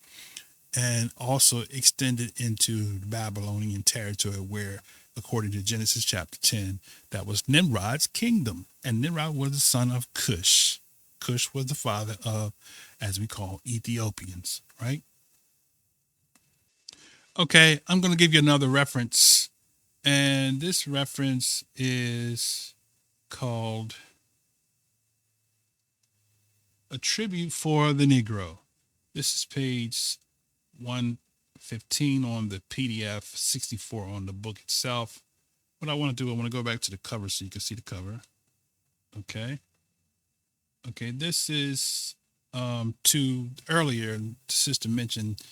and also extended into the Babylonian territory where, according to Genesis chapter 10, that was Nimrod's kingdom. And Nimrod was the son of Cush. Cush was the father of, as we call, Ethiopians, right? Okay, I'm going to give you another reference. And this reference is called A Tribute for the Negro. This is page 115 on the PDF, 64 on the book itself. What I want to do, I want to go back to the cover so you can see the cover. Okay. Okay, this is to earlier, the sister mentioned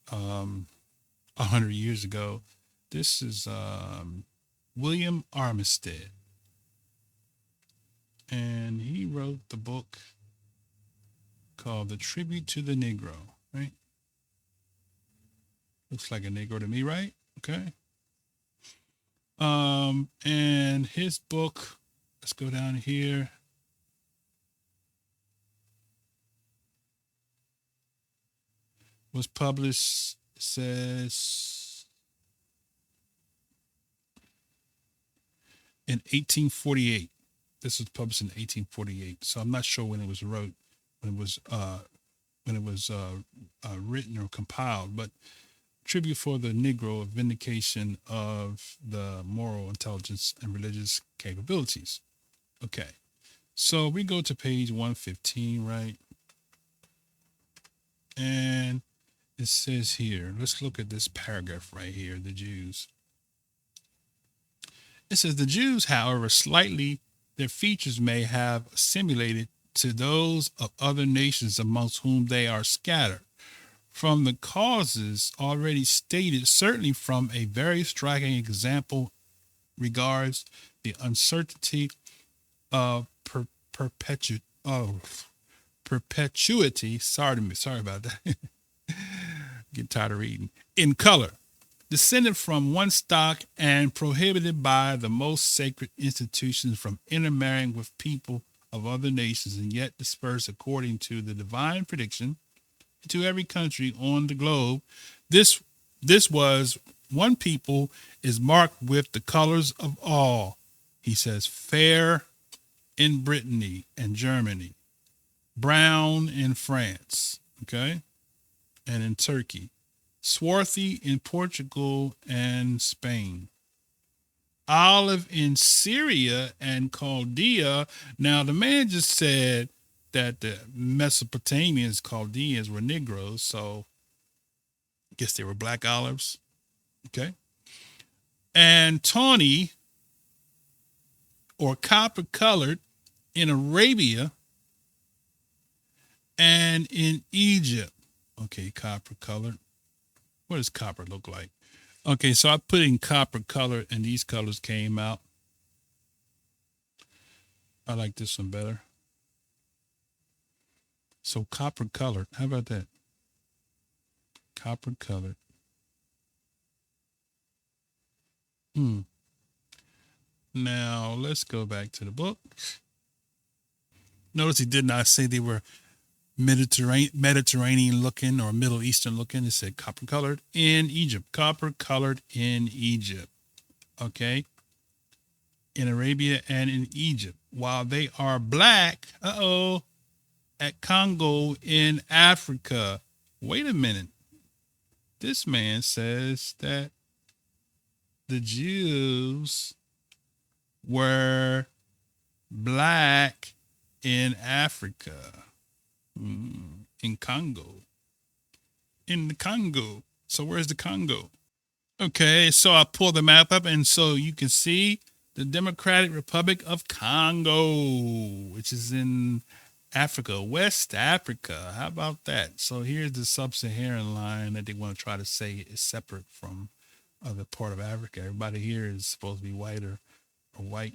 100 years ago. This is William Armistead. And he wrote the book called The Tribute to the Negro, right? Looks like a Negro to me, right? Okay. And his book, let's go down here. Was published, says, in 1848. This was published in 1848. So I'm not sure when it was wrote, when it was written or compiled, but Tribute for the Negro, a vindication of the moral intelligence and religious capabilities. Okay. So we go to page 115, right? And it says here, let's look at this paragraph right here, the Jews. It says, the Jews, however, slightly their features may have assimilated to those of other nations amongst whom they are scattered. From the causes already stated, certainly from a very striking example regards the uncertainty of perpetuity. Sorry about that. Get tired of reading. In color, descended from one stock and prohibited by the most sacred institutions from intermarrying with people of other nations, and yet dispersed according to the divine prediction to every country on the globe. This was one people is marked with the colors of all. He says fair in Brittany and Germany, brown in France, okay, and in Turkey, swarthy in Portugal and Spain, olive in Syria and Chaldea. Now, the man just said that the Mesopotamians, Chaldeans, were Negroes, so I guess they were black olives, okay? And tawny or copper colored in Arabia and in Egypt. Okay, copper colored. What does copper look like? Okay, so I put in copper color and these colors came out. I like this one better. So copper colored, how about that? Copper colored. Now let's go back to the book. Notice he did not say they were Mediterranean looking or Middle Eastern looking. It said copper colored in Egypt. Copper colored in Egypt. Okay. In Arabia and in Egypt. While they are black, at Congo in Africa. Wait a minute. This man says that the Jews were black in Africa. In Congo. In the Congo. So where's the Congo? Okay, so I pull the map up, and so you can see the Democratic Republic of Congo, which is in Africa, West Africa. How about that? So here's the sub-Saharan line that they want to try to say is separate from other part of Africa. Everybody here is supposed to be white or white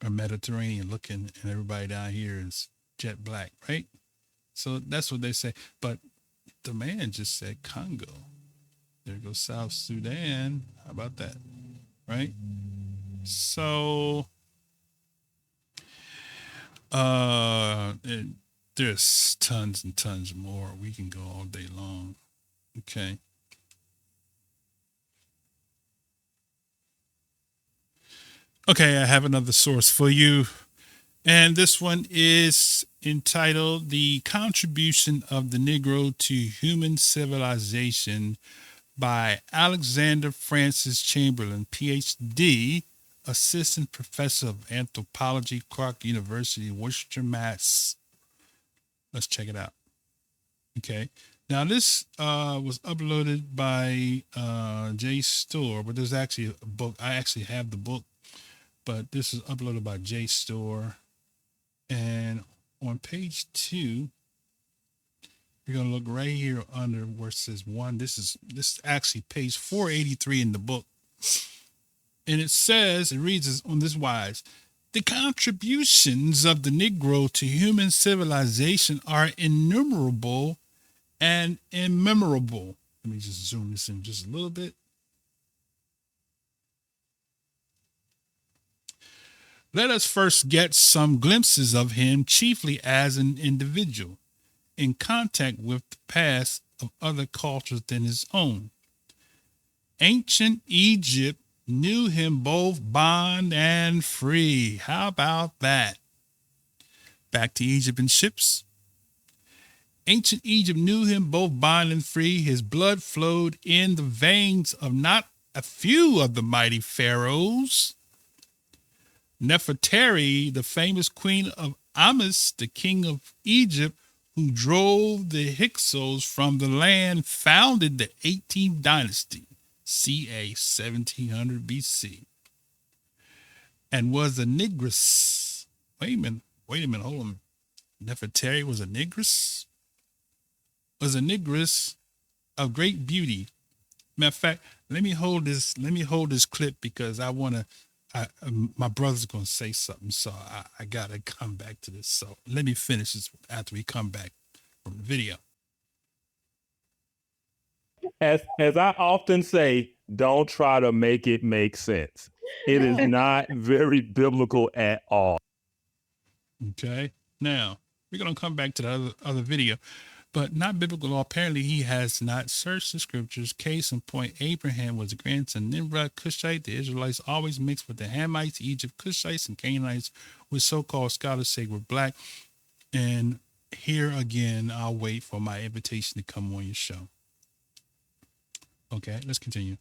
or Mediterranean looking, and everybody down here is jet black, right? So that's what they say. But the man just said Congo. There goes South Sudan. How about that? Right? So there's tons and tons more. We can go all day long. Okay. Okay, I have another source for you. And this one is entitled The Contribution of the Negro to Human Civilization by Alexander Francis Chamberlain, PhD, Assistant Professor of Anthropology, Clark University, Worcester, Mass. Let's check it out. Okay. Now, this was uploaded by JSTOR, but there's actually a book. I actually have the book, but this is uploaded by JSTOR. And on page 2, you're going to look right here under where it says 1. This is actually page 483 in the book. And it reads on this wise: the contributions of the Negro to human civilization are innumerable and immemorable. Let me just zoom this in just a little bit. Let us first get some glimpses of him, chiefly as an individual, in contact with the past of other cultures than his own. Ancient Egypt knew him both bond and free. How about that? Back to Egypt and ships. Ancient Egypt knew him both bond and free. His blood flowed in the veins of not a few of the mighty pharaohs. Nefertari, the famous queen of Amis, the king of Egypt, who drove the Hyksos from the land, founded the 18th dynasty, ca. 1700 BC, and was a negress. Wait a minute, hold on. Nefertari was a negress? Was a negress of great beauty. Matter of fact, let me hold this clip because I want to. My brother's going to say something, so I got to come back to this. So let me finish this after we come back from the video. As I often say, don't try to make it make sense. It is not very biblical at all. Okay. Now, we're going to come back to the other video, but not biblical law. Apparently, he has not searched the scriptures. Case in point, Abraham was a grandson of Nimrod, Cushite. The Israelites always mixed with the Hamites, Egypt, Cushites, and Canaanites, which so-called scholars say were black. And here again, I'll wait for my invitation to come on your show. Okay, let's continue.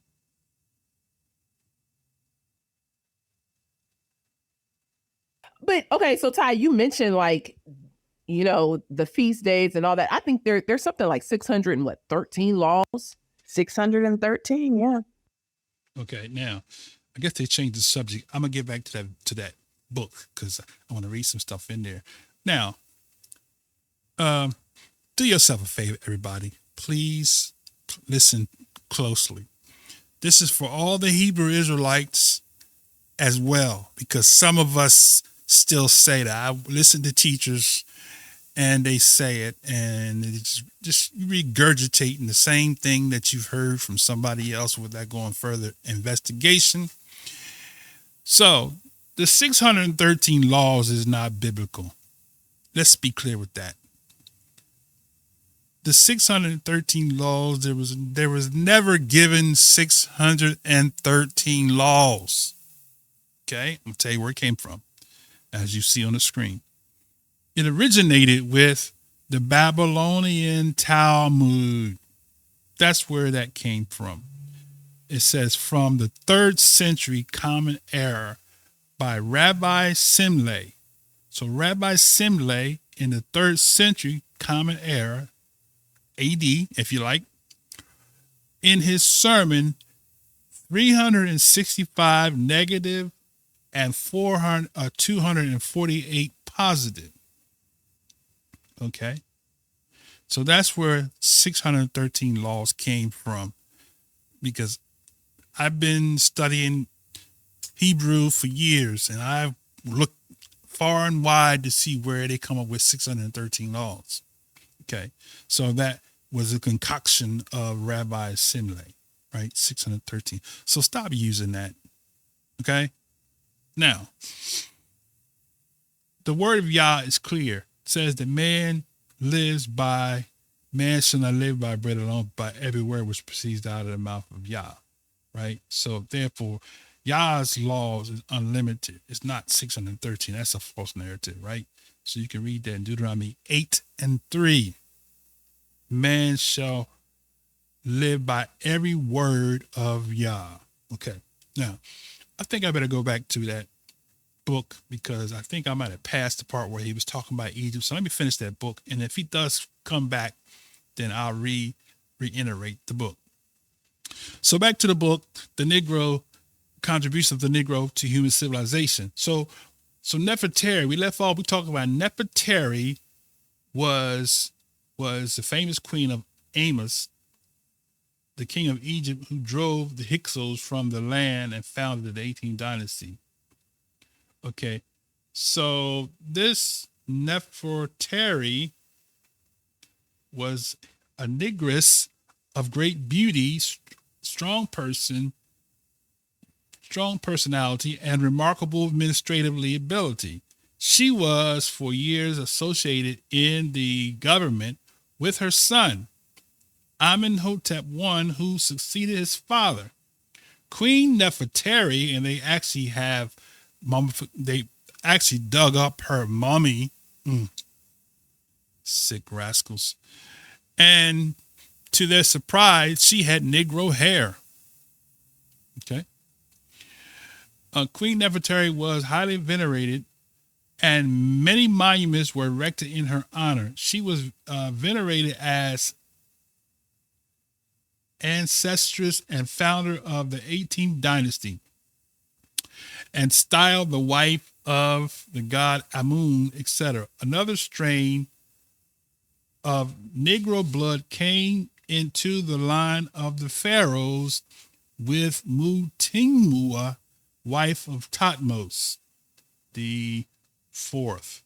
But okay, so Ty, you mentioned the feast days and all that. I think there's something like 613 laws. 613, yeah. Okay, now I guess they changed the subject. I'm gonna get back to that book because I want to read some stuff in there. Now, do yourself a favor, everybody. Please listen closely. This is for all the Hebrew Israelites as well, because some of us still say that. I listen to teachers and they say it, and it's just regurgitating the same thing that you've heard from somebody else without going further investigation. So the 613 laws is not biblical. Let's be clear with that. The 613 laws, there was never given 613 laws. Okay, I'm gonna tell you where it came from, as you see on the screen. It originated with the Babylonian Talmud. That's where that came from. It says from the 3rd century Common Era by Rabbi Simlai. So Rabbi Simlai in the 3rd century Common Era, AD, if you like, in his sermon, 365 negative and 248 positive. Okay. So that's where 613 laws came from, because I've been studying Hebrew for years, and I've looked far and wide to see where they come up with 613 laws. Okay, so that was a concoction of Rabbi Simlay, right? 613. So stop using that. Okay. Now, the word of Yah is clear. It says that man shall not live by bread alone, but every word which proceeds out of the mouth of Yah, right? So therefore, Yah's laws is unlimited. It's not 613. That's a false narrative, right? So you can read that in Deuteronomy 8:3. Man shall live by every word of Yah. Okay. Now, I think I better go back to that book because I think I might have passed the part where he was talking about Egypt. So let me finish that book. And if he does come back, then I'll reiterate the book. So back to the book, the Negro contribution of the Negro to human civilization. So Nefertari, we talked about Nefertari was the famous queen of Amos, the king of Egypt, who drove the Hyksos from the land and founded the 18th dynasty. Okay, so this Nefertari was a negress of great beauty, strong personality, and remarkable administrative ability. She was for years associated in the government with her son, Amenhotep I, who succeeded his father. Queen Nefertari, and they actually dug up her mummy. Sick rascals. And to their surprise, she had Negro hair. Okay. Queen Nefertari was highly venerated, and many monuments were erected in her honor. She was venerated as ancestress and founder of the 18th dynasty, and styled the wife of the god Amun, etc. Another strain of Negro blood came into the line of the pharaohs with Mutingmua, wife of Thutmose the fourth,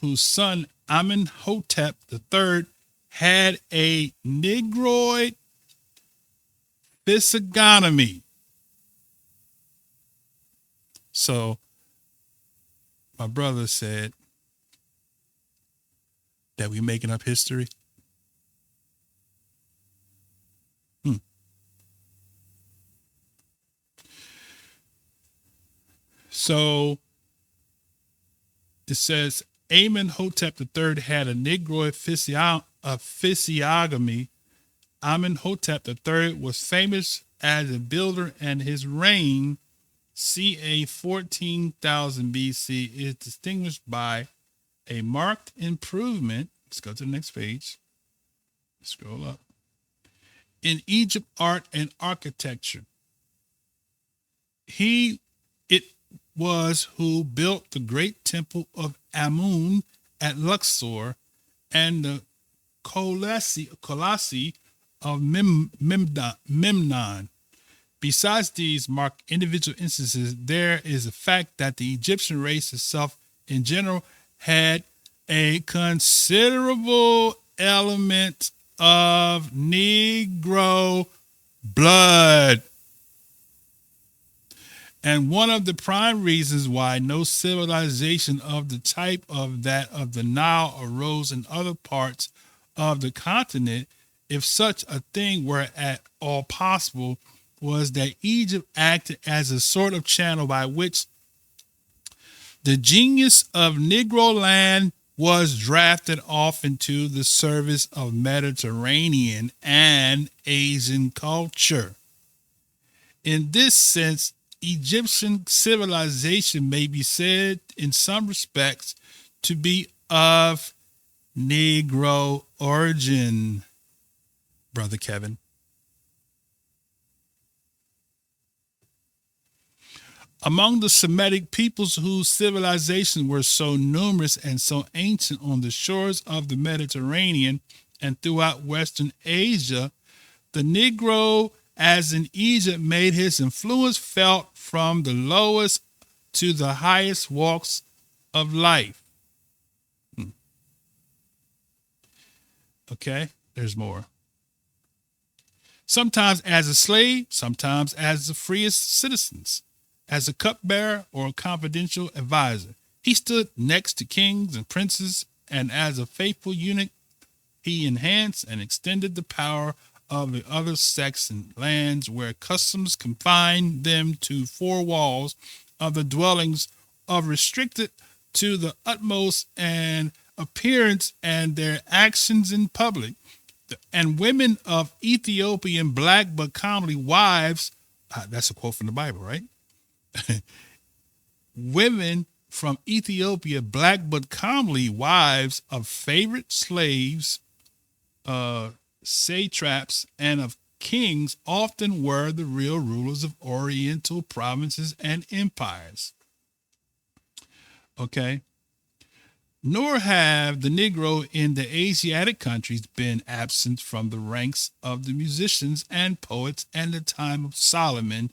whose son Amenhotep III had a Negroid physiognomy. So my brother said that we're making up history. So it says Amenhotep III had a Negroid physiognomy. Amenhotep III was famous as a builder, and his reign, ca. 14,000 BC, is distinguished by a marked improvement. Let's go to the next page. Scroll up. In Egypt art and architecture. It was who built the great temple of Amun at Luxor and the Colossi of Memnon. Besides these marked individual instances, there is the fact that the Egyptian race itself in general had a considerable element of Negro blood. And one of the prime reasons why no civilization of the type of that of the Nile arose in other parts of the continent, if such a thing were at all possible, was that Egypt acted as a sort of channel by which the genius of Negro land was drafted off into the service of Mediterranean and Asian culture. In this sense, Egyptian civilization may be said in some respects to be of Negro origin, Brother Kevin. Among the Semitic peoples whose civilizations were so numerous and so ancient on the shores of the Mediterranean and throughout Western Asia, the Negro as in Egypt, made his influence felt from the lowest to the highest walks of life. Okay, there's more. Sometimes as a slave, sometimes as the freest citizens, as a cupbearer or a confidential advisor. He stood next to kings and princes, and as a faithful eunuch, he enhanced and extended the power of the other sects and lands where customs confined them to four walls of the dwellings of restricted to the utmost and appearance and their actions in public. And women of Ethiopian black but comely wives, that's a quote from the Bible, right? Women from Ethiopia, black but comely wives of favorite slaves, satraps, and of kings often were the real rulers of Oriental provinces and empires. Okay. Nor have the Negro in the Asiatic countries been absent from the ranks of the musicians and poets and the time of Solomon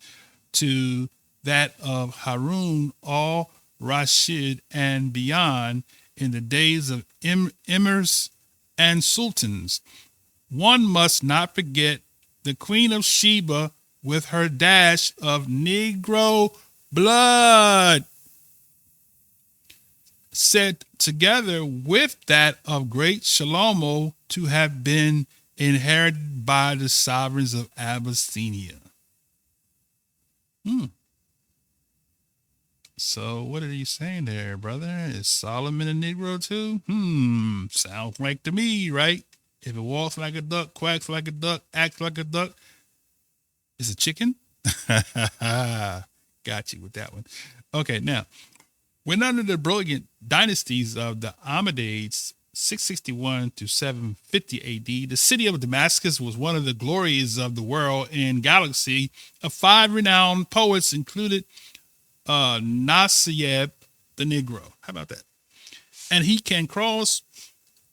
to that of Harun al-Rashid and beyond in the days of emirs and sultans. One must not forget the Queen of Sheba with her dash of Negro blood, said together with that of great Shalomo to have been inherited by the sovereigns of Abyssinia. So what are you saying there, brother? Is Solomon a Negro too? Sounds like to me, right? If it walks like a duck, quacks like a duck, acts like a duck, is a chicken? Got you with that one. Okay, now, when under the brilliant dynasties of the Amidites, 661 to 750 AD, the city of Damascus was one of the glories of the world and galaxy of five renowned poets, included Nasib the Negro. How about that? And he can cross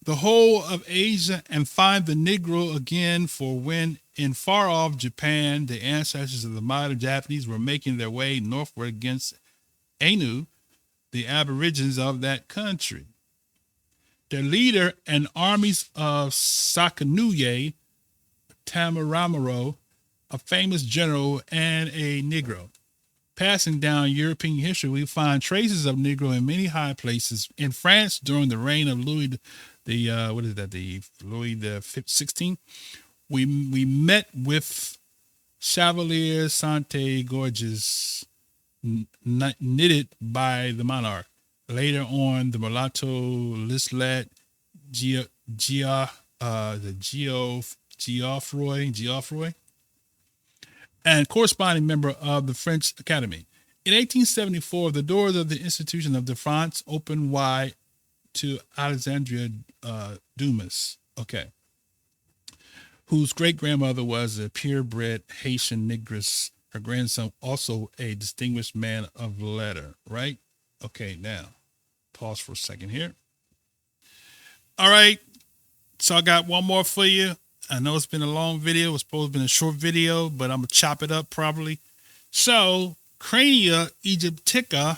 the whole of Asia and find the Negro again, for when in far-off Japan, the ancestors of the modern Japanese were making their way northward against Ainu, the aborigines of that country. Their leader and armies of Sakanuye, Tamaramaro, a famous general and a Negro. Passing down European history, we find traces of Negro in many high places. In France, during the reign of Louis the XVI, we met with Chevalier Sainte-Gorges, knitted by the monarch. Later on, the mulatto Lislet Geoffroy, and corresponding member of the French Academy. In 1874, the doors of the Institution of the France opened wide to Alexandria Dumas, whose great-grandmother was a purebred Haitian negress. Her grandson also a distinguished man of letter, right? Okay, now, pause for a second here. All right, so I got one more for you. I know it's been a long video. It was supposed to be a short video, but I'm going to chop it up probably. So, Crania Egyptica,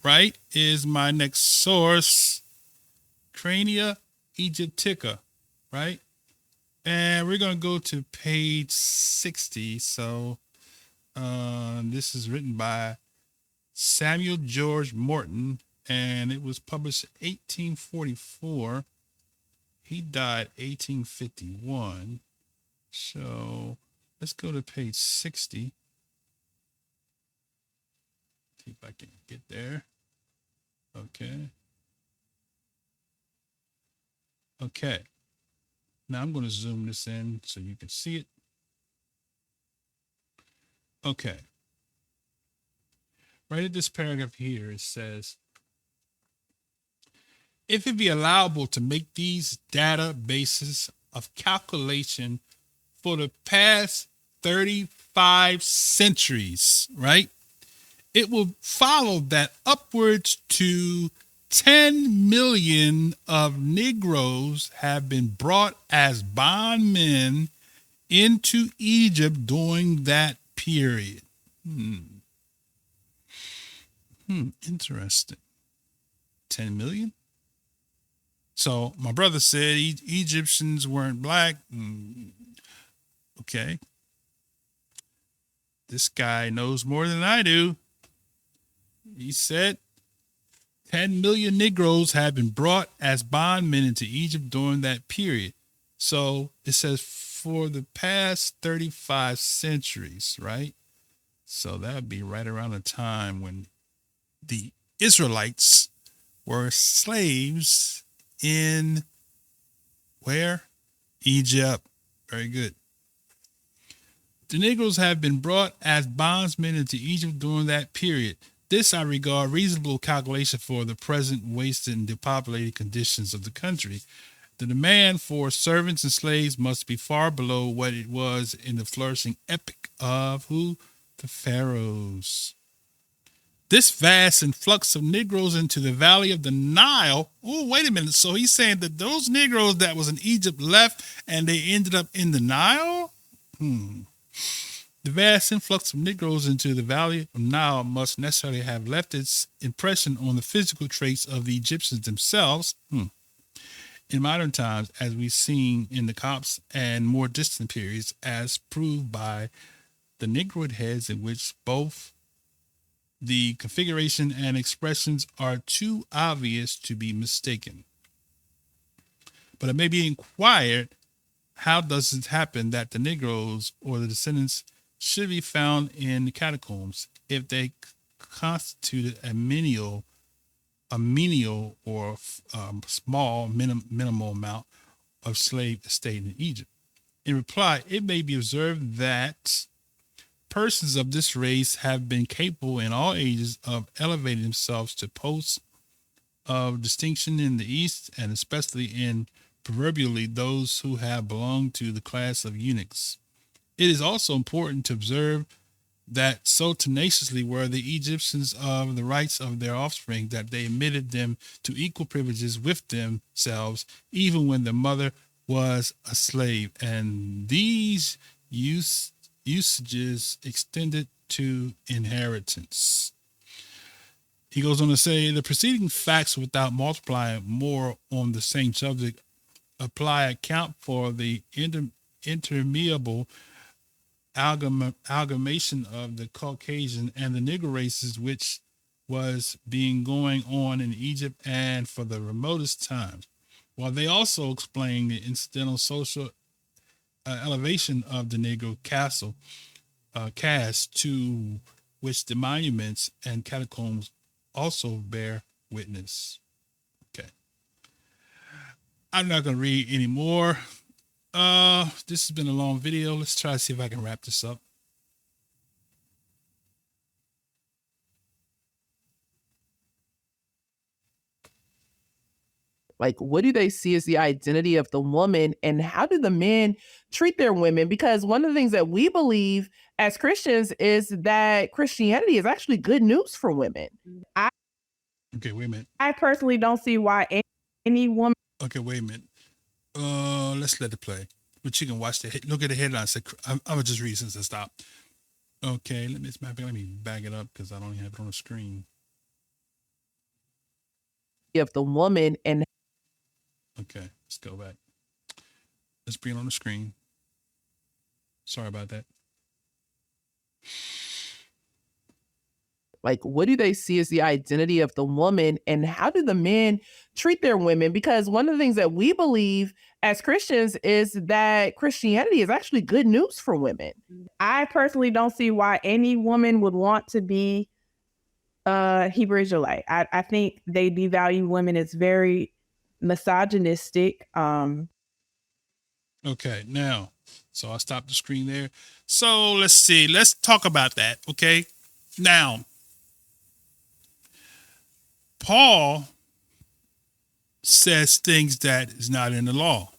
right, is my next source. Crania Egyptica, right? And we're going to go to page 60. So, this is written by Samuel George Morton, and it was published in 1844. He died 1851. So let's go to page 60. See if I can get there. Okay. Okay. Now I'm going to zoom this in so you can see it. Okay. Right at this paragraph here, it says, if it be allowable to make these databases of calculation for the past 35 centuries, right, it will follow that upwards to 10 million of Negroes have been brought as bondmen into Egypt during that period. Interesting. 10 million? So my brother said Egyptians weren't black. Okay. This guy knows more than I do. He said 10 million Negroes have been brought as bondmen into Egypt during that period. So it says for the past 35 centuries, right? So that would be right around the time when the Israelites were slaves in where? Egypt. Very good. The Negroes have been brought as bondsmen into Egypt during that period. This I regard reasonable calculation for the present wasted and depopulated conditions of the country. The demand for servants and slaves must be far below what it was in the flourishing epoch of who? The pharaohs. This vast influx of Negroes into the valley of the Nile. Oh, wait a minute. So he's saying that those Negroes that was in Egypt left and they ended up in the Nile? The vast influx of Negroes into the valley of Nile must necessarily have left its impression on the physical traits of the Egyptians themselves. In modern times, as we've seen in the Copts and more distant periods, as proved by the Negroid heads in which both the configuration and expressions are too obvious to be mistaken. But it may be inquired, how does it happen that the Negroes or the descendants should be found in the catacombs if they constituted a menial or small minimal amount of slave estate in Egypt? In reply, it may be observed that persons of this race have been capable in all ages of elevating themselves to posts of distinction in the East, and especially in proverbially those who have belonged to the class of eunuchs. It is also important to observe that so tenaciously were the Egyptians of the rights of their offspring that they admitted them to equal privileges with themselves, even when the mother was a slave. And these usages extended to inheritance. He goes on to say, the preceding facts, without multiplying more on the same subject, account for the interminable amalgamation of the Caucasian and the Negro races, which was being going on in Egypt and for the remotest times, while they also explain the incidental social elevation of the Negro caste to which the monuments and catacombs also bear witness. Okay. I'm not going to read anymore. This has been a long video. Let's try to see if I can wrap this up. Like, what do they see as the identity of the woman, and how do the men treat their women? Because one of the things that we believe as Christians is that Christianity is actually good news for women. Okay, wait a minute. I personally don't see why any woman. Okay, wait a minute. Let's let it play. But you can watch look at the headline. I'm gonna just read since I stopped. Okay, let me back it up because I don't have it on the screen. Of the woman and. Okay, let's go back. Let's bring it on the screen. Sorry about that. Like, what do they see as the identity of the woman, and how do the men treat their women? Because one of the things that we believe as Christians is that Christianity is actually good news for women. I personally don't see why any woman would want to be a Hebrew Israelite. I think they devalue women. It's very misogynistic. Okay, now, so I'll stop the screen there. So let's see. Let's talk about that. Okay, now, Paul says things that is not in the law.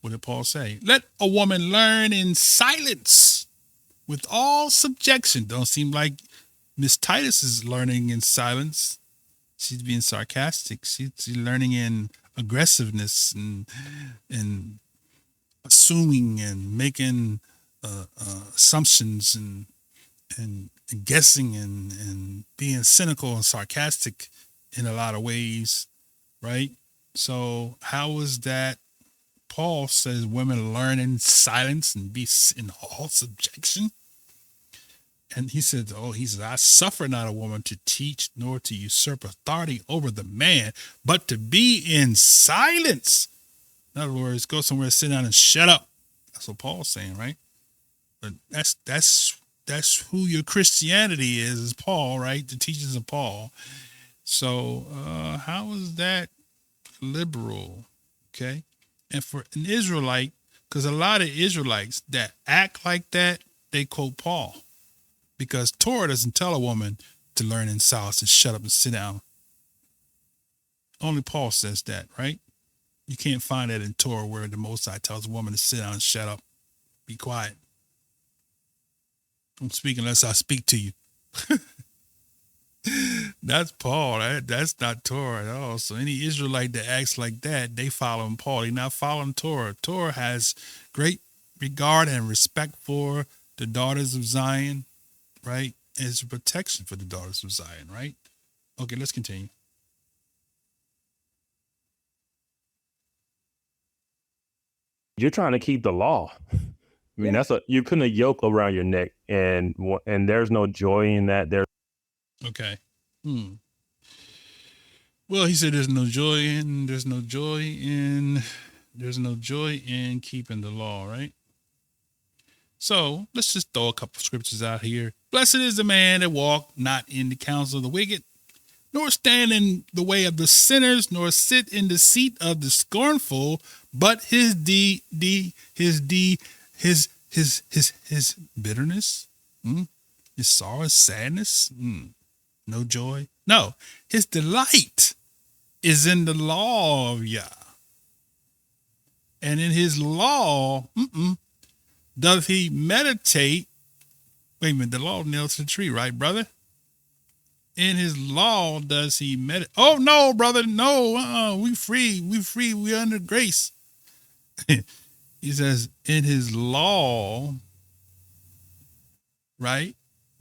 What did Paul say? Let a woman learn in silence with all subjection. Don't seem like Miss Titus is learning in silence. She's being sarcastic. She's learning in aggressiveness and assuming and making assumptions and guessing and being cynical and sarcastic in a lot of ways, right? So how is that? Paul says women learn in silence and be in all subjection. And he said, I suffer not a woman to teach nor to usurp authority over the man, but to be in silence. In other words, go somewhere, sit down and shut up. That's what Paul's saying, right? But that's who your Christianity is Paul, right? The teachings of Paul. So how is that liberal? Okay. And for an Israelite, because a lot of Israelites that act like that, they quote Paul. Because Torah doesn't tell a woman to learn in silence and shut up and sit down. Only Paul says that, right? You can't find that in Torah where the Most High tells a woman to sit down and shut up, be quiet. Don't speak unless I speak to you. That's Paul. That's not Torah at all. So any Israelite that acts like that, they following Paul. They're not following Torah. Torah has great regard and respect for the daughters of Zion, right? And it's a protection for the daughters of Zion, right? Okay, let's continue. You're trying to keep the law. I mean, you're putting a yoke around your neck, and there's no joy in that. Okay. Well, he said there's no joy in keeping the law, right? So let's just throw a couple scriptures out here. Blessed is the man that walk not in the counsel of the wicked, nor stand in the way of the sinners, nor sit in the seat of the scornful, but his bitterness, his sorrow, his sadness, no joy. No, his delight is in the law of Yah. And in his law, doth he meditate. Wait a minute, the law nailed to the tree, right, brother? In his law does he meditate. Oh, no, brother, no, we free, we under grace. He says, in his law, right,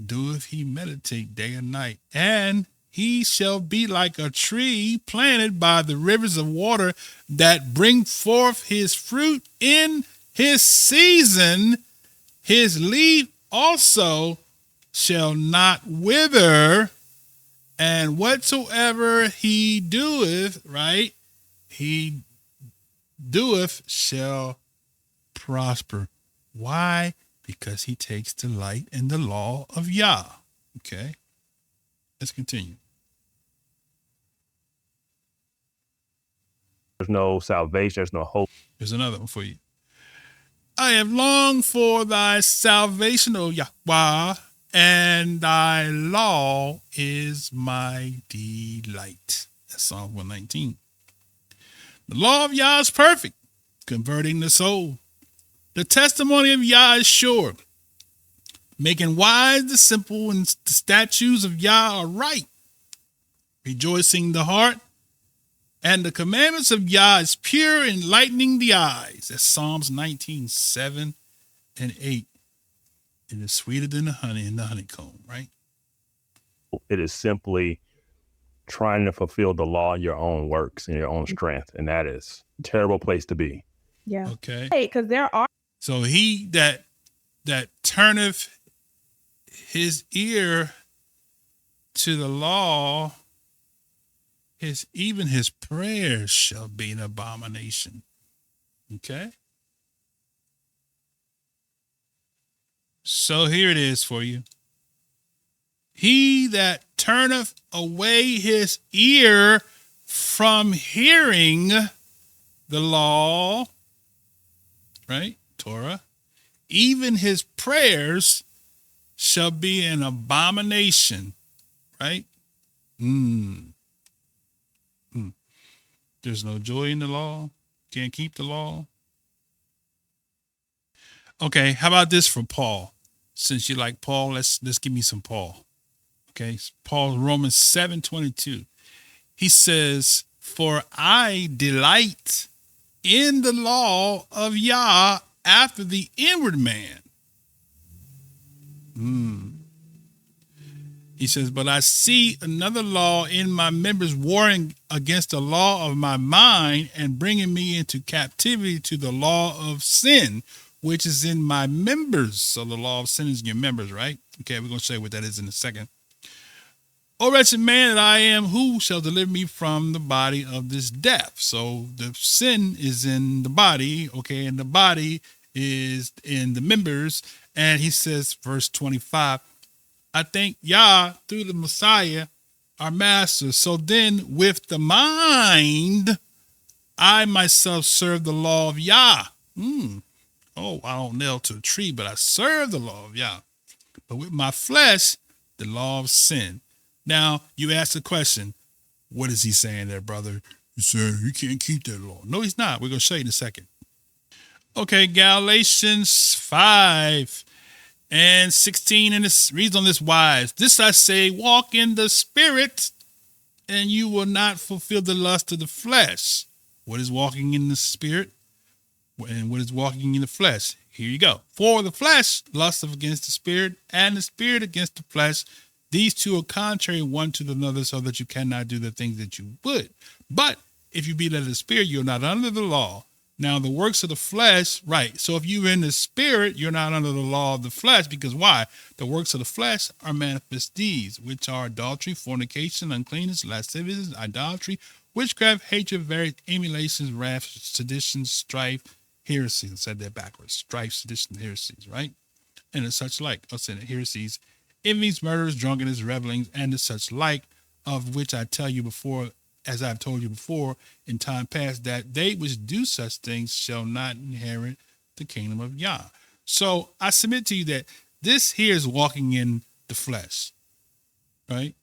doeth he meditate day and night. And he shall be like a tree planted by the rivers of water that bring forth his fruit in his season. His leaf also shall not wither, and whatsoever he doeth, right, he doeth shall prosper. Why? Because he takes delight in the law of Yah. Okay, let's continue. There's no salvation. There's no hope. There's another one for you. I have longed for thy salvation, O Yahweh, and thy law is my delight. That's Psalm 119. The law of Yah is perfect, converting the soul. The testimony of Yah is sure, making wise the simple, and the statutes of Yah are right, rejoicing the heart. And the commandments of Yah is pure, enlightening the eyes. That's Psalms 19, 7 and 8. It is sweeter than the honey and the honeycomb, right? It is simply trying to fulfill the law in your own works and your own strength. And that is a terrible place to be. Yeah. Okay. Hey, because there are. So he that turneth his ear to the law, even his prayers shall be an abomination. Okay. So here it is for you. He that turneth away his ear from hearing the law, right? Torah, even his prayers shall be an abomination, right? There's no joy in the law. Can't keep the law. Okay, how about this from Paul? Since you like Paul, let's give me some Paul. Okay, Paul, Romans 7:22. He says, "For I delight in the law of Yah after the inward man. He says, but I see another law in my members warring against the law of my mind and bringing me into captivity to the law of sin, which is in my members. So the law of sin is in your members, right? Okay, we're going to show you what that is in a second. O wretched man that I am, who shall deliver me from the body of this death? So the sin is in the body, okay, and the body is in the members. And he says, verse 25, I thank Yah through the Messiah, our master. So then with the mind, I myself serve the law of Yah. Oh, I don't nail to a tree, but I serve the law of Yah. But with my flesh, the law of sin. Now, you ask the question, what is he saying there, brother? He's saying he can't keep that law. No, he's not. We're going to show you in a second. Okay, Galatians 5 and 16, and it reads on this wise. This I say, walk in the spirit, and you will not fulfill the lust of the flesh. What is walking in the spirit? And what is walking in the flesh? Here you go. For the flesh lusteth against the spirit, and the spirit against the flesh. These two are contrary one to another, so that you cannot do the things that you would. But if you be led of the spirit, you're not under the law. Now, the works of the flesh, right. So if you're in the spirit, you're not under the law of the flesh, because why? The works of the flesh are manifest deeds, which are adultery, fornication, uncleanness, lasciviousness, idolatry, witchcraft, hatred, various emulations, wrath, seditions, strife, heresies. I said that backwards. Strife, sedition, heresies, right? And such like. I said heresies, envies, murders, drunkenness, revelings, and the such like, of which I tell you before, as I've told you before in time past, that they which do such things shall not inherit the kingdom of Yah. So I submit to you that this here is walking in the flesh, right?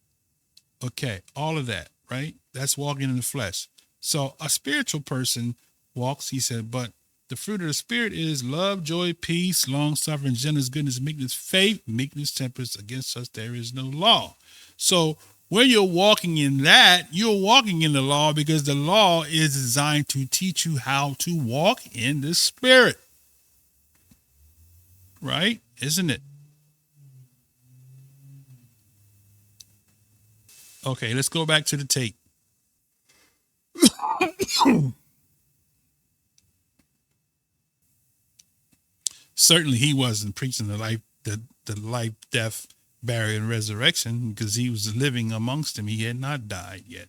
Okay, all of that, right? That's walking in the flesh. So a spiritual person walks, he said, but the fruit of the spirit is love, joy, peace, long-suffering, gentleness, goodness, meekness, faith, meekness, temperance. Against such there is no law. So when you're walking in that, you're walking in the law, because the law is designed to teach you how to walk in the spirit. Right? Isn't it? Okay, let's go back to the tape. Certainly he wasn't preaching the life, death, burial, and resurrection, because he was living amongst them. He had not died yet.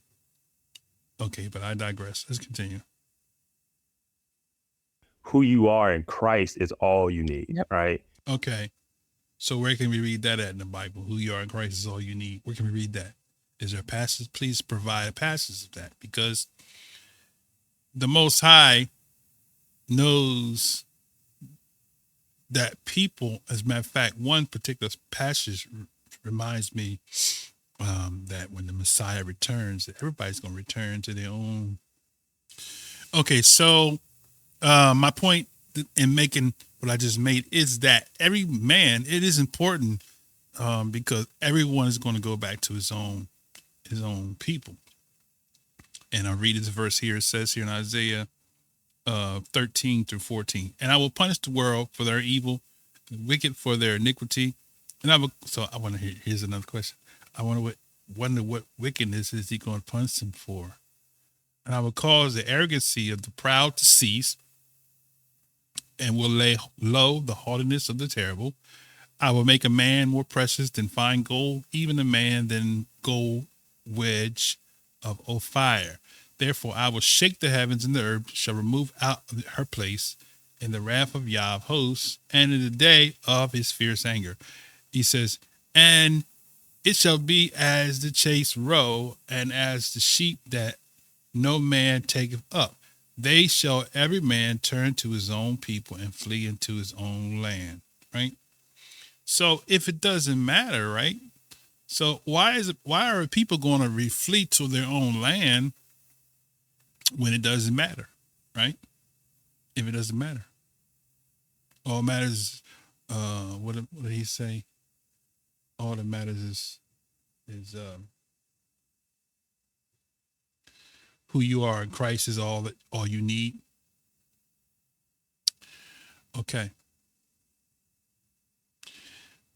Okay, but I digress. Let's continue. Who you are in Christ is all you need, right? Okay. So where can we read that at in the Bible? Who you are in Christ is all you need. Where can we read that? Is there a passage? Please provide a passage of that, because the Most High knows that people, as a matter of fact, one particular passage reminds me that when the Messiah returns, that everybody's going to return to their own. Okay, so my point in making what I just made is that every man, it is important because everyone is going to go back to his own people. And I'll read this verse here. It says here in Isaiah 13 through 14, and I will punish the world for their evil, the wicked for their iniquity. And I want to hear, here's another question. I wonder what wickedness is he going to punish them for? And I will cause the arrogancy of the proud to cease, and will lay low the haughtiness of the terrible. I will make a man more precious than fine gold, even a man than gold wedge of Ophir. Therefore, I will shake the heavens, and the earth shall remove out of her place in the wrath of Yah of hosts, and in the day of his fierce anger. He says, and it shall be as the chase roe, and as the sheep that no man taketh up. They shall every man turn to his own people and flee into his own land. Right? So if it doesn't matter, right? So why are people going to flee to their own land when it doesn't matter, right? If it doesn't matter, all that matters. What did he say? All that matters is who you are in Christ is all you need. Okay.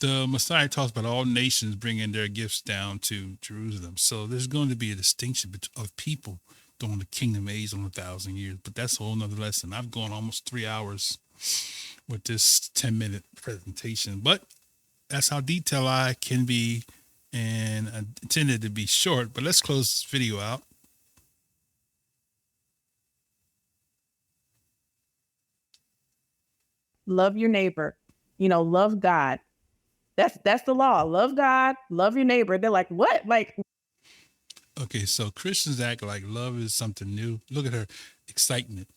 The Messiah talks about all nations bringing their gifts down to Jerusalem. So there's going to be a distinction of people during the kingdom age on 1,000 years. But that's a whole nother lesson. I've gone almost 3 hours with this 10-minute presentation. But that's how detailed I can be. And I intended to be short. But let's close this video out. Love your neighbor. Love God. That's the law. Love God, love your neighbor. They're like, what? Like, okay, so Christians act like love is something new. Look at her excitement.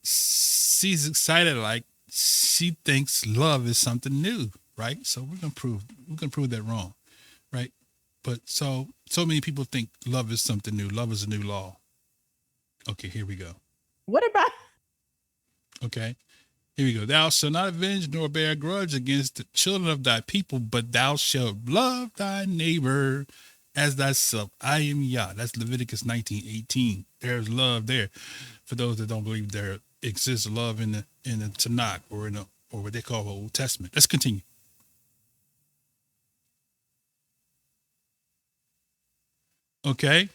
She's excited like she thinks love is something new, right? So we're gonna prove that wrong, right? But so many people think love is something new. Love is a new law. Okay, here we go. What about? Okay. Here we go. Thou shalt not avenge nor bear a grudge against the children of thy people, but thou shalt love thy neighbor as thyself. I am Yah. That's Leviticus 19:18. There's love there. For those that don't believe there exists love in the Tanakh or or what they call the Old Testament. Let's continue. Okay.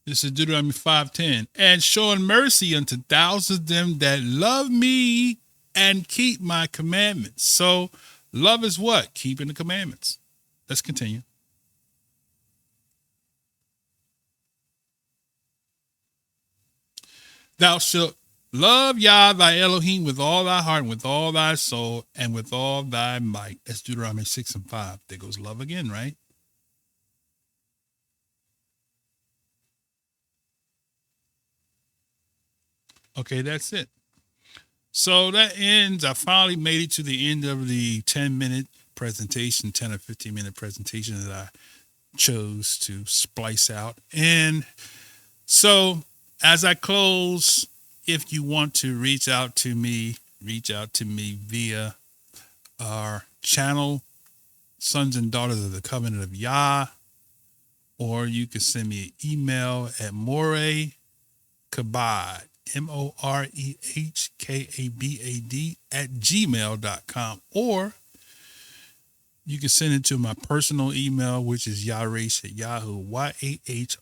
This is Deuteronomy 5:10. And showing mercy unto thousands of them that love me and keep my commandments. So love is what? Keeping the commandments. Let's continue. Thou shalt love Yah thy Elohim with all thy heart, and with all thy soul, and with all thy might. That's Deuteronomy 6:5. There goes love again, right? Okay, that's it. So that ends. I finally made it to the end of the 10-minute presentation, 10 or 15-minute presentation that I chose to splice out. And so as I close, if you want to reach out to me via our channel, Sons and Daughters of the Covenant of Yah, or you can send me an email at morehkabad, morehkabad @gmail.com, or you can send it to my personal email, which is yahresh at yahoo, YAHRESH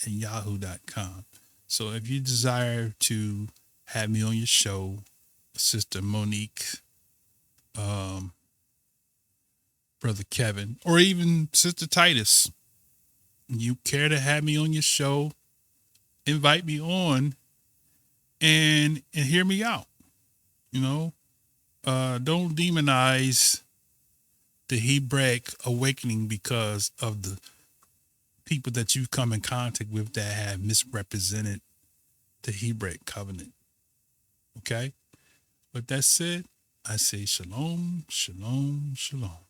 at yahoo.com. So if you desire to have me on your show, Sister Monique, Brother Kevin, or even Sister Titus, you care to have me on your show, invite me on and hear me out. Don't demonize the Hebraic awakening because of the people that you've come in contact with that have misrepresented the Hebraic covenant. Okay? With that said, I say shalom, shalom, shalom.